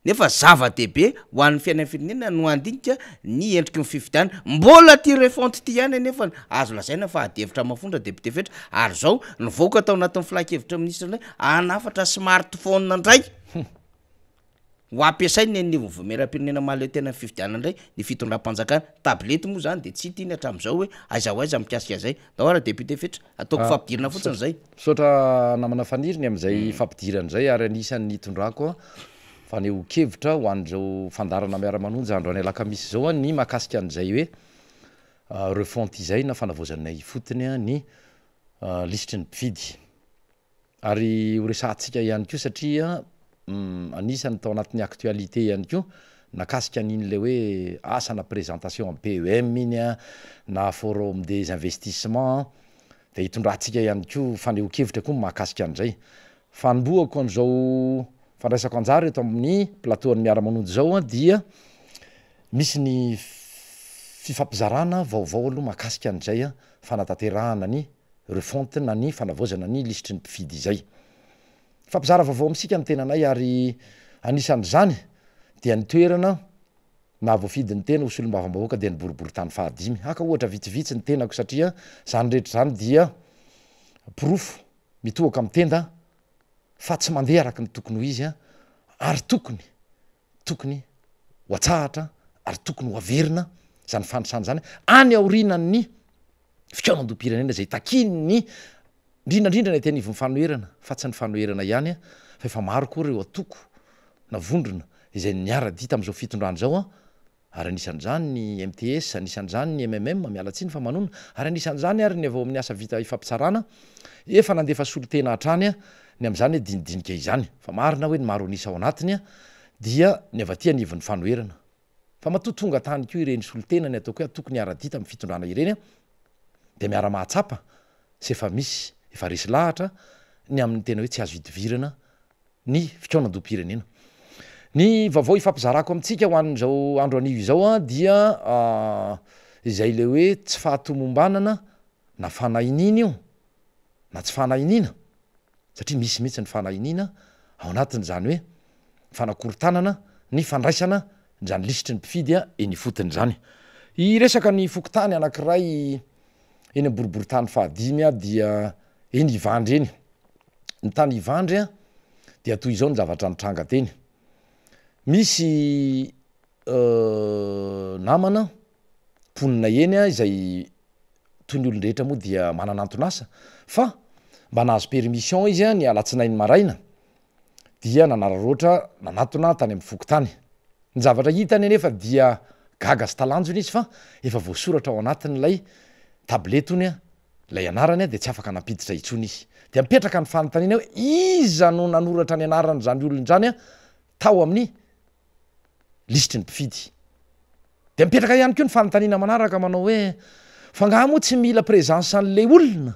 nefa zava-dehibe ho an'ny fiainan'ny firenena no andinika ny endriky ny fifidiana mbola ty refonte ty ihany nefa azo lazaina fa adevitra mafondra député fetra ary zao nivoaka tao anatin'ny filakevitra ministre ndray anafatra smartphone ndray ho ampiasainy ny vomeram-pirenena mahaleo tena fifidiana ndray ny fitondram-panjakana tablety moa zany de tsy tiany hatramin'izao hoe aiza mikasika zay daora député fetra ataoko fampidirana fotsiny zay sotra namana faniriny am'izay fampidiran'zay ary anisan'ny tondrako fa ny okevitra ho an'izao fandarana miara-manonjy andro any alakamisy zao ny mahakasika an'izay hoe refonte izay na fanavozanay fotony ny lisitry ny mpifidy ary horesantsika ihany koa satria anisany tao anatin'ny actualité ihany koa nakasika n'iny le hoe asana présentation en PEM iny na forum des investissements de hitondratsika ihany koa faneho-kevitra koa mahakasika an'izay fanomboako an'izao fandraisako anjara eto amin'ny plateau ny miara-manonjy zao dia misy ny fifampizarana vaovao aloha mahakasika an'izay fanatanterahana ny refonte na ny fanavozana ny lisitry ny mpifidy izay fampizara vaovao amitsika ny tenanay ary anisan'izany dia ny toerana na voafidy ny tena hosolombavambahoaka dia ny boribory tany fahadimy haka ohatra vitsivitsy ny tenako satria zany rehetra zany dia pirofo mitohaka amin'ny tenda fa tsy mandeha araky ny tokony ho izy ary tokony ho atsahatra ary tokony ho averina zany fandrisana zany any aorinan'ny fikaonan-dom-pirenena zay takiny indrindrandrindra ny teny mifanoherana fa tsy ny fanoherana ihany fa efa maro koa reo atoko na vondrona izay niara-dita am'izao fitondrany zao ary anisan'izany ny MTS anisan'izany ny MMM mialatsiny fa manona ary anisan'izany ary ny avao amin'ny asa vita ifampisarana efa nandefa solotena hatrany ny am'izany hoe dinidinika izany fa marina hoe ny maro anisa ao anatiny dia ny avatia nivon'ny fanoherana fa matoa tonga tany koa ireny solotena ny ataoko hoe atoko ny ara-dita amin'ny fitondrana ireny de miara-mahatsapa sy efa misy efa resy lahatra ny amin'ny tena hoe tsy azo hidivirana ny fikaonan-dom-pirenena ny vaovao ifampizarako amitsika ho an'izao andro anio izao dia izay le hoe tsy fahatomombanana na fanahinina io na tsy fanahinina satria misy mihitsy ny fanahinina ao anatin'izany hoe fanakorotanana ny fandraisana zany lisitry ny mpifidy eny fotiny zany iresaka ny fokotany anankiray eny boribory tany fahadimy dia eny ivandry eny ny tany ivandry dia toy izao ny zavatra nitranga teny misy namana ponina eny izay toy ny olon-drehetra moa dia mananantonasa fa mba nahazo permission izy ny alatsinainy maraina dia nanararoatra nanatona tany amin'ny fokotany ny zavatra hitany nefa dia gaga sy talanjony izy fa efa voasoratra ao anatin'lay tabletony lay anarany de tsy afaka nampiditra itsony izy de mipetraka ny fanontaniana hoe iza no nanoratra ny anarany zany olony zany tao amin'ny lisitry ny mpifidy de mipetraka ihany koa ny fanontaniana manaraka manao hoe fa ngaha moa tsy mila présence an'lay olona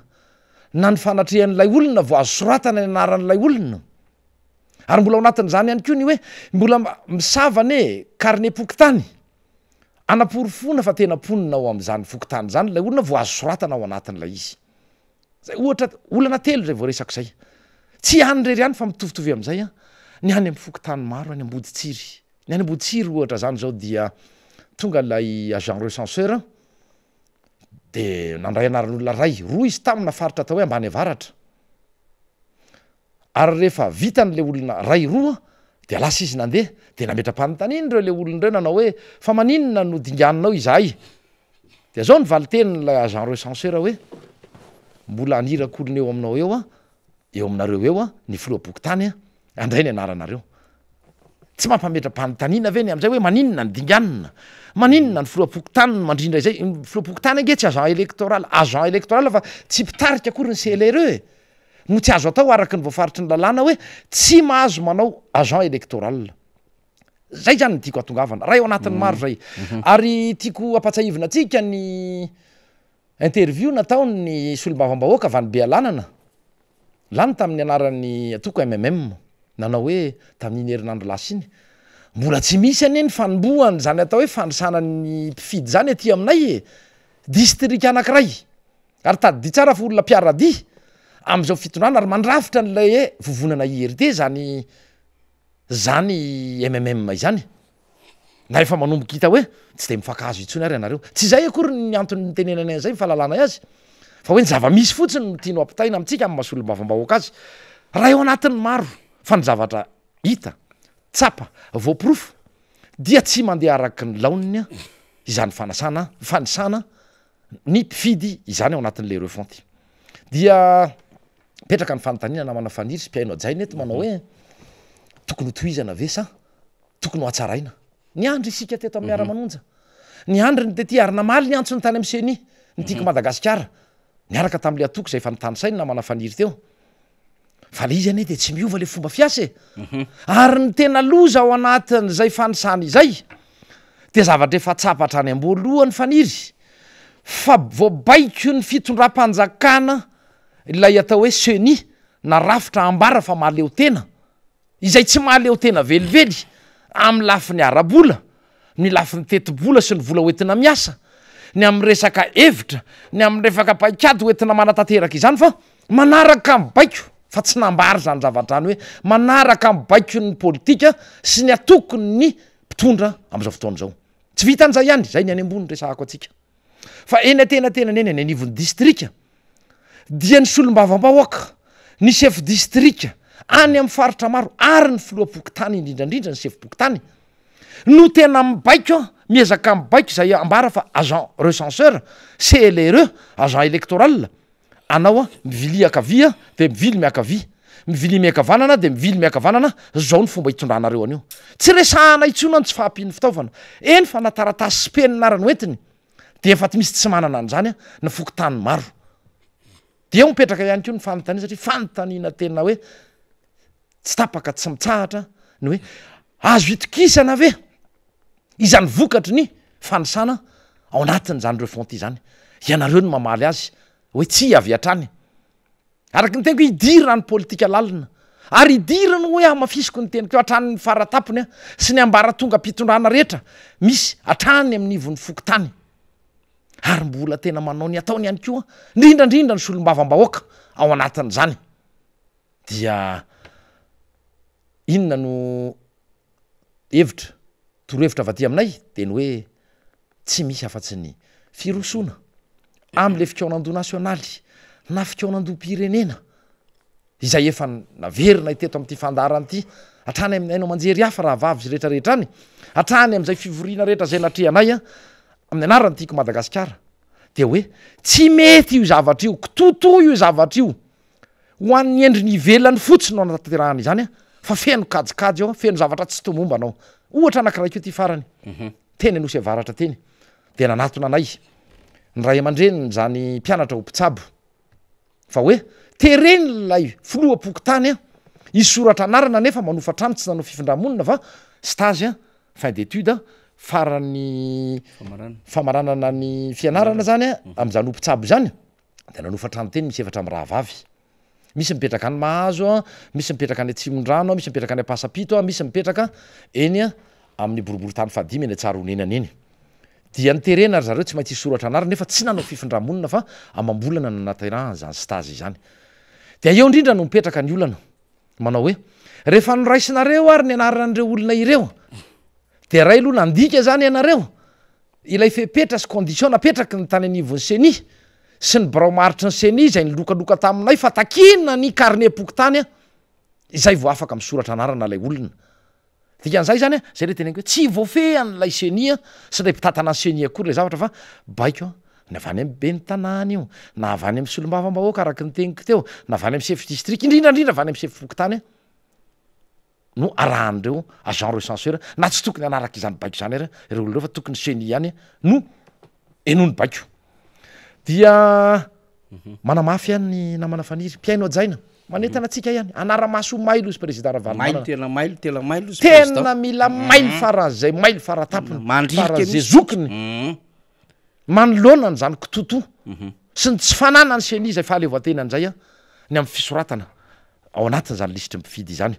na ny fanatrehan'lay olona vo azo soratana ny anaran'lay olona ary mbola ao anatin'izany ihany koa ny hoe mbola misavany karne pokotany anaporofona fa tena ponina ao am'zany fokotany zany lay olona vo azo soratana ao anatin'lay izy zay ohatra olana telo zay voaresako zay tsy hany rery ihany fa mitovitovy am'izay ny any amin'ny fokotany maro any amboditsiry ny any amboditsiry ohatra zany zao dia tonga lay agent recenseur de nandray anaran'olona ray roa izy tamina faritra atao hoe ambany avaratra ary rehefa vitan'le olona ray roa de lasa izy nandeha de nametra-panontaniany reo le olon'ireo nanao hoe fa maninona no dinganinao izahay de zao ny valiteny la agent recenseur hoe mbola anirak'olona eo aminao eo aminareo eo ny filoha-pokotany andray ny anaranareo tsy mampametra-panontaniana ve ny am'izay hoe maninona ny dinganina maninona ny filoha-pokotany mandrindra izay filoha-pokotany ange tsy agent électoral fa tsy mpitarika akory ny CLRE no tsy azo atao araky ny voafaritry ny lalàna hoe tsy mahazo manao agent électoral zay zany ny tiako atongavana raha eo anatin'ny maro zay ary tiako ampatsahivina atsika ny interview nataony solombavam-bahoaka avany be alanana lany tamin'ny anaran'ny atoko MMM nanao hoe tamin'iny herinandro lasa iny mbola tsy misy anie ny fanombohany zany atao hoe fandrisanany mpifidy zany aty aminay district anankiray ary tady tsara fa olona mpiarady am'izao fitondrana ary mandrafitra n'lay vovonana IRD zany zany MMM izany na rehefa manomboka hita hoe tsy de mifakazo itsony ary anareo tsy zay akory ny antony nytenenana zay fahalalana azy fa hoe ny zava-misy fotsiny no tiano ampitaina amitsika amin'ny masolom-bavambahoaka azy raha eo anatin'ny maro fa ny zavatra hita tsapa voaporofo dia tsy mandeha araky ny laoniny izany fanisana ny mpifidy izany ao anatin'le refonty dia petraka ny fanontaniana namana faniry sy mpiaino ajainy eto manao hoe tokony hotohizana ve sa tokony ho atsaraina ny andry isika teto amin'ny miara-manonja ny andry ny tety ary namaly ny antsony tany amin'ny seny ny tiako Madagasikara niaraka tamin'le atoko zay fa nitany sainy namana faniry teo fa le izy ane de tsy miova le fomba fiasa ary ny tena loza ao anatin'zay fanisany izay de zavatra efa tsapatra any amboalohany faniry fa voabaiko ny fitondram-panjakana ilay atao hoe seny na rafitra ambara fa mahaleo tena izay tsy mahaleo tena velively amin'ny lafiny arabola ny lafiny tetibola sy ny vola hoentina miasa ny amin'ny resaka hevitra ny amin'ny resaka paikady hoentina manatanteraka izany fa manaraka mibaiko fa tsy nambary zany zavatra any hoe manaraka mibaiko ny politika sy ny atokony ny mpitondra am'izao fotoana zao tsy vitan'izay ihany zay ny any ambony resahako atsika fa eny atenatena eny any anivon'ny distrika dia ny solom-bavam-bahoaka ny chef distrika any amin'ny faritra maro ary ny filoha-pokotany indrindrandrindra ny chef pokotany no tena mibaiko miezaka mibaiko zay ambara fa agent recenseur CLRE agent électoral anao mivily akavia de mivily miakavia mivily miakavanana de mivily miakavanana zao ny fomba hitondranareo anio tsy resahana itsona ny tsy fahampiny fitaovana eny fa nataratasy sy peninarany hoentiny de efa ty misy tsy manana an'izany ny fokotany maro de eo mipetraka ihany ko ny fanontaniana satria fanontaniana tena hoe tsy tapaka tsy mitsahatra ny hoe azo itokisana ve izany vokatry ny fanisana ao anatin' zany refonty zany ianareo ny mamaly azy hoe tsy avy atrany araky ny tenko idirana ny politika lalina ary idirany hoe mafisiko ny teniko hatrany ny faratapony sy ny ambara tonga mpitondrana rehetra misy hatrany amin'ny ivon'ny fokotany ary mbola tena manao ny ataony ihany koa indrindrandrindra ny solom-bavam-bahoaka ao anatin'izany dia inona no hevitra torohevitra avaty aminay de ny hoe tsy misy afa-tsy ny firosona am'le fikaonandoha nasionaly na fikaonandoha pirenena izay efa naverina iteto am'ty fandarany ty hatrany aminay no manjery hafa raha vavy zy rehetrarehetra any hatrany am'izay fivoriana rehetra zay natreanay amin'ny anarany tiako Madagasikara de hoe tsy mety io zavatra io kitoto io zavatra io ho an'ny endriny ivelany fotsiny no anatanterahana izany fa feno kajikajy ao feno zavatra tsy tomomba anao ohatra anakiraiky io ty farany teny anosy avaratra teny de nanatona anay ny ray aman-dreny zany mpianatra ho mpitsabo fa hoe tereny lay filoha-pokotany isoratra anarana nefa manofatrano tsy nanao fifindramonina fa stage fin d'étude farany famaranana ny fianarana zany am'zany ho mpitsabo zany de nanofatrano teny misy efatra am'raha vavy misy mipetraka any Mahazo misy mipetraka any Atsimondrano misy mipetraka any Pasapito misy mipetraka eny amin'ny boribory tany fadimy eny Tsaronenany eny dia niterena ary zareo tsy maintsy isoratra anarana nefa tsy nanao fifindramonina fa amam-bolana nanaterahan zany stage zany de eo indrindra no mipetraka ny olana manao hoe rehefa noraisinareo ary ny anaran'ireo olona ireo de ray aloha nandika zany ianareo ilay fepetra sy condition napetraky ny tany anivon'ny seny sy ny barao maritry ny seny zay nylokaloka taminay fa takina ny carnet pokotany izay vo afaka misoratra anarana lay olona dikan'izay zany zay le teneniko hoe tsy voafe an'lay senia sy lay mpitatana ny senia akory le zavatra fa baiko na avany amin'ny be ny tanàna io na avany amin'ny solom-bavam-bahoaka araky ny teniko teo na avany amin'ny chef district indrindrandrindra avany amin'ny chef pokotany no arahan'ireo agent recenseur na tsy tokony anaraka izany baiko zany ary ireo oloreo fa tokony senia ihany no enony baiko dia manamafy ihany ny namana faniry mpiaino ajaina manentana atsika ihany anara-maso mailo izy président tena mailo tena mila mailo farazay mailo faratapony farazay zokiny manolonany zany kitoto sy ny tsy fanana ny seni zay fahaleovatenan'izay ny amin'ny fisoratana ao anatin' zany lisitry mpifidy zany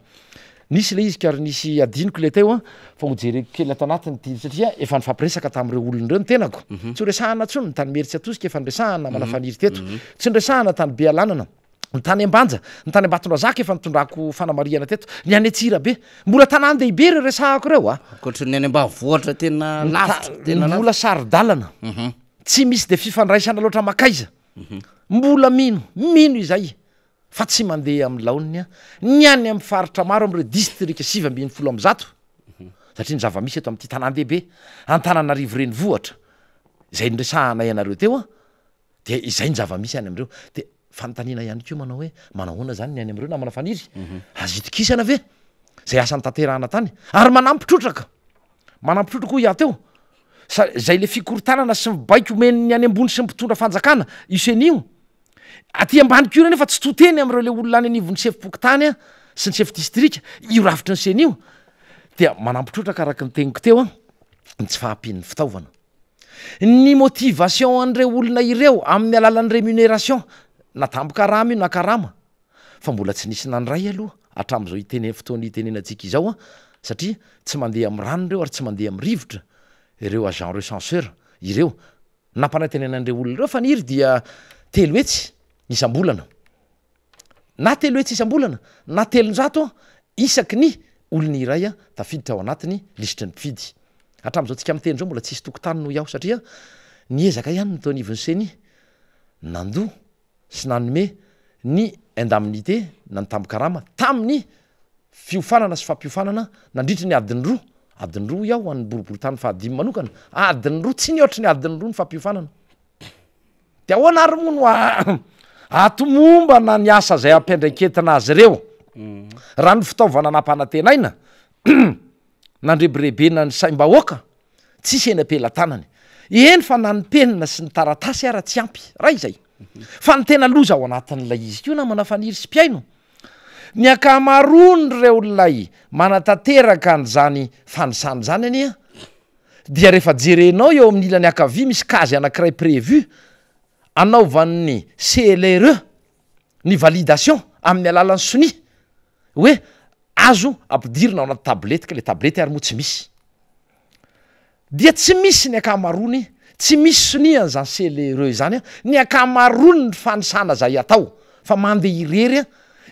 nisy le izy kary nisy adiniko le teo fa hojereko kely ato anatiny ty satria efa nifampiresaka tamin'ireo olon'ireo ny tenako tsy resahana tsony ny tany mery tsy atosika efa nresahana mana faniry teto tsy nresahana tany be alanana ny tany ambanja ny tany ambatondrazaka efa nitondrako fanamariana teto ny any Atsirabe mbola tanàny dehibe reo resahako reo akoatra ny any ambavohatra tena lavitra tena mbola sary-dalana tsy misy de fifandraisana loatra makaiza mbola mino izay fa tsy mandeha amin'ny laoniny ny any amin'ny faritra maro am'ireo distrika 720 satria ny zava-misy eto amin'ity tanàn-dehibe Antananarivo renivohitra izay nyresahanay anareo teo de izay ny zava-misy any am'ireo de fanontaniana ihany koa manao hoe manahoana zany ny any am'ireo namana faniry azo itokisana ve zay asan'ny tanterahana tany ary manampitrotraka koa iah teo zay le fikorontanana sy mibaiko omeny any ambony sy mpitondra fanjakana isenio aty ambany ko nefa tsy toteny am'ireo le olona any anivon'ny chef-pokotany sy ny chef distrika io ravitry ny senio dia manampitrotraka araky ny teniko teo ny tsy fahampian'ny fitaovana ny motivation an'ireo olona ireo amin'ny alalan'ny rémunération natamboka rama io na karama fa mbola tsy nisy nandray aloha hatram'izao fotoana itenenantsika izao satria tsy mandeha amin'ny rano reo ary tsy mandeha amin'ny rivotra ireo agent recenseur ireo nampanantenenan'ireo olona ireo fa niry dia telo hetsy isam-bolana na telo hetsy isam-bolana na 300 isaky ny olona iray tafiditra ao anatiny lisitry ny mpifidy hatram'izao tsika miteny zao mbola tsisy tokotany no iaho satria niezaka ihany ny taonivon'ny seny nandoa sy nanome ny indemnité na ny tambokarama tamin'ny fiofanana sy fampiofanana nandritry ny adiny roa iaho an'ny boriboritany fahadimy manokana adiny roa tsy niotry ny adiny roa ny fampiofanana de ahoana ary mono atomomba na ny asa zay ampiandraiketina azy ireo raha ny fitaovana nampanantenaina nandrebirebena ny saim-bahoaka tsisy eny ampelatanany eny fa na ny penina sy ny taratasy ara tsy ampy raha izay fa ny tena loza ao anatin'ilay izy ko namana faniry sy mpiaino ny akamarony reo lay manatanteraka n'zany fanisany zany ania dia rehefa jerenao eo amin'ny ilany akavia misy kazy anankiray prévu anaovan'ny CLRE ny validation amin'ny alalan'ny soni hoe azo ampidirina ao anaty tablety ka le tablety ary moa tsy misy dia tsy misy ny akamarony tsy misy soniany zany CLRE zany ny akamarony ny fanisana zay atao fa mandeha irery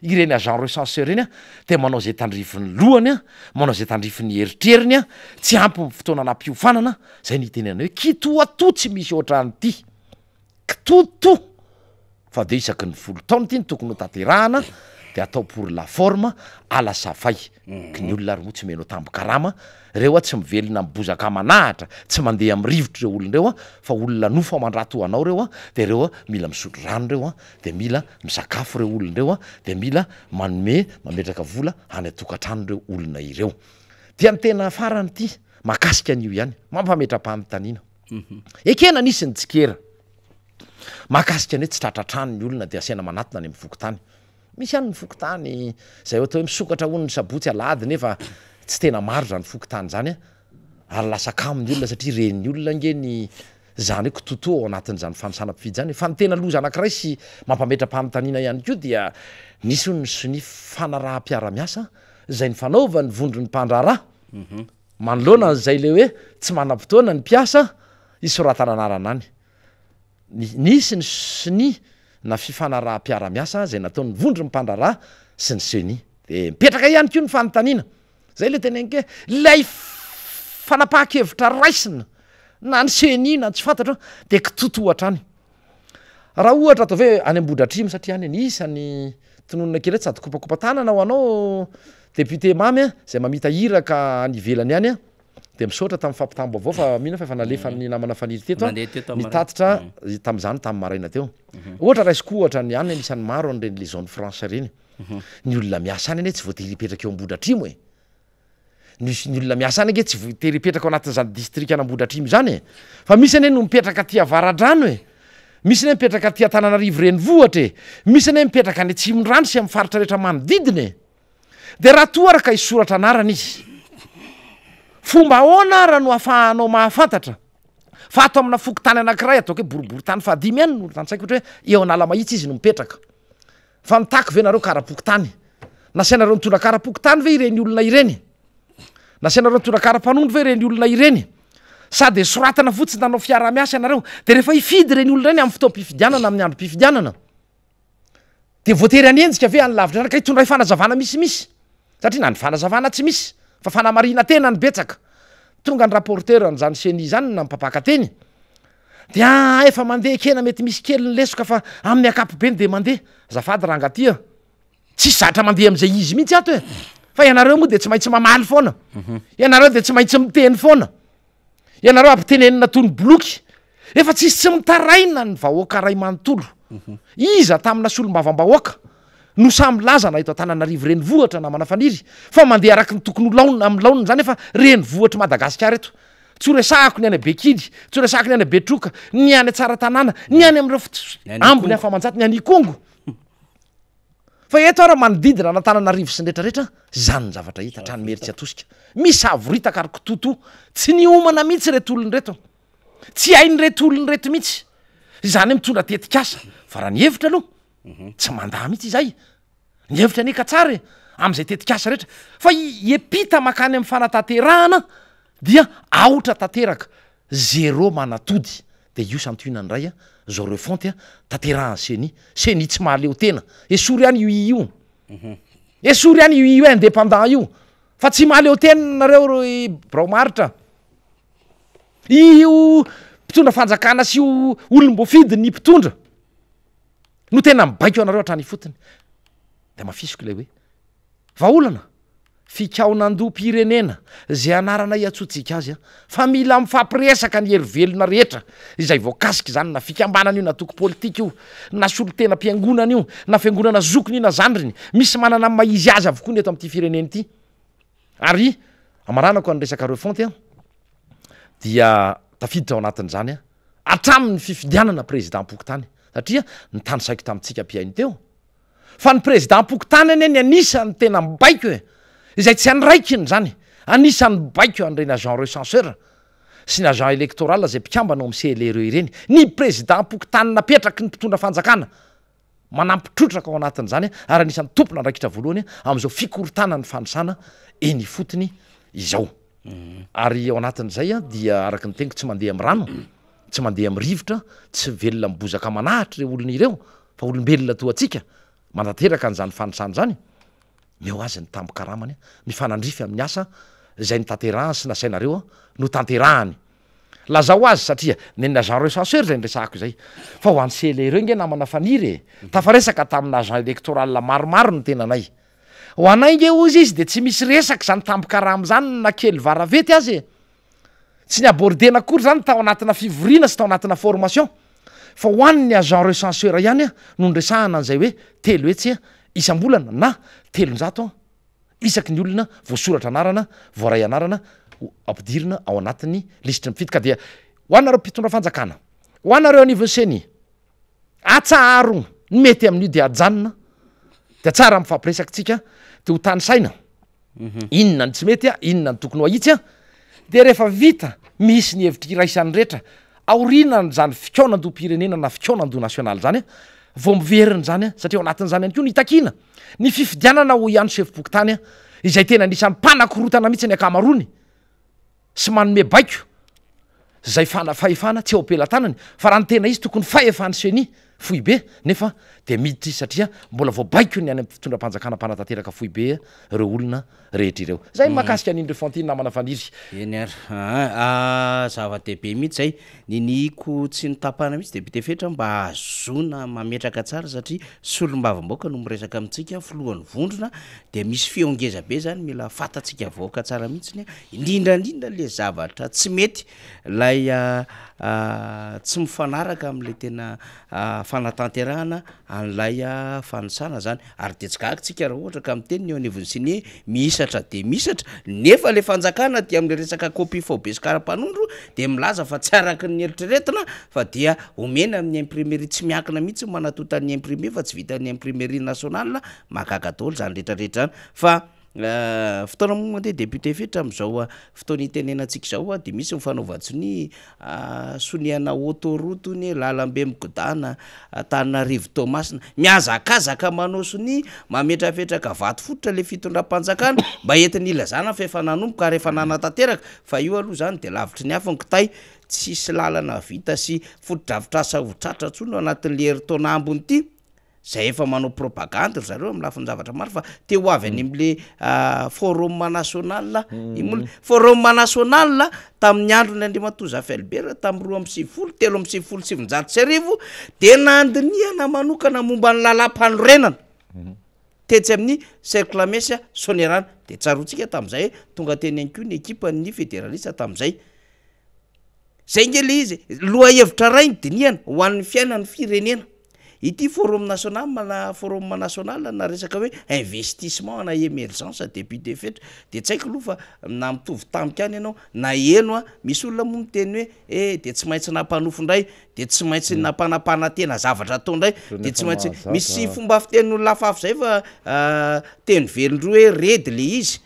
ireny agent recenseur reny de manao zay tandrifin'ny lohany manao zay tandrifin'ny eritreriny tsy ampy fotoana nampiofanana zay nitenena hoe kitoato tsy misy ohatran'ity kitoto fa de isaky ny 10 taona ty ny tokony ho tanterahana de atao pour la forme ala safay k ny olona ary moa tsy menao tambokarama reo tsy mivelona mibozaka manahatra tsy mandeha amin'ny rivotra reo olonareo fa olona nofo mandrato anao reo de reo mila misotro rano reo de mila misakafo reo olonareo de mila manome mametraka vola any atokantrano reo olona ireo dia ny tena farany ty makasika an'io ihany mampametra-pamitaniana ekena nisy ny tsikera makasika ny hoe tsy tratratrano ny olona de asiana manatona any amin'ny fokotany misy any ny fokotany zay ohatra hoe misokatra hono ny sabotsy alady nefa tsy tena maro zany fokotany zany ary lasa kamo ny olona satria ren'ny olona ngeny zany hoe kitoto ao anatin'zany fanisana mpifidy zany fa ny tena loza anankiray sy mampametra-pamitaniana ihany ko dia nisy ho ny soni fanaraha-piara-miasa zay ny fanaova ny vondrony mpandraraha manoloana zay le hoe tsy manam-potoana ny mpiasa isoratana anarana any nisy ny soni na fifanaraha-piara-miasa zay nataon'ny vondrony mpandraraha sy ny seni de mipetraka ihany ko ny fanontaniana zay le tenenke lay fanapaha-kevitra raisina na ny seni na tsy fantatra de kitotohatra any raha ohatra atao hoe any ambodratrimo satria any anisany tononona kely tsy ady kopakopatanana ho anao député mamy zay mamita hiraka any ivelany any de misaotra tamin'ny fampitambo avao fa mihina fa efa nalefan'ny namana faniry teto nitatitra tam'zany tamin'ny maraina teo ohatra raisiko ohatra ny any anisan'ny maro an'ireny le zone France reny ny olona miasa any ane tsy voatery hipetraka eo ambodratrimo ny olona miasa any age tsy voatery hipetraka ao anatin'zany distrika anambodratrimo zany fa misy ane no mipetraka tia varadrano misy ane mipetraka tia Antananarivo renivohatra misy ane mipetraka any Atsimondrano sy amin'ny faritra rehetra manodidiny de raha toaraka isoratra anarana izy fomba ahoana raha no ahafahanao mahafantatra fa ato amina fokotany anankiray ataoko hoe boriboritany fahadimy ihany no tantsaiko ohatra hoe eo anala mahitsy izy no mipetraka fa mitako ve nareo kara-pokotany nasainareo mitondra kara-pokotany ve ireny olona ireny nasainareo mitondra kara-panondro ve ireny olona ireny sady soratana fotsiny nanao fiara-miasa ianareo de rehefa hifidy ireny olona ireny amin'ny fotoam-pifidianana amin'ny andro-pifidianana de voatery anenjika ve any lavitra ka hitondray fanazavana misimisy satria na ny fanazavana tsy misy fa fanamarina tena ny betsaka tonga ny rapporteur n'zany seni zany na mipapaka teny dia efa mandeha kena mety misy kely ny lesoka fa amin'ny akapobeny de mandeha zafady rangatia tsy zatra mandeha am'izay izy mihitsy ato fa ianareo moa de tsy maintsy mamaly foana ianareo de tsy maintsy miteny foana ianareo ampitenenina tony bloky efa tsisy tsy mitaraina ny vahoaka ray manontolo iza tamina solom-bavambahoaka no samy lazana ito Antananarivo reny vohatra na manafaniry fa mandeha araky ny tokony laona amin'ny laoniny zany efa reny vohatra Madagasikara eto tsy resahako ny any Bekidy tsy resahako ny any Betroka ny any tsara tanàna ny any am'ireo ambony hafa manjaty ny any Kongo fa eto ara manodidina n'Antananarivo sy nretraretra zany ny zavatra hita hatrany mery tsy atosika misy avoritaka ary kototo tsy niomana mihitsy reto olony reto tsy hainy reto olony reto mihitsy zany mitondra tetikasa fa raha ny hevitra aloha tsy mandaha mihitsy izay ny hevitra nika tsara am'izay tetikasa rehetra fa epita makany amin'ny fanatanterahana dia aotra tanteraka 0 manatody de io santoinany ray zao reo fonty tanterahany seni tsy mahaleo tena esory any io esory any io indépendant io fa tsy mahaleo tena nareo bromaritra io mpitondra fanjakana sy io olom-boafidy ny mpitondra no tena mibaiko anareo hatrany fotony de mafisiko le hoe vaolana fikaonandoam-pirenena zay anarana iatsotsika azy fa mila mifampiresaka ny herivelona rehetra izay voakasiky zany na fikambanana io na toko politika io na solotena mpiangonana io na fiangonana zokony io na zandriny misy manana maizy azy avokoa ny eto am'ty fireneny ity ary amaranako any resaka reo fonty dia tafiditra ao anatin'zany atramin'ny fifidianana président Pokotany satria ny tany saiko tamitsika mpiainy teo fa ny président Pokotany any anisany tena mibaiko izay tsy anraikiny zany anisany mibaiko an'ireny agent recenseur sy ny agent électoral zay mpikambana ao amin'ny CLRE ireny ny président Pokotany napetraky ny mpitondra fanjakana manampitrotraka ao anatin'zany ary anisany tompona andraikitra voalohany am'izao fikorotana ny fanosana eny fotony izao ary ao anatin'izay dia araky ny teniko tsy mandeha amin'ny rano tsy mandeha amin'ny rivotra tsy velona mibozaka manahitra reo olona ireo fa olombelona toatsika mandateraka an'zany fanosana zany meo azy ny tambokaramany mifanandrify amin'ny asa zay ny tanterahany sy nasainareo no tanterahany lazao azy satria neny agent recenseur zay nresahako izay fa ho an'ny CLRE nge namana faniry tafaresaka tamin'ny agent électoral maromaro no tenanay ho anay nge ozy izy de tsy misy resaky zany tambokarama zany na kely varavety azy tsy ny abordena akory zany tao anatina fivorina sy tao anatina formation fa ho an'ny agent recenseur ihany no nresahana an'izay hoe telo etsy isam-bolana na 300 isaky ny olona voasoratra anarana voaray anarana ampidirina ao anatin'ny lisitra mifidy ka dia ho anareo mpitondra fanjakana ho anareo anivonseny atsaharo ny mety amin'io de ajanona de tsara mifampiresaky tsika de ho tany saina inona ny tsy mety inona ny tokony ho ahitsy de rehefa vita misy ny hevitra iraisan'ny rehetra aorinan zany fikaonandoam-pirenena na fikaonando national zany vo miveriny zany satria ao anatin'zany any ko ny takina ny fifidianana ho ihany chef Pokotany izay tena anisan'ny mpanakorotana mihitsy ny akamarony sy manome baiko zay fahefana tsy ao ampelantanany fa raha ny tena izy tokony fahefany seni fohy be nefa de miditra izy satria mbola voabaiko ny any amin'ny fitondram-panjakana mpanatanteraka fohy be reo olona rehetra ireo zay makasika an'indreo fontiny namana faniry eny ary zava-dehibe mihitsy zay niniko tsy nitapana mihitsy de bitefetra mba azona mametraka tsara satria solom-bavamboaka no miresaka amintsika filohan'ny vondrona de misy fiongeza be zany mila fatatsika voaka tsara mihitsy indrindrandrindra le zavatra tsy mety lay tsy mifanaraka am'le tena fanatanterahana an'lay fanosana zany ary de tsy kahakitsika raha ohatra ka miteny ny anivonsiny misatra de misatra nefa le fanjakana dia am'le resaka copie faux be sy kara-panondro de milaza fa tsy araky ny eritreretina fa dia omena amin'ny imprimerie tsy miankina mihitsy manatotan'ny imprimer fa tsy vitan'ny imprimerie nationale makakatolo zany rehetrarehetra zany fa fotoana mo mandeha député fetra am'izao fotoana itenenantsika zao de misy mifanaovatsiny soniana autoroute ny lalambe migodana Antananarivo Tomasina miazakazaka manao sony mametrafetraka vato fototra le fitondram-panjakana mba entiny ilazana fa efa nanomboka ary efa nanatanteraka fa io aloha zany de lavitry ny afany kitay tsisy lalana vita sy fotodravitrasa ho tratra tsony anatin'le herintaona ambony ity zay efa manao propagande ry zareo amin'ny lafiny zavatra maro fa te ho avy any am'le forum national forum national tamin'ny androny Andriamatoza Felbert tamin'ny 2010 3 de nandiniana manokana momba ny lalam-panorenana tetsy amin'ny cercle Mesa Sonerana de tsarotsika tam'izay tonga teny any koa ny ekipa ny fédéraliste tam'izay zay nge le izy loha hevitra ray ny diniana ho an'ny fiainan'ny firenena ity forum national na resaka hoe investissement ana émergence début de fête de tsaiko aloha fa na mitovy tamika any ianao na eno misy olona moa miteny hoe de tsy maintsy nampanofo ndray de tsy maintsy nampanapana tena zavatra atao ndray de tsy maintsy misy fomba fitenin'olona lafafo zay fa teny velondro hoe redy le izy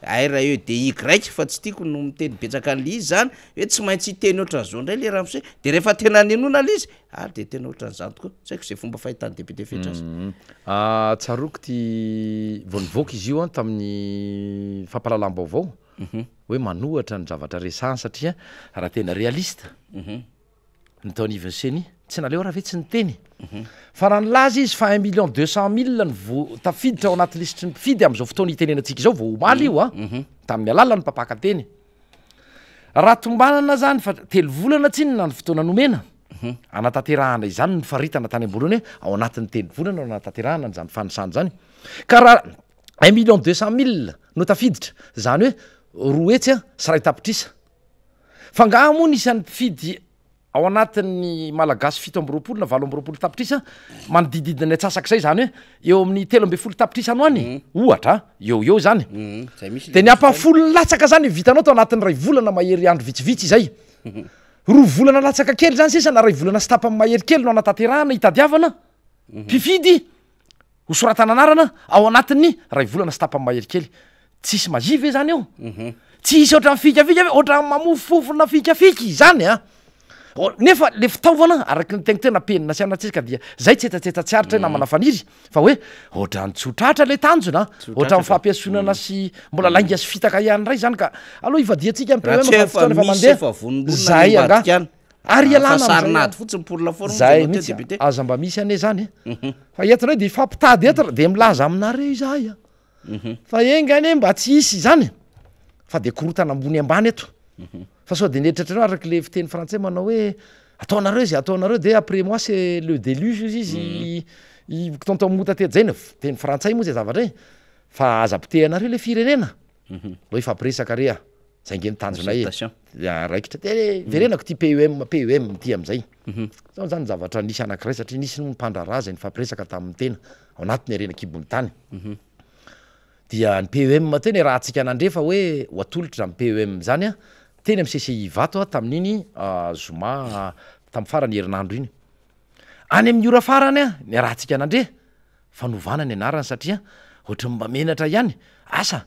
REDY fa tsy tiako no miteny betsaka an'le izy zany hoe tsy maintsy teny ohatran'izao ndray le raha misy de rehefa tena nenona le izy de tena ohatran'izany tokoa tsaiko zay fomba fahitany député fetra azy tsaroko ty voanivoaka izy io tamin'ny fampalalam-baovao hoe manohatra ny zavatra resany satria raha tena réaliste ny taony Ivenseny tsy naleo raha ve tsy niteny fa raha nylaza izy fa 1,200,000 ny tafiditra ao anaty lisitry ny mpifidy am'izao fotoana itenenantsika izao vao omaly io tamin'ny alala ny mpapaka teny raha tombanana zany fa 3 volana tsinona ny fotoana nomena anatanterahana izany ny faritana tany ambony hoe ao anatin'ny 3 volana ao anatanterahana zany fanisany zany ka raha 1,200,000 no tafiditra zany hoe roetsy sy ray tapitrisa fa ngaha moa nisan'ny mpifidy ao anatin'ny malagasy 7 na 8 tapitrisa manodididina atsasak'izay zany hoe eo amin'ny 13 tapitrisa ano any ohatra eo zany de ny ampafolo latsaka zany vitanao tao anatin'ny ray volana mahery andro vitsivitsy zay 2 volana latsaka kely zany sisa na ray volana sy tapany mahery kely no anatanterahana hitadiavana mpifidy hosoratana anarana ao anatin'ny ray volana sy tapany mahery kely tsisy mazivy zany eo tsisy ohatran'ny fikafika ohatran'ny mamofofona fikafiky zany nefa le fitaovana araky ny tegna penina sy anatsika dia zay tsetsatsetsatsyaritra namana faniry fa hoe ohatrany tsotratra le tanjona ohatrany fampiasonana sy mbola lainga sy fitaka ihany ray zany ka aloha ivadiatsika zay anga ary ialanazay mihitsy aza mba misy ane zany fa etina hoe de fampitady etra de milaza aminareo izay fa engany mba tsy isy zany fa de korotana ambony ambany eto fa sao de netratrareo araky le fiteny français manao hoe ataonareo zay ataonareo de après moi c'est le déluge izy tonton mota tety zay teny frantsay moa zay zavatra e fa aza-pitehanareo le firenena lo ifampiresaka rea zay nge nitanjona raikitra de verenako ty PEM ty am'izay zao zany zavatra nisy anakiray satria nisy mpandraraza ny fampiresaka tamin'ny tena ao anatiny arena kibony tany dia ny PEM teny raha antsika nandrefa hoe ho atolotra ny PEM zany teny am CCI vato tamin'iny zoma tamin'ny farany herinandro iny any amin'ny ora farany ny raha antsika nandre fanovana ny anarany satria ohatry mba menatra ihany asa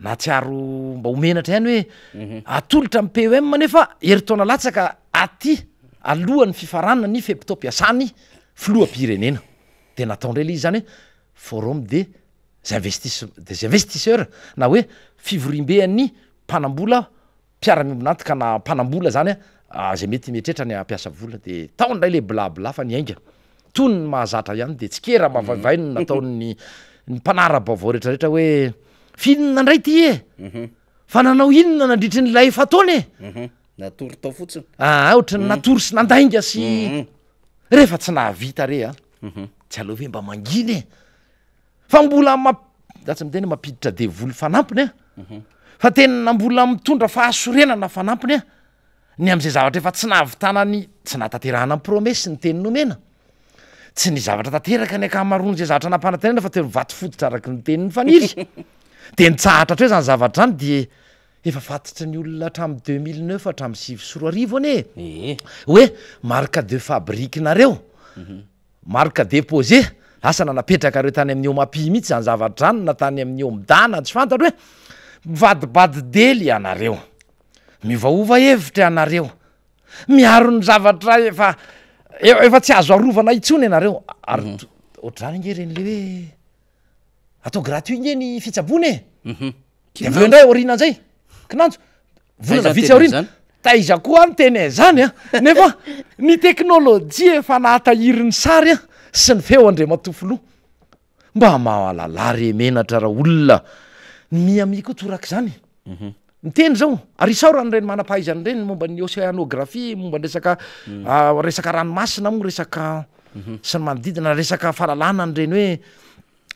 na tsiaro mba homenatra ihany hoe atolotra amin'ny PEM nefa heritaona latsaka aty alohan'ny fifaranana ny fepitao-piasany filoha-pirenena de nataondray le izy zany hoe forum des investisseurs na hoe fivorimbean'ny mpanambola mpiara-miombonanty ka na mpanambola zany zay mety metretra ny ampiasa vola de taondray le blabla fa niainga tony ny mahazatra ihany de tsy kera mavavaino nataon'ny mpanara-baovao rehetrarehetra hoe finona ndray ty fa nanao inona nandritry ny lay fataony natory tao fotsiny ohatrany natory sy nandainga sy rehefa tsy nahavita re tsy aloha hoe mba manginy fa mbola datsy miteny mampiditra devoly fanampiny fa tena mbola mitondra fahasorenana fanampiny ny am'izay zavatra efa tsy nahavitanany tsy nahatanterahana ny promesy ny teny nomena tsy ny zavatra tanteraka ny akamarony zay zavatra nampanantenana fa teny vato fototra araky ny tenin'ny faniry de nitsahatra treo zany zavatra zany de efa fatitra ny olona hatramin'ny 2009 hatramin'ny 7 ane hoe marque de fabrique nareo marque déposé asa nanapetraka reo tany amin'ny omapi mihitsy zany zavatra zany na tany amin'ny omdana tsy fantatra hoe mivadibady dely ianareo mivaova hevitra ianareo miaro ny zavatra efa tsy azo arovana itsony ianareo ary ohatrany nge renyle hoe atao gratuit nge ny fitsabony de aveo indray orina an'izay kinanjo volana vitsy aorina taiza koa ny teny zany nefa ny teknôlôjia efa nahatahiry ny sary sy ny feo Andriamatofoloha mba mahalala remenatra raha olona miami koa toraka zany miteny zao ary sao raha nyreny manam-pahaizany reny momba ny océanographie momba ny resaka ranomasina moa resaka sy ny manodidina resaka fahalalana ny reny hoe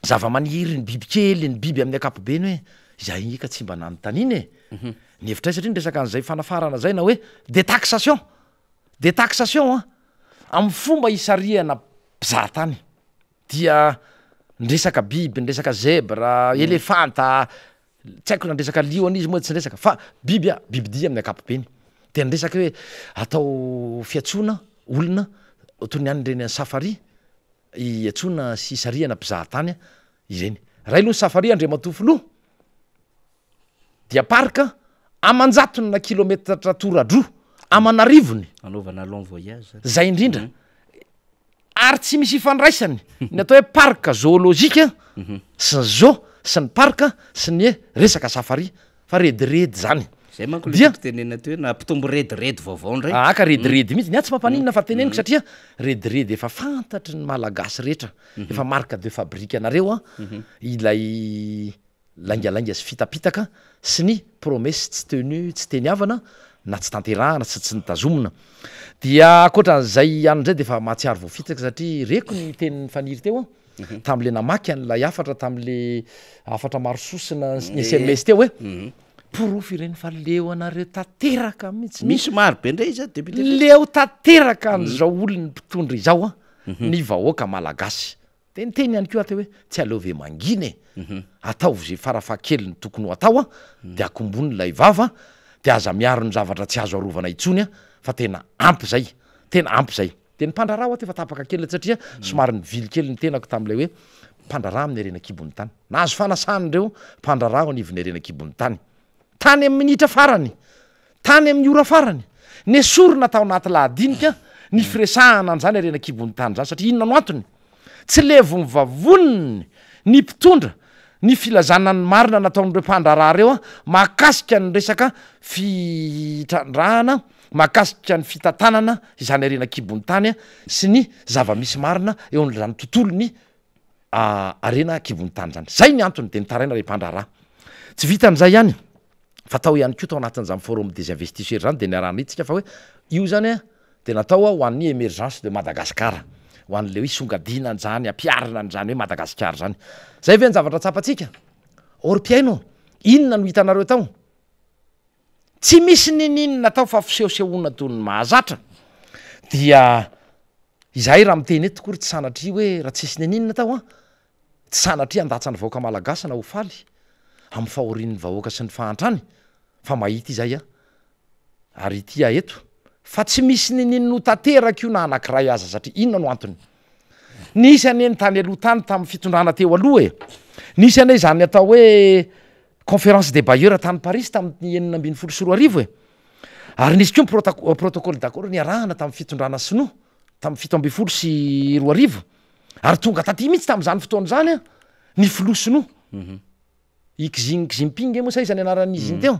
zava-maniry ny biby kely ny biby amin'ny akapobeny hoe izay ika tsy mba nanontaniany ny hevitra satria ny resaka an'izay fanafarana zay na hoe détaxation amin'ny fomba isariana mpizahatany dia nyresaka biby nyresaka zebra elefanta tsy haiko na ndresaka liona izy moa tsy ndresaka fa biby dia amin'ny akapobeny de nyresaka hoe atao fiatsoana olona toy ny any reny safari iatsoana sy isariana mpizahatany ireny raha ilo ny safari Andriamatofoloha dia parka amanjatony na kilometatra toradroa amanarivony anaovana long voyage zay indrindra ary tsy misy ifandraisany ny atao hoe parka zoolojika sy ny zoo sy ny parka sy ny resaka safari fa rediredy zany zay manko le tenena toe na mpitombo rediredy vaovao ndray aka rediredy mihitsy ny tsy mampanina fa teneniko satria rediredy efa fantatry ny malagasy rehetra efa marque de fabrique anareo ilay laingalainga sy fitapitaka sy ny promesse tsy tenu tsy teniavana na tsy tanterahana tsy nitazomina dia akoatran'zay an'zay de efa mahatsiaro voafitaka satria reko ny tenin'ny faniry teo tam'le namaky an'lay afatra tam'le afatra maro sosina ny SMS teo hoe porofo ireny fa leo anareo tateraka mihitsy misy maro be ndray izy député leo tateraka an'zao olony mpitondra izao ny vahoaka malagasy de niteny ihany koa teo hoe tsy aleove manginy ataovy zay farafakely ny tokony ho atao de akombony lay vava de aza miaro ny zavatra tsy azo arovana itsony fa tena ampy zay de ny mpandrarah aty efa tapaka kely satria somary ny vily kely ny tenako tam'lay hoe mpandrarah amin'ny arena kibony tany nahazo fanasanyndreo mpandrarah anivony arena kibony tany tany amin'ny minitra farany tany amin'ny ora farany ny sorona tao anaty lahadinika ny firesahana an'zany arena kibony tany zany satria inona no antony tsy levo ny vavoniny ny mpitondra ny filazana ny marina nataon'ireo mpandrarah reo mahakasika ny resaka fitrandrahana mahakasika ny fitantanana izany arena kibony tany sy ny zava-misy marina eo an'zany tontolony arena kibony tany zany zay ny antony de nitaraina re mpandrarah tsy vitan'zay ihany fatao ihany koa tao anatin'zany forum des investisseurs zany de niarahana itsika fa hoe io zany de natao ho an'ny émergence de Madagascar ho an'le hoe songadina an'zany ampiarina an'zany hoe Madagasikara zany zay ve ny zavatra tsapatsika or-piaino inona no hitanareo tao tsy misy nininona tao fa fisehosehoana toy ny mahazatra dia izahay raha miteny eto kory tsy sanatria hoe raha tsisy nininona tao tsy sanatria andatsany vahoaka malagasy na ho faly amin'ny fahorian'ny vahoaka sy ny fahantrany fa mahita izay ary ity eto fa tsy misy nininona ho tanteraka io na anankiray aza satria inona no antony nisy aneny tany aloha tany tamin'ny fitondrana teo aloha nisy ane zany atao hoe conférence des bailleurs tany Paris tamin'ny 1924 ary nisy koa protocole d'accord niarahana tamin'ny fitondrana sinoa tamin'ny 1724 ary tonga taty mihitsy tamin'izany fotoana zany ny filoha sinoa i Xi Jinping moa say zany anaran'izy iny teo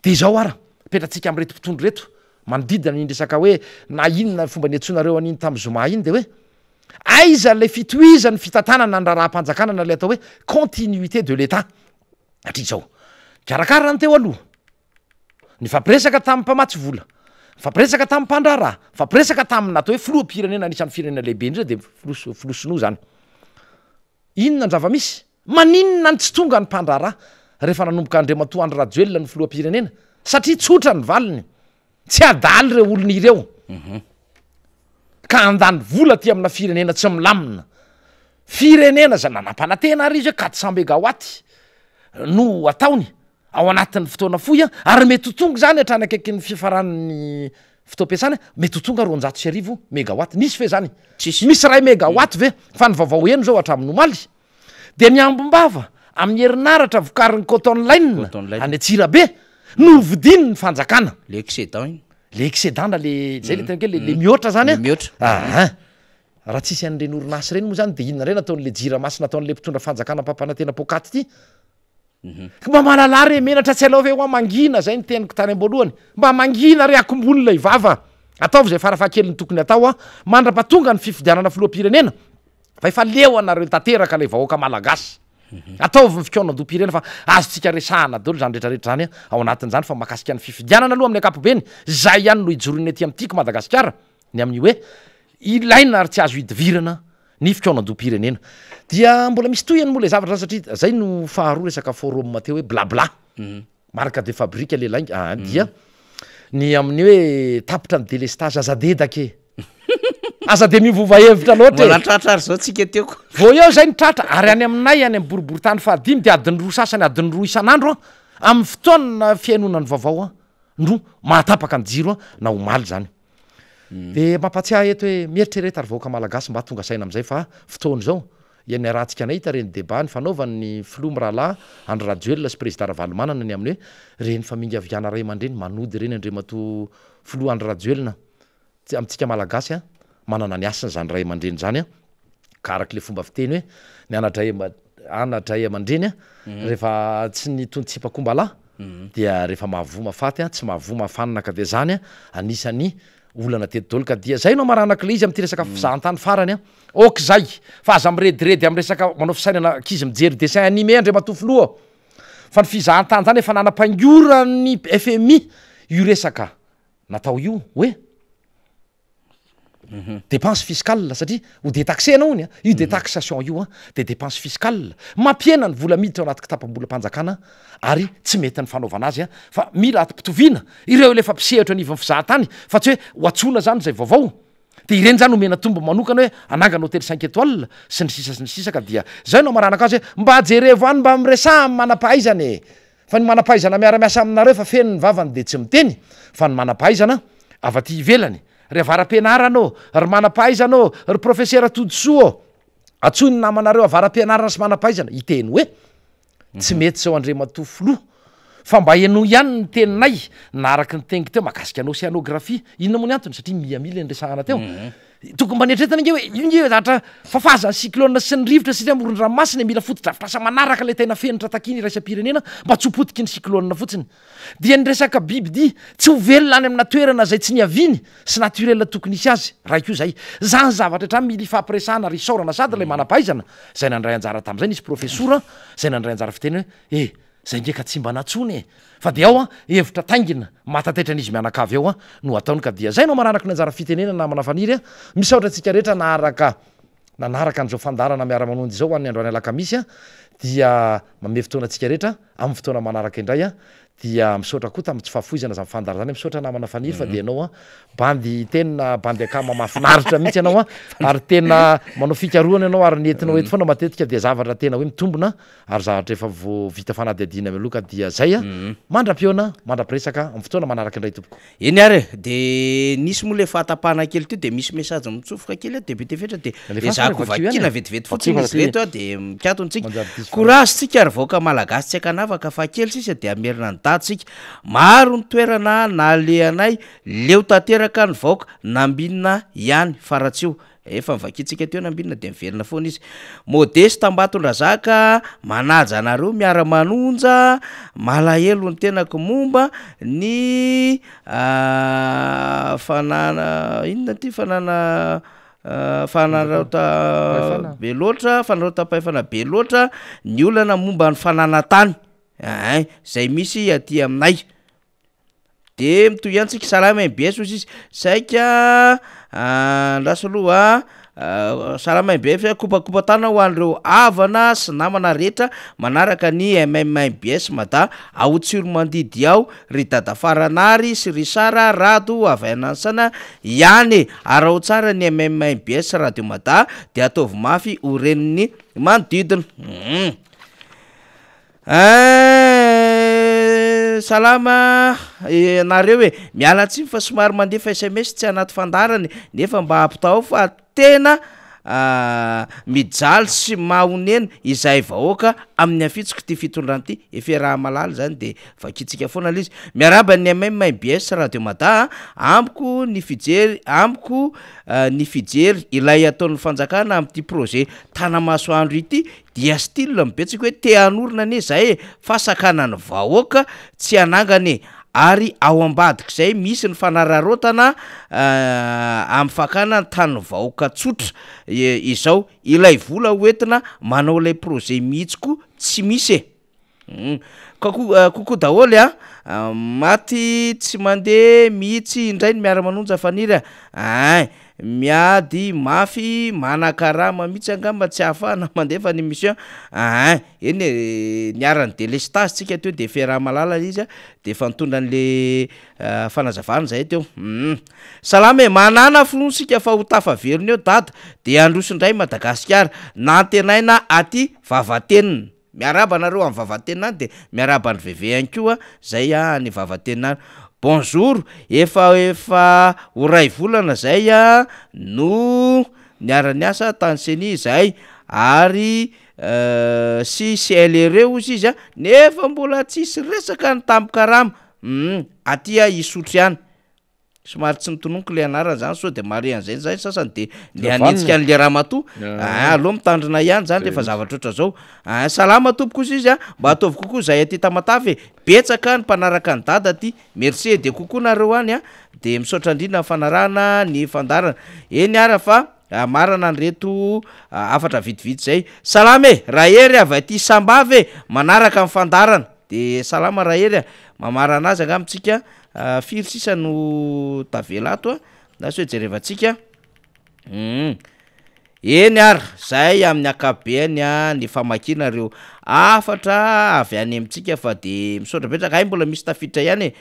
de zao ara petratsika am'reto mpitondro reto manodidina nyresaka hoe na inona fomba niatsonareo an'iny tamin'ny zoma iny de hoe aiza le fitohizany fitantanana ny raha-mpanjakanana le atao hoe continuité de l'état satria zao karakara ny teo aloha ny fampiresaka tamin'ny mpamatsy vola fampiresaka tamin'ny mpandrarah fampiresaka tamin'ny natao hoe filoha-pirenena anisan'ny firenena lehibe indrindra de filoha sinoa zany inona ny zava-misy maninona ny tsy tonga ny mpandrarah rehefa nanomboka Andriamatoa Andry Rajoelina ny filoha-pirenena satria tsotra ny valiny tsy adaly reo olona ireo ka andany vola ty amina firenena tsy milamina firenena zay nanampanantena ary izy hoe 400 mégawatt no ataony ao anatin'ny fotoana foy ary mety ho tonga zany hatrany akaiky ny fifaran'ny fitoampiasana mety ho tonga 200 mégawatt nisy fe zany misy ray mégawatt ve fa ny vaovao eno zao hatramin'ny omaly de ny ambombava amin'ny herinaratra vokarin'ny coton line any Atsirabe no vidiny ny fanjakana le excédent na le zay le tena le mihoatra zany raha tsisy an'ireny orinasy reny moa zany de inona reny ataon'le jiramasina ataon'le mpitondra fanjakana mpampanantena pokaty ty mba mahalala re menatra tsy aloha ve ho mangina zay ny teniko tany am-boalohany mba mangina re akombony lay vava ataovy zay farafahakeliny tokony atao a mandrapatonga ny fifidianana filoam-pirenena fa efa leo anareo tanteraka lay vahoaka malagasy ataovy ny fikaonandoam-pirena fa azotsika resahana dolo zany rehetrarehetra zany ao anatin'zany fa makasika ny fifidianana aloha amin'ny akapobeny zay ihany no ijoroiny aty am'tiako Madagasikara ny amin'ny hoe ilaina ary tsy azo hidivirana ny fikaonandoam-pirenena dia mbola misy toy any moa le zavatra satria zay no faharoa resaka forum teo hoe blabla marque de fabrique le langue dia ny amin'ny hoe tapitra ny délestage azadedake azade mivova hevitra loatra mbola tratrary zao tsika teoko vo eo zay ny tratra ary any aminay any boribory tany fahadimy de adiny roa sasany adiny roa isan'andro amin'ny fotoana fiainonany vaovao no mahatapaka ny jiro na omaly zany de mampatsiahy eto hoe mieritreretra ary vahoaka malagasy mba tonga saina am'izay fa fotoana zao iany rahantsika nahita reny débat ny fanaovany Filou Mirala Andry Rajoelina sy président Ravalomanana ny amin'ny hoe reny famingaviana ray aman-dreny manody reny Andriamato Filou Andry Rajoelina amitsika malagasy manana ny asany zany ray aman-dreny zany ka arak'le fomba fiteny hoe ny anadray aman-dreny rehefa tsy ny tontsipakombala dia rehefa mahavoa mafaty tsy mahavoa mafanana ka de zany anisany olana tetidolo ka dia zay no maranak'le izy am'ty resaka fizahantany farany ok zay fa aza mirediredy am resaka manao fisainana kizy mijery dessin animé Andriamato Filou fa ny fizahantany zany efa nanam-pangorany FMI io resaka natao io hoe dépense fiscale satria ho détaxena ony io détaxation io de dépense fiscale mampiena ny vola miditra ao anaty kitapam-bola mpanjakana ary tsy mety ny fanaovana azy fa mila aty-pitoviana ireo le fa mpisehatra anivon'ny fizahantany fa tsy hoe hoatsona zany zay vaovao de ireny zany omena tombo manokana hoe anangana hôtely 5 étoiles sy ny sisa sy ny sisa ka dia zay no marana azy hoe mba jerevo any mba miresaha amin'ny manam-pahaizany fa ny manam-pahaizana miara-miasa aminareo fa feno ny vavany de tsy miteny fa ny manam-pahaizana avaty ivelany ry avaram-pianaranao ry manam-pahaizanao ry professeur Todsoa atsony ny namanareo avaram-pianarana sy manam-pahaizana iteny hoe tsy mety zao Andriamato Filou fa mba eno ihany ny teninay na araky ny teniko teo makasika anao océanographie inona moa ny antony satria miamila nyresahana teo tokony mba nietretana inge hoe io nge zatra fafazany cyclone sy ny rivotra satria moron-dranomasina mila foto-drafitrasa manaraka le tena fenitra takiny raisam-pirenena mba tsy hopotiky ny cyclone fotsiny dia ny resaka bibidy tsy ho velona any amina toerana zay tsy niaviny sy naturel tokony isy azy raha io zay zany zavatra hatrany mila ifampiresahana ry saorana sady lay manam-pahaizana zay nandray anjara tam'izay nisy professora zay nandray anjara fiteny hoe zay ngeka tsy mba natsony fa de ao hevitra taingina matatetra an'izy mianakavy ao no ataony ka dia zay no maranaky ny anjara fitenena namana faniry misaotra atsika rehetra nanaraka an'izao fandarana miara-manonjy zao an'ny androany alakamisy dia mame fotoana atsika rehetra amin'ny fotoana manaraka indray dia misaotra koa tamin'ny tsy fahafoizana zany fandara zany misaotra namana faniry fa de anao bandy tena bandy akama mahafinaritra mihitsy anao ary tena manao fikaroana ianao ary nentinao eto foana matetika dia zavatra tena hoe mitombona ary zavatra efa vo vita fanadihadiana mialoka dia zay mandra-piona mandra-piresaka amin'ny fotoana manaraka indray tompoko eny ary de nisy moa le fahatapahana kely teo de misy message mitsofoka kely debute fetra de zako vakina vetivety fotsiny izy reto de mikatonytsika courage tsika ary vahoaka malagasy tsy akanavaka fa kely sisa de amerina ny datsika maro ny toerana na leanay leo tanteraka ny vahoaka nambinina ihany faratsio efa mivakitsika teo nambinina de miverina foana izy modeste Ambatondrazaka manaja anareo miara-manonja malahelo ny tenako momba ny fanana inona ty fanana fanarota be loatra fanarota-pahefana be loatra ny olana momba ny fananatany zay misy aty aminay de mitoy iantsika salama MBS ozy izy saika lasa aloha salama MBS kopakopa-tana ho an'ireo havana sy namana rehetra manaraka ny MBS mada aotsiro mandidy ao ry dada faranary sy ry sara rado avainansana ihany arao tsara ny MBS radio mada de ataovy mafy ho reniny manodidina salama nareo hoe miala tsi fa somary mandefa SMS tsy anaty fandarany nefa mba ampitao fa tena mijaly sy mahonena izay vahoaka amin'ny afitsiko ty fitondranty efe raha malala zany de vakitsika foana lizy miaraba ny MBS radio mada amiko ny fijery ny fijery ilay ataon'ny fanjakana am'ty projet tanamasoandro ity dia style mibetsika hoe te hanorina ane zay fa sakanany vahoaka tsy anangany ary ao ambadika zay misy ny fanararotana amin'ny fakana ny tany vahoaka tsotra izao ilay vola hoentina manao ilay projet mihitsiko tsy misy kokoa daholo maty tsy mandeha mihitsy indray ny miara-manonja faniry miady mafy manakarama mihitsy angamba tsy ahafahana mandefa ny émission eny niarany délestage tsika teo de feraha malala izy de fantondra an'le fanazavana zay teo salama manana fonsika fa ho tafaveriny eo dada de androsindray Madagasikara nantenaina aty vavatenina miaraba nareo amin'ny vavatenina de miaraba ny veve ihany koa zay ny vavatenina bonjour efa oray volana zay no niara-ny asa tanseny zay ary sy CLReo izy nefa mbola tsisy resaka ny tampikarama aty isotry ihany somary tsy nitononiko le anarana zany so de mari an'zay zay sasany de le anitsika an'le ramatoa aloha mitandrina ihany zany rehefa zavatra oatra zao salama tompoko kosa izy mba ataovy kokoa zay aty tamatavy betsaka ny mpanaraka ny dada aty merci de kokoa nareo any de misaotra indrindra fanarahana ny fandarana eny ara fa marana nyreto afatra vidividy zay salama raha hery avy aty sambavy manaraka ny fandarana de salama raha hery mamarana azy angamitsika firy sisa no tavela ato na so jerevantsika eny ara zay amin'ny akabeany ny famakina reo afatra avy any amintsika fa de misaotra betaka hay mbola misy tafiditra ihany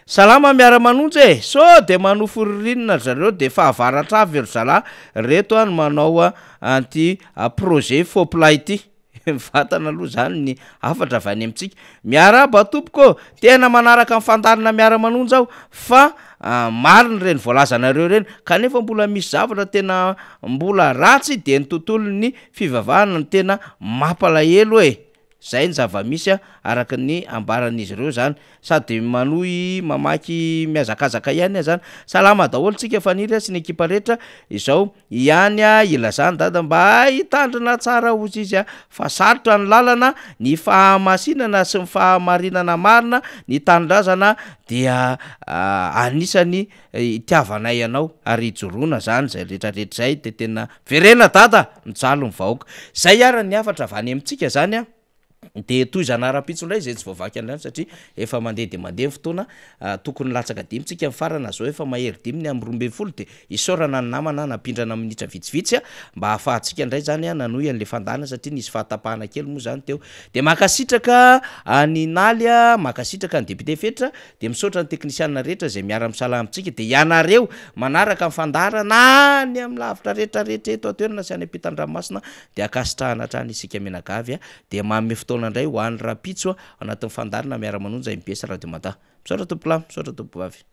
salama miara-manonjy so de manofo ririnina zareo de fahavaratra avy ry zala reto no manao anty projet fopla ity vatana aloha zany ny afatra avy any amintsika miaraba tompoko tena manaraka amin'ny fandarina miara-manonjy aho fa mariny reny voalazanareo reny kanefa mbola misy zavatra tena mbola ratsy de ny tontolo ny fivavahana ny tena mampalahelo zay ny zava-misy araka ny ambaran'izy ireo zany sady manohy mamaky miazakazaka ihany zany salama daholo tsika faniry sy ny ekipa rehetra izao ihany ilazany dada mba hitandrina tsara ozy izy fa sarotra ny lalana ny fahamasinana sy ny fahamarinana marina ny tanindrazana dia anisany itiavanay ianao ary ijoroana zany zay rehetrarehetra zay de tena verena dada mijalo ny vahoaka zay ara ny afatra avany amintsika zany de toy zanara-pitso ndray zay tsy voavaky an'any satria efa mandeha de mandeha fotoana tokony latsaka dimy tsika ny farana zao efa mahery dimy ny amby 12 de isorana ny namana napindrana minitra vitsivitsy mba hahafahantsika ndray zany nanohy an'le fandana satria nisy fahatapahana kely moa zany teo de makasitraka ny naly makasitraka ny député fetra de misaotra ny teknisianina rehetra zay miara-misala amintsika de ianareo manaraka ny fandarana ny amin'ny lavitra rehetrarehetra eto atoerana sy any ampitan-dranomasina de akasitrahana hatrany isika menagavy de mamy fotoana ndray ho an'ny rapitso anatin'ny fandarina miara-manonjy MBS Radio Mada misaotra tompolamy misaotra tompovavy